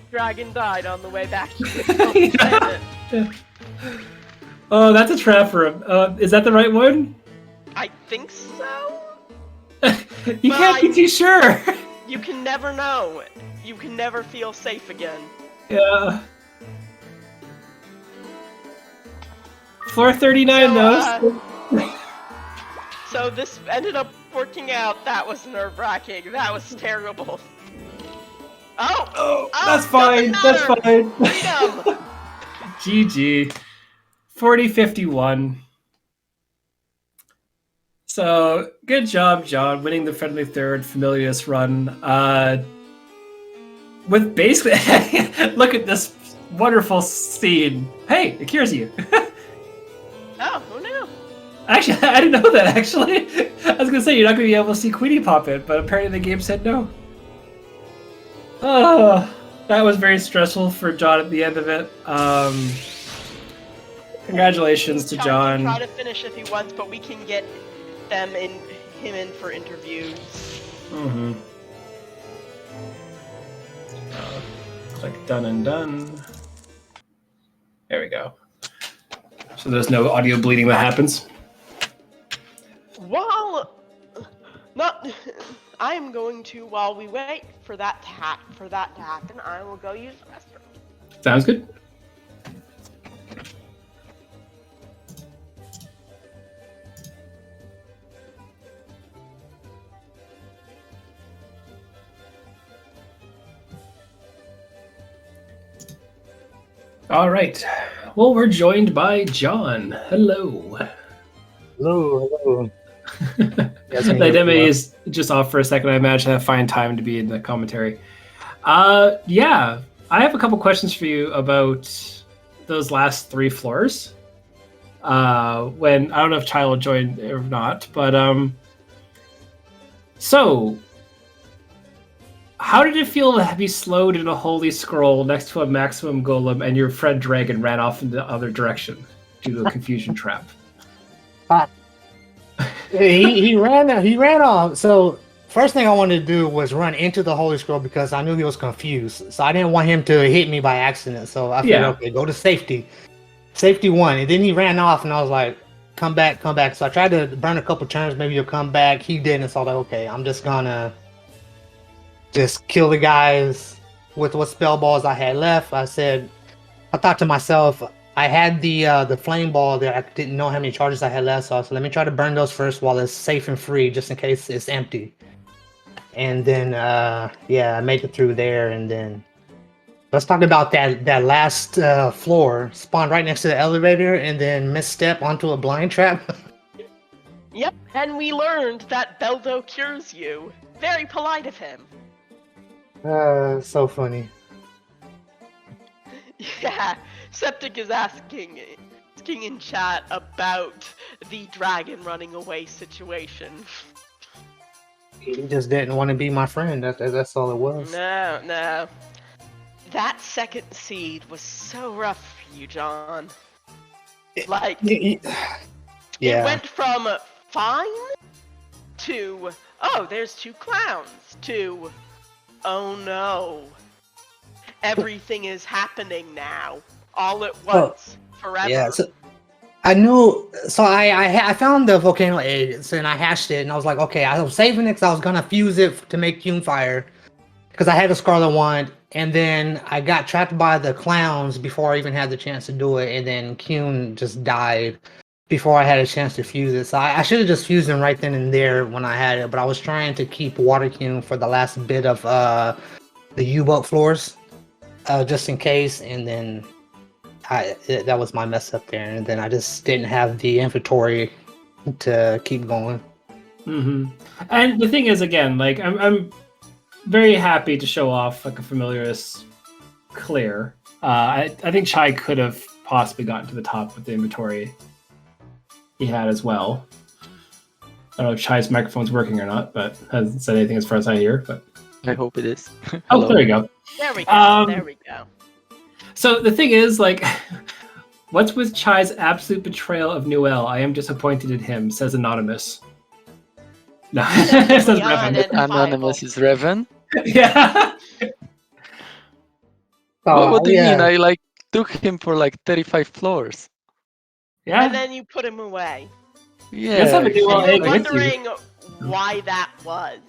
S1: Dragon died on the way back to his planet.
S2: Yeah. Oh, that's a trap for him. Is that the right one?
S1: I think so.
S2: You can't be too sure.
S1: You can never know. You can never feel safe again.
S2: Yeah. Floor 39, though.
S1: So this ended up working out. That was nerve-wracking. That was terrible. Oh,
S2: that's fine. That's fine.
S1: Freedom.
S2: GG. 40-51. So, good job, John, winning the friendly third Familius run. With basically, look at this wonderful scene. Hey, it cures you.
S1: Oh, who knew?
S2: Actually, I didn't know that, actually. I was going to say, you're not going to be able to see Queenie pop it, but apparently the game said no. Oh, that was very stressful for John at the end of it. Congratulations to John.
S1: Try to finish if he wants, but we can get him in for interviews.
S2: Mm-hmm. Click done and done. There we go. So there's no audio bleeding that happens.
S1: I am going to, while we wait for that to happen, I will go use the restroom.
S2: Sounds good. All right. Well, we're joined by John. Hello.
S3: Hello.
S2: Demi is just off for a second. I imagine I find time to be in the commentary. Yeah, I have a couple questions for you about those last 3 floors. When I don't know if Chai will join or not, but so how did it feel to be slowed in a holy scroll next to a maximum golem and your friend dragon ran off in the other direction due to a confusion trap?
S3: He ran off. So first thing I wanted to do was run into the holy scroll because I knew he was confused. So I didn't want him to hit me by accident. So I figured, okay, go to safety. Safety 1. And then he ran off and I was like, come back. So I tried to burn a couple turns, maybe he'll come back. He didn't, so I was like, okay, I'm just gonna kill the guys with what spell balls I had left. I thought to myself, I had the flame ball there. I didn't know how many charges I had left, so I said, let me try to burn those first while it's safe and free, just in case it's empty. And then, I made it through there. And then let's talk about that last floor. Spawned right next to the elevator, and then misstep onto a blind trap.
S1: Yep, and we learned that Beldo cures you. Very polite of him.
S3: So funny.
S1: Yeah, Septic is asking in chat about the dragon running away situation.
S3: He just didn't want to be my friend. That's all it was.
S1: No. That second seed was so rough for you, John. Like,
S3: yeah.
S1: It went from fine to, oh, there's 2 clowns, to, oh no. Everything is happening now, all at once, forever.
S3: Yeah, so I knew. So I found the volcano eggs and I hashed it, and I was like, okay, I was saving it because I was gonna fuse it to make Cune fire, because I had a Scarlet Wand, and then I got trapped by the clowns before I even had the chance to do it, and then Cune just died before I had a chance to fuse it. So I should have just fused him right then and there when I had it, but I was trying to keep Water Cune for the last bit of the U-boat floors. Just in case, and then that was my mess up there, and then I just didn't have the inventory to keep going.
S2: Mm-hmm. And the thing is, again, like I'm very happy to show off like a Familiarus clear. I think Chai could have possibly gotten to the top with the inventory he had as well. I don't know if Chai's microphone's working or not, but hasn't said anything as far as I hear. But
S4: I hope it is.
S2: Oh, there you go.
S1: There we go. There we go.
S2: So the thing is, like, what's with Chai's absolute betrayal of Noel? I am disappointed in him, says Anonymous. No, it says Revan.
S4: Anonymous is Revan?
S2: Yeah.
S4: What do you mean? I took him for 35 floors.
S2: Yeah.
S1: And then you put him away.
S4: Yeah.
S1: I'm wondering why that was.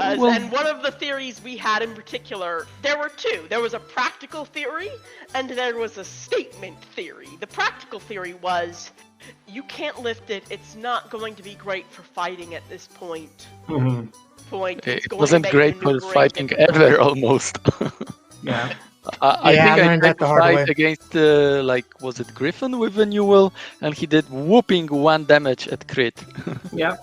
S1: And one of the theories we had in particular, there were 2. There was a practical theory, and there was a statement theory. The practical theory was, you can't lift it, it's not going to be great for fighting at this point.
S2: Mm-hmm.
S4: It wasn't great for fighting ever, almost.
S2: Yeah.
S4: I think I tried to fight against, was it Griffin with a Newell, and he did whooping 1 damage at crit.
S2: Yeah.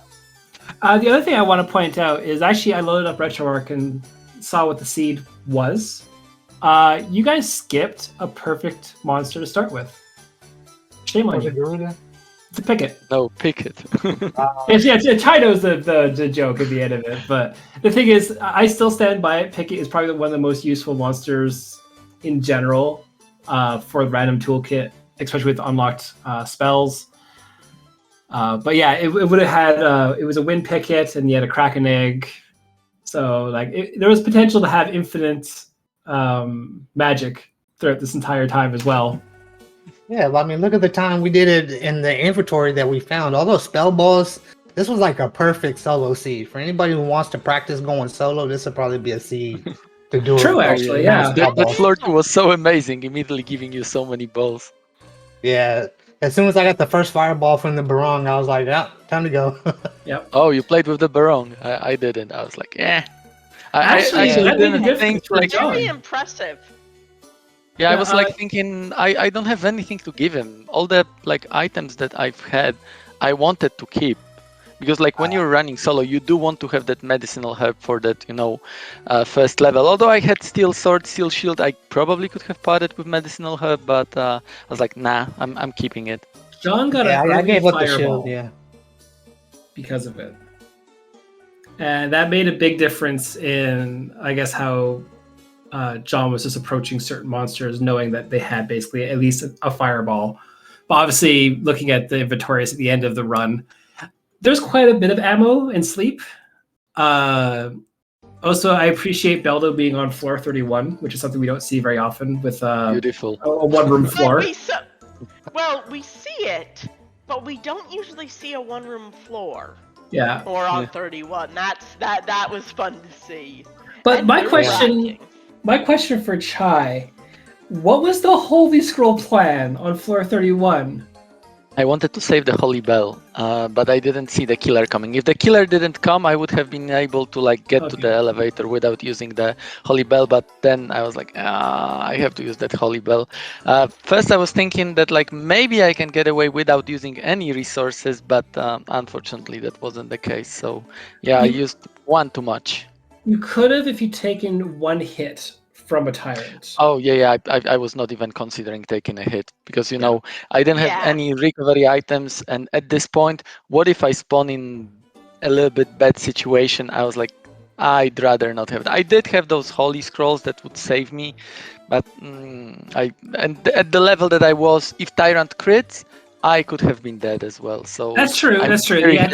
S2: The other thing I want to point out is actually I loaded up RetroArch and saw what the seed was. You guys skipped a perfect monster to start with. Shame on you. It's a picket.
S4: No, picket.
S2: Chai knows the joke at the end of it, but the thing is, I still stand by it. Picket is probably one of the most useful monsters in general for the random toolkit, especially with unlocked spells. But yeah, it would have had it was a wind picket, and you had a Kraken egg, so like there was potential to have infinite magic throughout this entire time as well.
S3: Yeah, well, I mean, look at the time we did it in the inventory that we found. All those spell balls, this was like a perfect solo seed. For anybody who wants to practice going solo, this would probably be a seed to do it.
S2: True, actually, yeah.
S4: That floor 2 was so amazing, immediately giving you so many balls.
S3: Yeah, as soon as I got the first fireball from the barong, I was like, yeah, time to go.
S2: Yep.
S4: Oh, you played with the barong. I didn't. I was like, eh.
S2: Actually,
S4: I
S2: that made a
S4: didn't think
S2: difference.
S4: like...
S1: Very impressive.
S4: Yeah, I was like thinking, I don't have anything to give him. All the like items that I've had, I wanted to keep. Because like when you're running solo, you do want to have that medicinal herb for that, first level. Although I had steel sword, steel shield, I probably could have parted with medicinal herb, but I was like, nah, I'm keeping it.
S2: John got
S3: I gave up the shield,
S2: because of it. And that made a big difference in, I guess, how John was just approaching certain monsters, knowing that they had basically at least a fireball. But obviously, looking at the inventories at the end of the run, there's quite a bit of ammo and sleep. Also, I appreciate Beldo being on floor 31, which is something we don't see very often with
S4: beautiful
S2: a one-room floor.
S1: We see it, but we don't usually see a one-room floor.
S2: Yeah.
S1: Or on 31. That was fun to see.
S2: But
S1: And
S2: my question for Chai, what was the Holy Scroll plan on floor 31?
S4: I wanted to save the Holy Bell, but I didn't see the killer coming. If the killer didn't come, I would have been able to like get to the elevator without using the Holy Bell, but then I was like, I have to use that Holy Bell. First I was thinking that like maybe I can get away without using any resources, but unfortunately that wasn't the case. So yeah, I used one too much.
S2: You could have if you'd taken one hit from a tyrant.
S4: Oh yeah, I was not even considering taking a hit because I didn't have any recovery items, and at this point, what if I spawn in a little bit bad situation? I was like, I'd rather not have it. I did have those holy scrolls that would save me, but at the level that I was, if tyrant crits, I could have been dead as well. So
S2: that's true.
S4: That's true.
S2: Yeah,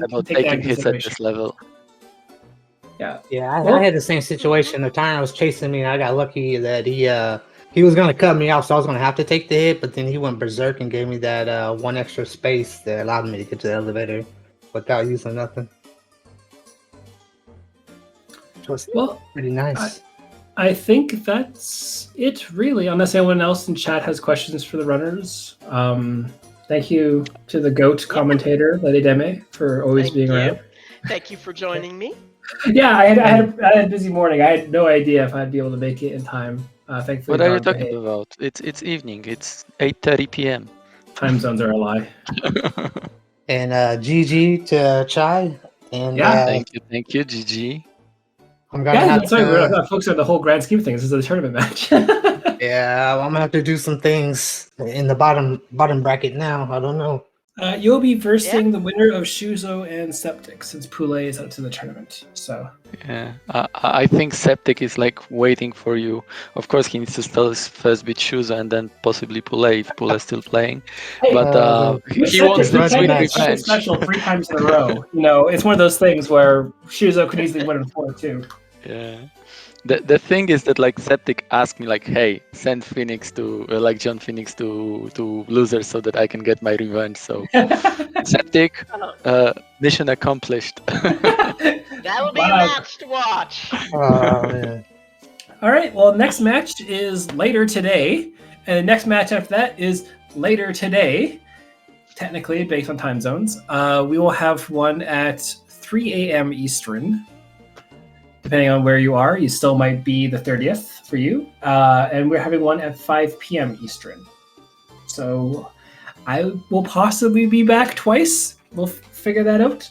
S4: about taking hits at this level.
S3: Yeah, I had the same situation. The tyrant was chasing me, and I got lucky that he was gonna cut me off, so I was gonna have to take the hit. But then he went berserk and gave me that one extra space that allowed me to get to the elevator without using nothing. Which was pretty nice.
S2: I think that's it, really. Unless anyone else in chat has questions for the runners. Thank you to the GOAT commentator, Lady Deme, for always being around.
S1: Thank you for joining me.
S2: Yeah, I had a busy morning. I had no idea if I'd be able to make it in time. Thankfully,
S4: what are you talking about? It's evening. It's 8:30 p.m.
S2: Time zones are a lie.
S3: And GG to Chai. And
S4: thank you, GG.
S3: I'm gonna
S2: we're not focusing on the whole grand scheme of things. This is a tournament match.
S3: Yeah, I'm gonna have to do some things in the bottom bracket now. I don't know.
S2: You'll be versing the winner of Shuzo and Septic, since Poulet is out to the tournament. So
S4: yeah, I think Septic is like waiting for you. Of course, he needs to still first beat Shuzo and then possibly Poulet if Poulet is still playing. But he wants the sweet revenge.
S2: Special 3 times in a row. It's one of those things where Shuzo could easily win in 4 too.
S4: Yeah. The thing is that like Septic asked me like, hey, send Phoenix to John Phoenix to losers so that I can get my revenge. So Septic, mission accomplished.
S1: That'll be a match to watch.
S3: Man.
S2: All right. Well, next match is later today, and the next match after that is later today. Technically, based on time zones, we will have one at 3 a.m. Eastern. Depending on where you are, you still might be the 30th for you. And we're having one at 5 p.m. Eastern. So I will possibly be back twice. We'll figure that out.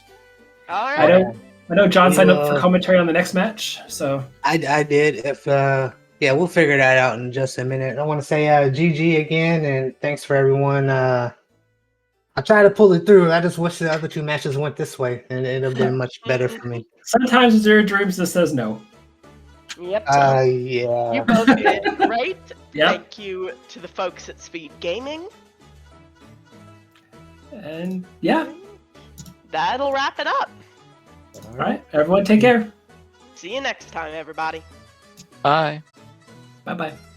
S1: All right.
S2: I know John signed up for commentary on the next match. So
S3: I did. We'll figure that out in just a minute. I want to say GG again, and thanks for everyone I tried to pull it through. I just wish the other 2 matches went this way, and it'd have been much better for me.
S2: Sometimes Azure Dreams just says no.
S1: Yep.
S3: Yeah.
S1: You both did great.
S2: Yep.
S1: Thank you to the folks at SpeedGaming.
S2: And yeah.
S1: That'll wrap it up.
S2: All right. Everyone take care.
S1: See you next time, everybody.
S4: Bye.
S2: Bye-bye.